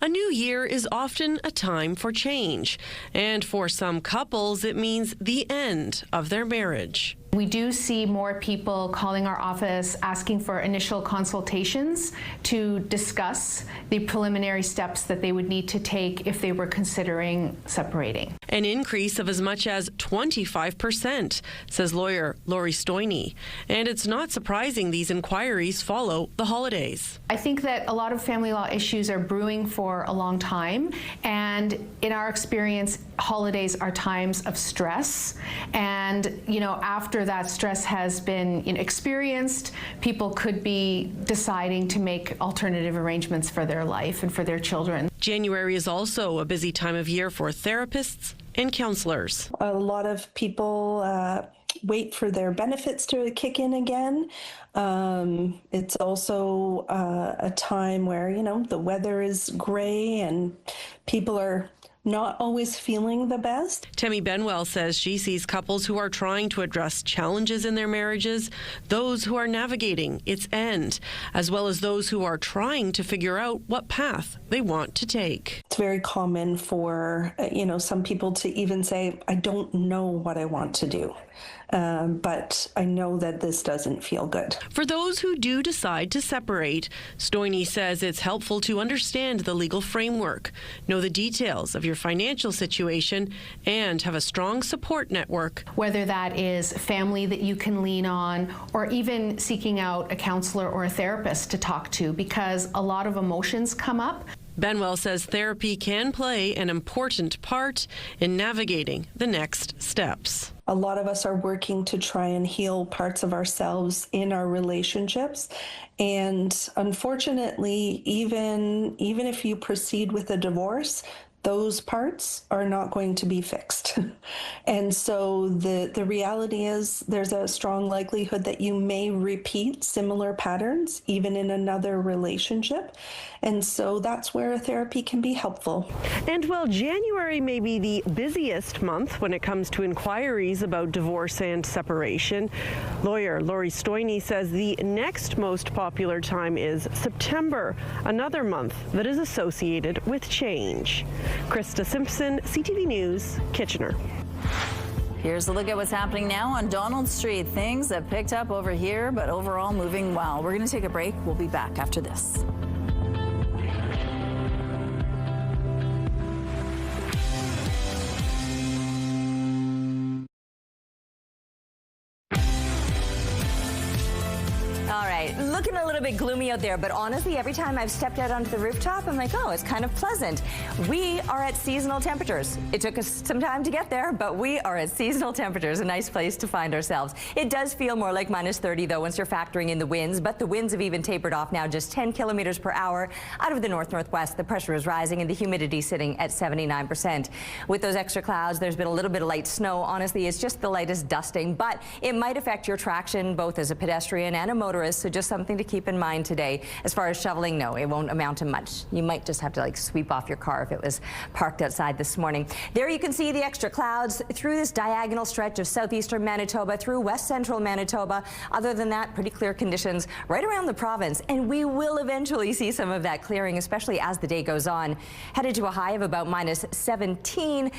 A new year is often a time for change, and for some couples, it means the end of their marriage. We do see more people calling our office asking for initial consultations to discuss the preliminary steps that they would need to take if they were considering separating. An increase of as much as 25%, says lawyer Lori Stoyne. And it's not surprising these inquiries follow the holidays. I think that a lot of family law issues are brewing for a long time, and in our experience, holidays are times of stress. And, after that stress has been experienced, people could be deciding to make alternative arrangements for their life and for their children. January is also a busy time of year for therapists and counselors. A lot of people wait for their benefits to kick in again. It's also a time where, you know, the weather is gray and people are not always feeling the best. Tammy Benwell says she sees couples who are trying to address challenges in their marriages, those who are navigating its end, as well as those who are trying to figure out what path they want to take. It's very common for, you know, some people to even say, I don't know what I want to do, but I know that this doesn't feel good. For those who do decide to separate, Stoynie says it's helpful to understand the legal framework, know the details of your financial situation, and have a strong support network. Whether that is family that you can lean on, or even seeking out a counselor or a therapist to talk to, because a lot of emotions come up. Benwell says therapy can play an important part in navigating the next steps. A lot of us are working to try and heal parts of ourselves in our relationships. And unfortunately, even if you proceed with a divorce, those parts are not going to be fixed. And so the reality is there's a strong likelihood that you may repeat similar patterns even in another relationship. And so that's where therapy can be helpful. And while January may be the busiest month when it comes to inquiries about divorce and separation, lawyer Lori Stoynie says the next most popular time is September, another month that is associated with change. Krista Simpson, CTV News, Kitchener. Here's a look at what's happening now on Donald Street. Things have picked up over here, but overall moving well. We're going to take a break. We'll be back after this. All right, looking a little bit gloomy out there, but honestly, every time I've stepped out onto the rooftop, I'm like, oh, it's kind of pleasant. We are at seasonal temperatures. It took us some time to get there, but we are at seasonal temperatures, a nice place to find ourselves. It does feel more like minus 30, though, once you're factoring in the winds, but the winds have even tapered off now, just 10 kilometers per hour out of the north-northwest. The pressure is rising and the humidity sitting at 79%. With those extra clouds, there's been a little bit of light snow. Honestly, it's just the lightest dusting, but it might affect your traction both as a pedestrian and a motorist. So just something to keep in mind today. As far as shoveling, no, it won't amount to much. You might just have to like sweep off your car if it was parked outside this morning. There you can see the extra clouds through this diagonal stretch of southeastern Manitoba through west central Manitoba. Other than that, pretty clear conditions right around the province, and we will eventually see some of that clearing, especially as the day goes on. Headed to a high of about minus 17.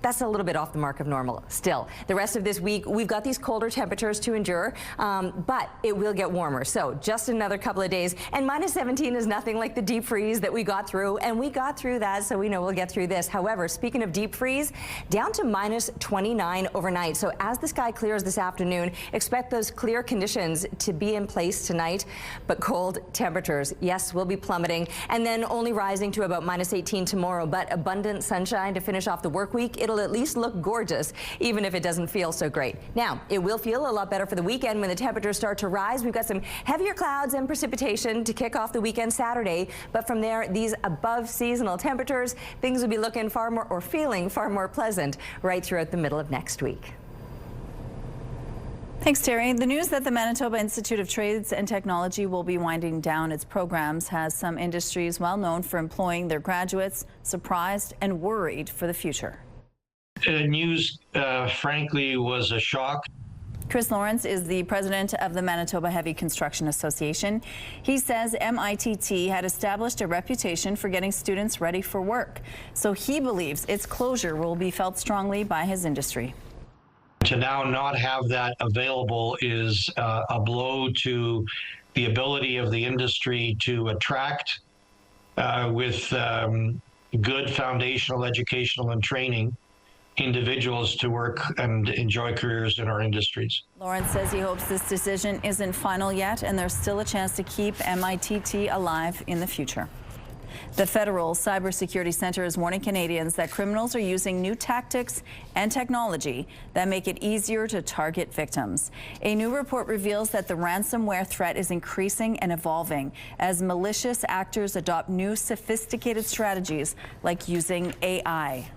That's a little bit off the mark of normal still. The rest of this week, we've got these colder temperatures to endure, but it will get warmer. So just another couple of days. And minus 17 is nothing like the deep freeze that we got through. And we got through that, so we know we'll get through this. However, speaking of deep freeze, down to minus 29 overnight. So as the sky clears this afternoon, expect those clear conditions to be in place tonight. But cold temperatures, yes, will be plummeting. And then only rising to about minus 18 tomorrow. But abundant sunshine to finish off the work week. It'll at least look gorgeous, even if it doesn't feel so great. Now, it will feel a lot better for the weekend when the temperatures start to rise. We've got some heavier clouds and precipitation to kick off the weekend Saturday, but from there, these above seasonal temperatures, things will be looking far more, or feeling far more pleasant right throughout the middle of next week. Thanks, Terry. The news that the Manitoba Institute of Trades and Technology will be winding down its programs has some industries well known for employing their graduates surprised and worried for the future. News, frankly, was a shock. Chris Lawrence is the president of the Manitoba Heavy Construction Association. He says MITT had established a reputation for getting students ready for work, so he believes its closure will be felt strongly by his industry. To now not have that available is a blow to the ability of the industry to attract with good foundational educational and training individuals to work and enjoy careers in our industries. Lawrence says he hopes this decision isn't final yet and there's still a chance to keep MITT alive in the future. The Federal Cybersecurity Center is warning Canadians that criminals are using new tactics and technology that make it easier to target victims. A new report reveals that the ransomware threat is increasing and evolving as malicious actors adopt new sophisticated strategies like using AI.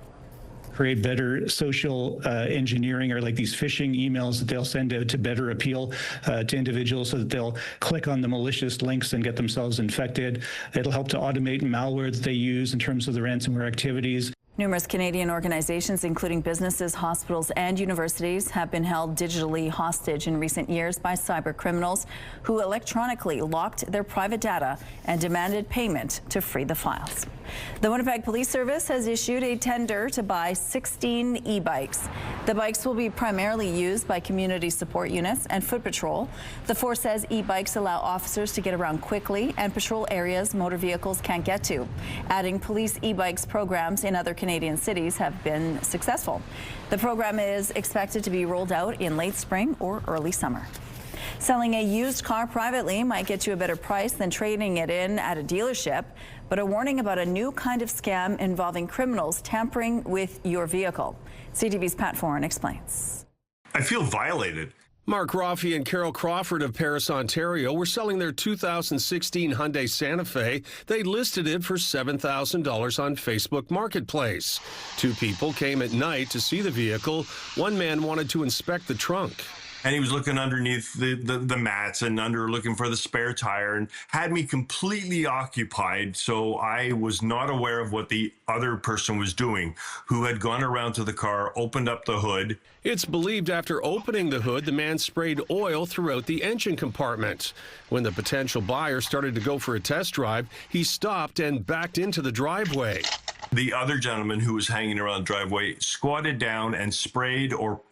create better social engineering, or like these phishing emails that they'll send out to better appeal to individuals so that they'll click on the malicious links and get themselves infected. It'll help to automate malware that they use in terms of the ransomware activities. Numerous Canadian organizations, including businesses, hospitals, and universities, have been held digitally hostage in recent years by cyber criminals who electronically locked their private data and demanded payment to free the files. The Winnipeg Police Service has issued a tender to buy 16 e-bikes. The bikes will be primarily used by community support units and foot patrol. The force says e-bikes allow officers to get around quickly and patrol areas motor vehicles can't get to. Adding police e-bikes programs in other Canadian cities have been successful. The program is expected to be rolled out in late spring or early summer. Selling a used car privately might get you a better price than trading it in at a dealership, but a warning about a new kind of scam involving criminals tampering with your vehicle. CTV's Pat Foran explains. I feel violated. Mark Rafi and Carol Crawford of Paris, Ontario were selling their 2016 Hyundai Santa Fe. They listed it for $7,000 on Facebook Marketplace. Two people came at night to see the vehicle. One man wanted to inspect the trunk. And he was looking underneath the mats and looking for the spare tire, and had me completely occupied. So I was not aware of what the other person was doing, who had gone around to the car, opened up the hood. It's believed after opening the hood, the man sprayed oil throughout the engine compartment. When the potential buyer started to go for a test drive, he stopped and backed into the driveway. The other gentleman who was hanging around the driveway squatted down and sprayed or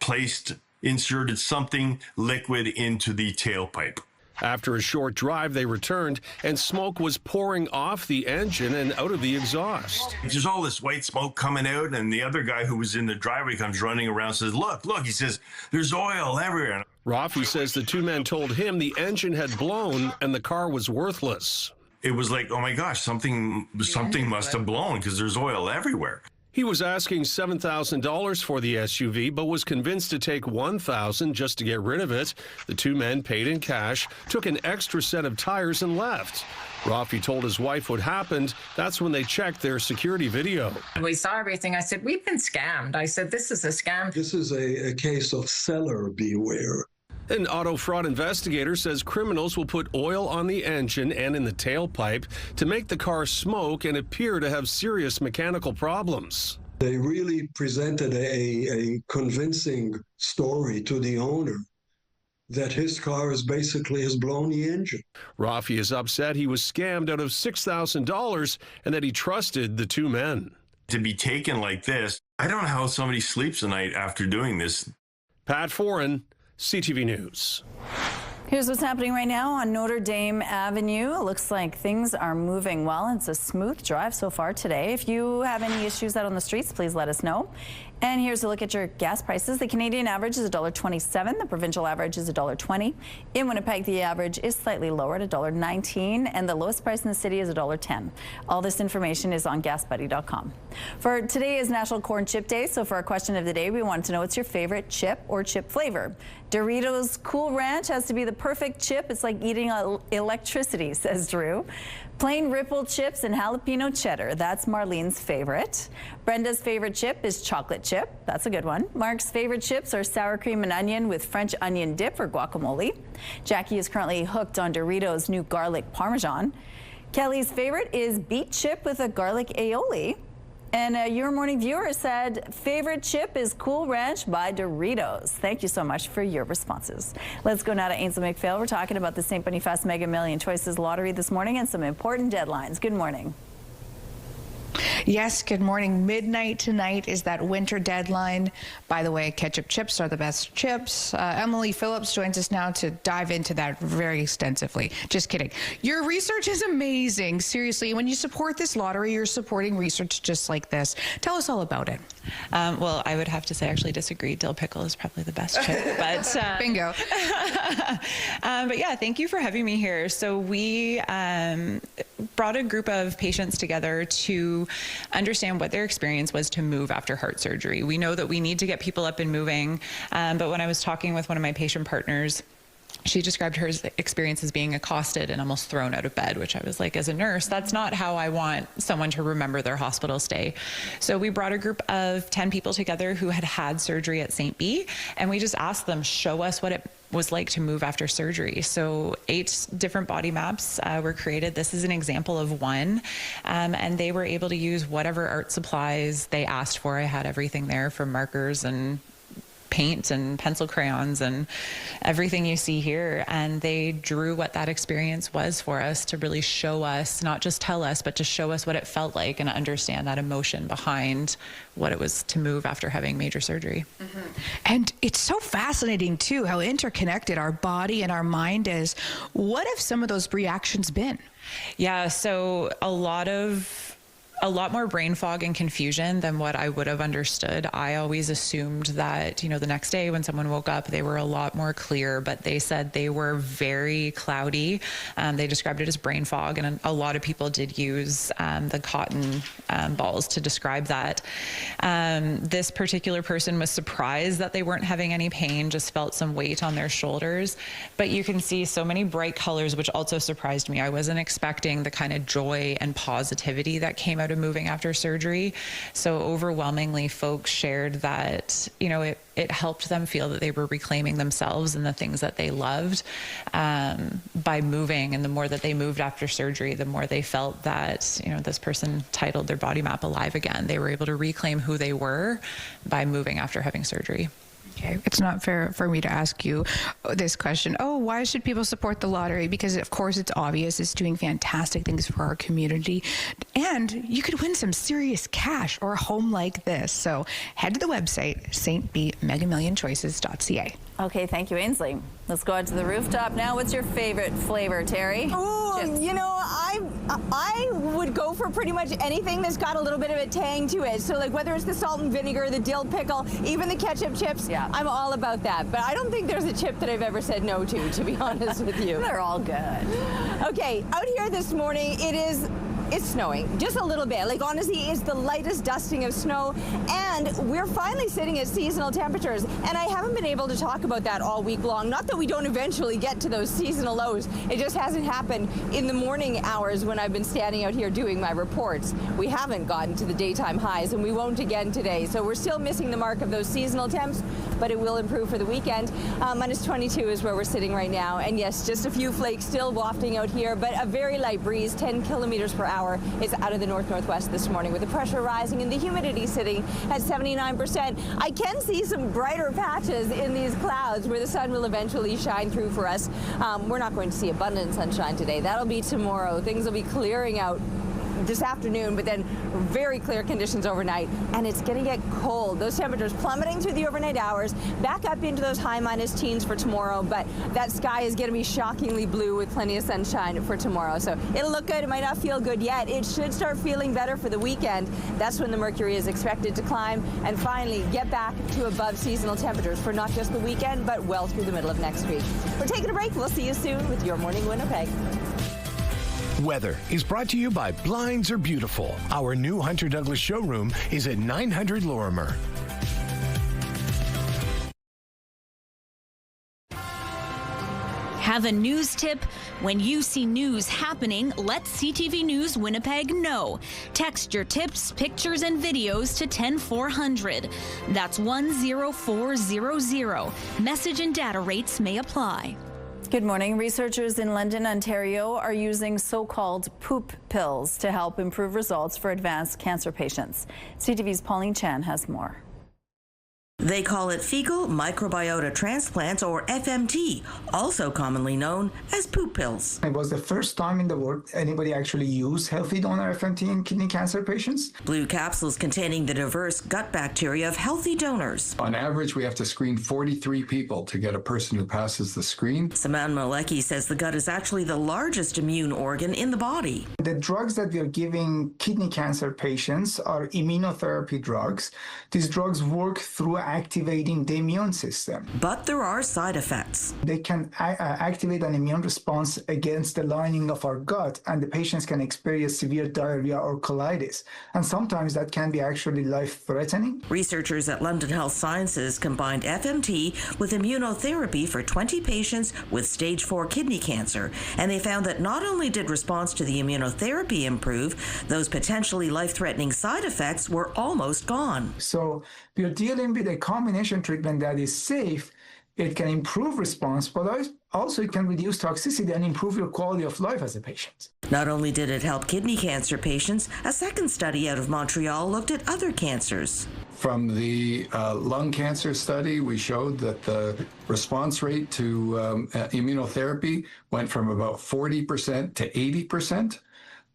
inserted something liquid into the tailpipe. After a short drive, they returned, and smoke was pouring off the engine and out of the exhaust. There's all this white smoke coming out, and the other guy who was in the driveway comes running around and says, look, he says, there's oil everywhere. Rafi says the two men told him the engine had blown and the car was worthless. It was like, oh my gosh, something must have blown because there's oil everywhere. He was asking $7,000 for the SUV, but was convinced to take $1,000 just to get rid of it. The two men paid in cash, took an extra set of tires, and left. Rafi told his wife what happened. That's when they checked their security video. We saw everything. I said, we've been scammed. I said, this is a scam. This is a case of seller beware. An auto fraud investigator says criminals will put oil on the engine and in the tailpipe to make the car smoke and appear to have serious mechanical problems. They really presented a convincing story to the owner that his car has blown the engine. Rafi is upset he was scammed out of $6,000 and that he trusted the two men. To be taken like this, I don't know how somebody sleeps at night after doing this. Pat Foran, CTV News. Here's what's happening right now on Notre Dame Avenue. It looks like things are moving well. It's a smooth drive so far today. If you have any issues out on the streets, please let us know. And here's a look at your gas prices. The Canadian average is $1.27. The provincial average is $1.20. In Winnipeg, the average is slightly lower at $1.19, and the lowest price in the city is $1.10. All this information is on gasbuddy.com. For today is National Corn Chip Day, so for our question of the day, we wanted to know what's your favorite chip or chip flavor. Doritos Cool Ranch has to be the perfect chip. It's like eating electricity, says Drew. Plain Ripple chips and jalapeno cheddar. That's Marlene's favorite. Brenda's favorite chip is chocolate chip. That's a good one. Mark's favorite chips are sour cream and onion with French onion dip or guacamole. Jackie is currently hooked on Doritos' new garlic parmesan. Kelly's favorite is beet chip with a garlic aioli. And Your Morning viewer said favorite chip is Cool Ranch by Doritos. Thank you so much for your responses. Let's go now to Ainsley McPhail. We're talking about the St. Boniface Mega Million Choices Lottery this morning and some important deadlines. Good morning. Yes, good morning. Midnight tonight is that winter deadline. By the way, ketchup chips are the best chips. Emily Phillips joins us now to dive into that very extensively. Just kidding. Your research is amazing. Seriously, when you support this lottery, you're supporting research just like this. Tell us all about it. Well, I would have to say, actually disagree. Dill pickle is probably the best chip. But bingo. But yeah, thank you for having me here. So we brought a group of patients together to understand what their experience was to move after heart surgery. We know that we need to get people up and moving, but when I was talking with one of my patient partners, She described her experience as being accosted and almost thrown out of bed, which I was like, as a nurse, that's not how I want someone to remember their hospital stay. So we brought a group of 10 people together who had had surgery at St. B, and we just asked them, show us what it was like to move after surgery. So 8 different body maps were created. This is an example of one, and they were able to use whatever art supplies they asked for. I had everything there, from markers and paint and pencil crayons and everything you see here, and they drew what that experience was for us to really show us, not just tell us, but to show us what it felt like and understand that emotion behind what it was to move after having major surgery. And it's so fascinating too how interconnected our body and our mind is. What have some of those reactions been? Yeah, so a lot more brain fog and confusion than what I would have understood. I always assumed that, the next day when someone woke up, they were a lot more clear, but they said they were very cloudy. They described it as brain fog, and a lot of people did use the cotton balls to describe that. This particular person was surprised that they weren't having any pain, just felt some weight on their shoulders. But you can see so many bright colors, which also surprised me. I wasn't expecting the kind of joy and positivity that came out of moving after surgery. So overwhelmingly, folks shared that, it helped them feel that they were reclaiming themselves and the things that they loved by moving. And the more that they moved after surgery, the more they felt that, this person titled their body map alive again. They were able to reclaim who they were by moving after having surgery. Okay, it's not fair for me to ask you this question. Oh, why should people support the lottery? Because of course it's obvious it's doing fantastic things for our community, and you could win some serious cash or a home like this. So head to the website, stbmegamillionchoices.ca. Okay, thank you, Ainsley. Let's go out to the rooftop now. What's your favorite flavor, Terry? Oh, I would go for pretty much anything that's got a little bit of a tang to it. So like whether it's the salt and vinegar, the dill pickle, even the ketchup chips, I'm all about that. But I don't think there's a chip that I've ever said no to be honest with you. They're all good. Okay, out here this morning, it's snowing, just a little bit. Like honestly, it's the lightest dusting of snow, and we're finally sitting at seasonal temperatures. And I haven't been able to talk about that all week long. Not that we don't eventually get to those seasonal lows. It just hasn't happened in the morning hours when I've been standing out here doing my reports. We haven't gotten to the daytime highs, and we won't again today. So we're still missing the mark of those seasonal temps, but it will improve for the weekend. Minus 22 is where we're sitting right now. And yes, just a few flakes still wafting out here, but a very light breeze, 10 kilometers per hour. Is out of the north-northwest this morning, with the pressure rising and the humidity sitting at 79%. I can see some brighter patches in these clouds where the sun will eventually shine through for us. We're not going to see abundant sunshine today. That'll be tomorrow. Things will be clearing out this afternoon, but then very clear conditions overnight, and it's going to get cold. Those temperatures plummeting through the overnight hours, back up into those high minus teens for tomorrow, but that sky is going to be shockingly blue with plenty of sunshine for tomorrow. So it'll look good. It might not feel good yet. It should start feeling better for the weekend. That's when the mercury is expected to climb and finally get back to above seasonal temperatures for not just the weekend, but well through the middle of next week. We're taking a break. We'll see you soon with Your Morning Winnipeg. Weather is brought to you by Blinds Are Beautiful. Our new Hunter Douglas showroom is at 900 Lorimer. Have a news tip? When you see news happening, let CTV News Winnipeg know. Text your tips, pictures, and videos to 10400. That's 10400. Message and data rates may apply. Good morning. Researchers in London, Ontario are using so-called poop pills to help improve results for advanced cancer patients. CTV's Pauline Chan has more. They call it fecal microbiota transplants, or FMT, also commonly known as poop pills. It was the first time in the world anybody actually used healthy donor FMT in kidney cancer patients. Blue capsules containing the diverse gut bacteria of healthy donors. On average, we have to screen 43 people to get a person who passes the screen. Saman Malecki says the gut is actually the largest immune organ in the body. The drugs that we are giving kidney cancer patients are immunotherapy drugs. These drugs work through activating the immune system. But there are side effects. They can activate an immune response against the lining of our gut, and the patients can experience severe diarrhea or colitis. And sometimes that can be actually life-threatening. Researchers at London Health Sciences combined FMT with immunotherapy for 20 patients with stage 4 kidney cancer, and they found that not only did response to the immunotherapy improve, those potentially life-threatening side effects were almost gone. So we are dealing with a combination treatment that is safe. It can improve response, but also it can reduce toxicity and improve your quality of life as a patient. Not only did it help kidney cancer patients, a second study out of Montreal looked at other cancers. From the lung cancer study, we showed that the response rate to immunotherapy went from about 40% to 80%.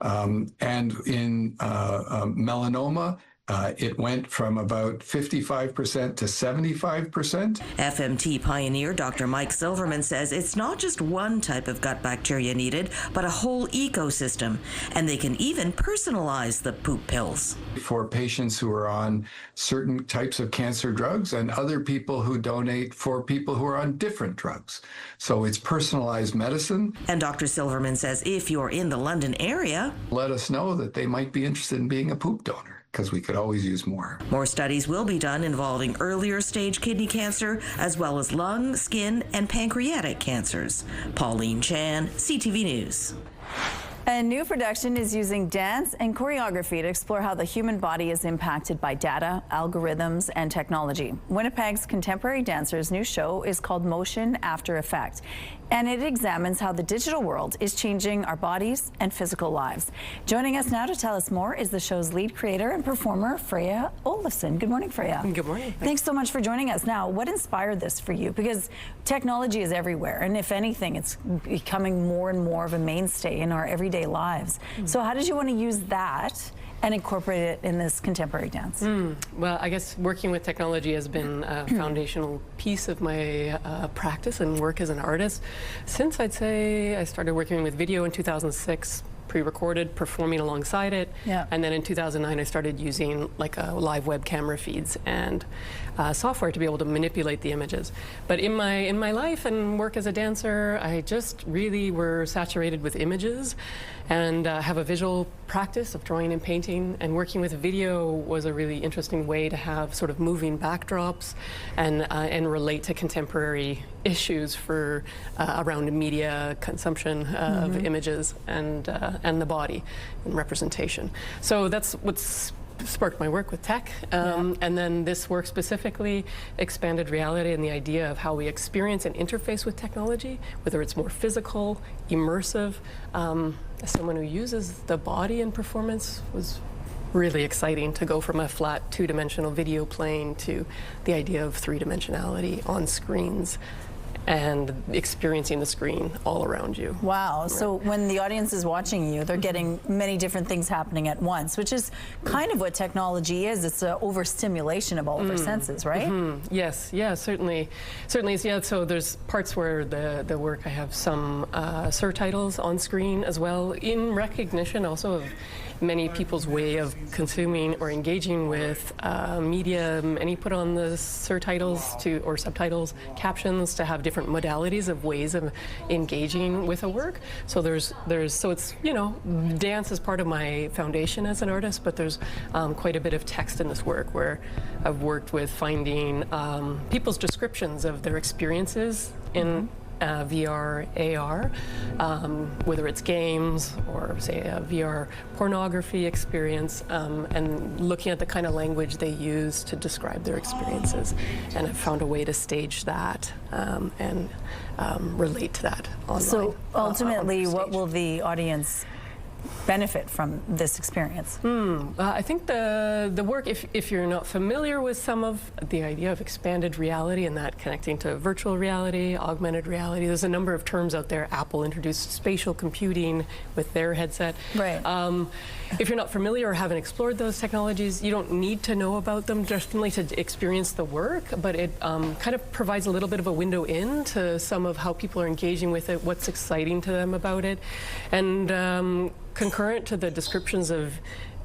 And in melanoma, it went from about 55% to 75%. FMT pioneer Dr. Mike Silverman says it's not just one type of gut bacteria needed, but a whole ecosystem. And they can even personalize the poop pills. For patients who are on certain types of cancer drugs and other people who donate for people who are on different drugs. So it's personalized medicine. And Dr. Silverman says if you're in the London area, let us know that they might be interested in being a poop donor, because we could always use more. More studies will be done involving earlier stage kidney cancer, as well as lung, skin, and pancreatic cancers. Pauline Chan, CTV News. A new production is using dance and choreography to explore how the human body is impacted by data, algorithms, and technology. Winnipeg's contemporary dancers' new show is called Motion After Effect, and it examines how the digital world is changing our bodies and physical lives. Joining us now to tell us more is the show's lead creator and performer, Freya Olafsson. Good morning, Freya. Good morning. Thanks so much for joining us. Now, what inspired this for you? Because technology is everywhere, and if anything, it's becoming more and more of a mainstay in our everyday lives. So how did you want to use that and incorporate it in this contemporary dance? Well, I guess working with technology has been a foundational piece of my practice and work as an artist since I'd say I started working with video in 2006, pre-recorded, performing alongside it. Yeah. And then in 2009, I started using like a live web camera feeds and software to be able to manipulate the images. But in my life and work as a dancer, I just really were saturated with images and have a visual practice of drawing and painting, and working with video was a really interesting way to have sort of moving backdrops and relate to contemporary issues for around media consumption of images and the body and representation. So that's what's sparked my work with tech, and then this work specifically expanded reality and the idea of how we experience and interface with technology, whether it's more physical, immersive. As someone who uses the body in performance, was really exciting to go from a flat two-dimensional video playing to the idea of three-dimensionality on screens and experiencing the screen all around you. Wow. So when the audience is watching you, they're getting many different things happening at once, which is kind of what technology is. It's an overstimulation of all of our senses, right? Yes, yeah, certainly. Yeah, so there's parts where the work, I have some surtitles on screen as well, in recognition also of many people's way of consuming or engaging with media. Many put on the surtitles or subtitles, captions, to have different modalities of ways of engaging with a work. So so it's, dance is part of my foundation as an artist, but there's quite a bit of text in this work where I've worked with finding people's descriptions of their experiences in VR, AR, whether it's games or say a VR pornography experience, and looking at the kind of language they use to describe their experiences. And I've found a way to stage that and relate to that online. So ultimately, what will the audience benefit from this experience? I think the work, if you're not familiar with some of the idea of expanded reality and that connecting to virtual reality, augmented reality, there's a number of terms out there. Apple introduced spatial computing with their headset. Right. If you're not familiar or haven't explored those technologies, you don't need to know about them definitely to experience the work, but it kind of provides a little bit of a window into some of how people are engaging with it, what's exciting to them about it, and concurrent to the descriptions of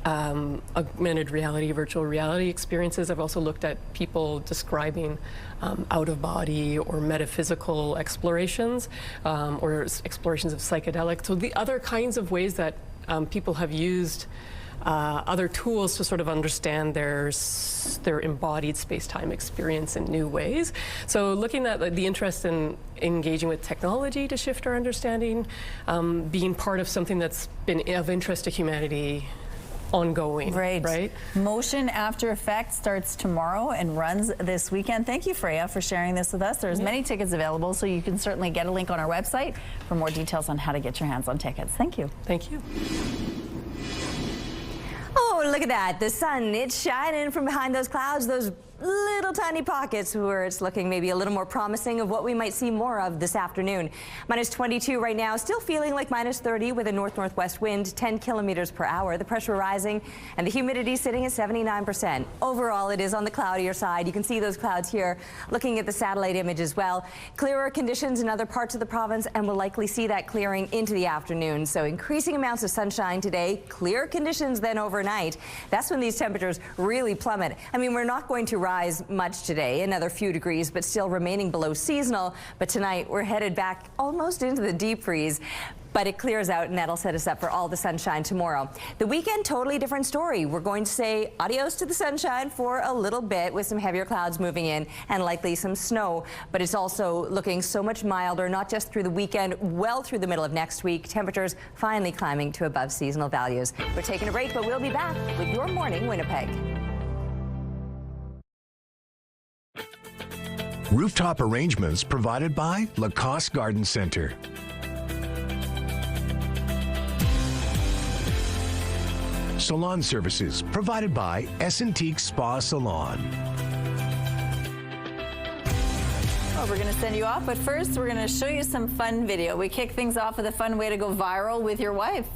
augmented reality, virtual reality experiences, I've also looked at people describing out-of-body or metaphysical explorations or explorations of psychedelics. So the other kinds of ways that people have used other tools to sort of understand their embodied space-time experience in new ways. So looking at the interest in engaging with technology to shift our understanding, being part of something that's been of interest to humanity ongoing. Right. Motion After Effects starts tomorrow and runs this weekend. Thank you, Freya, for sharing this with us. There's many tickets available, so you can certainly get a link on our website for more details on how to get your hands on tickets. Thank you. Thank you. Oh, look at that. The sun, it's shining from behind those clouds, those little tiny pockets where it's looking maybe a little more promising of what we might see more of this afternoon. Minus 22 right now, still feeling like minus 30 with a north-northwest wind, 10 kilometers per hour. The pressure rising and the humidity sitting at 79%. Overall, it is on the cloudier side. You can see those clouds here looking at the satellite image as well. Clearer conditions in other parts of the province, and we'll likely see that clearing into the afternoon. So increasing amounts of sunshine today, clear conditions then overnight. That's when these temperatures really plummet. I mean, we're not going to rise much today, another few degrees, but still remaining below seasonal. But tonight we're headed back almost into the deep freeze. But it clears out, and that'll set us up for all the sunshine tomorrow. The weekend, totally different story. We're going to say adios to the sunshine for a little bit with some heavier clouds moving in and likely some snow. But it's also looking so much milder, not just through the weekend, well through the middle of next week. Temperatures finally climbing to above seasonal values. We're taking a break, but we'll be back with Your Morning Winnipeg. Rooftop arrangements provided by Lacoste Garden Center. Salon services provided by Essentique Spa Salon. Well, we're going to send you off, but first we're going to show you some fun video. We kick things off with a fun way to go viral with your wife.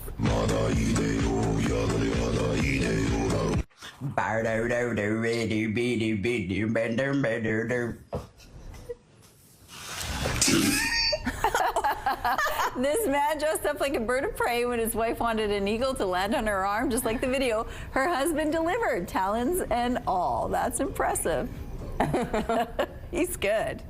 This man dressed up like a bird of prey when his wife wanted an eagle to land on her arm, just like the video. Her husband delivered, talons and all. That's impressive. He's good.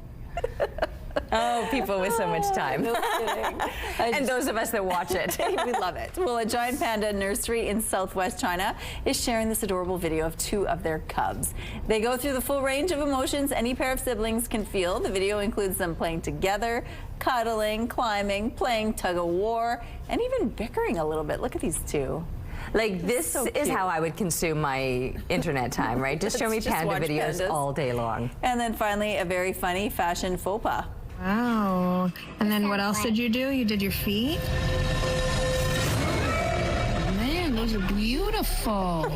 Oh, people with so much time. No kidding. And those of us that watch it. We love it. Well, a giant panda nursery in southwest China is sharing this adorable video of two of their cubs. They go through the full range of emotions any pair of siblings can feel. The video includes them playing together, cuddling, climbing, playing tug-of-war, and even bickering a little bit. Look at these two. Like, this is how I would consume my internet time, right? Just show me panda videos all day long. And then finally, a very funny fashion faux pas. Wow. And then what else did you do? You did your feet? Man, those are beautiful.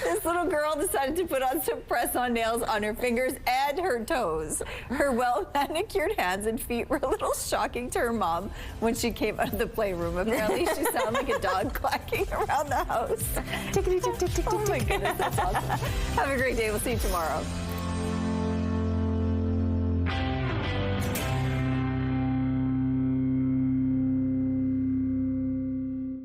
This little girl decided to put on some press-on nails on her fingers and her toes. Her well-manicured hands and feet were a little shocking to her mom when she came out of the playroom. Apparently, she sounded like a dog clacking around the house. Tickety tick tick tick. Oh my goodness, that's awesome. Have a great day. We'll see you tomorrow.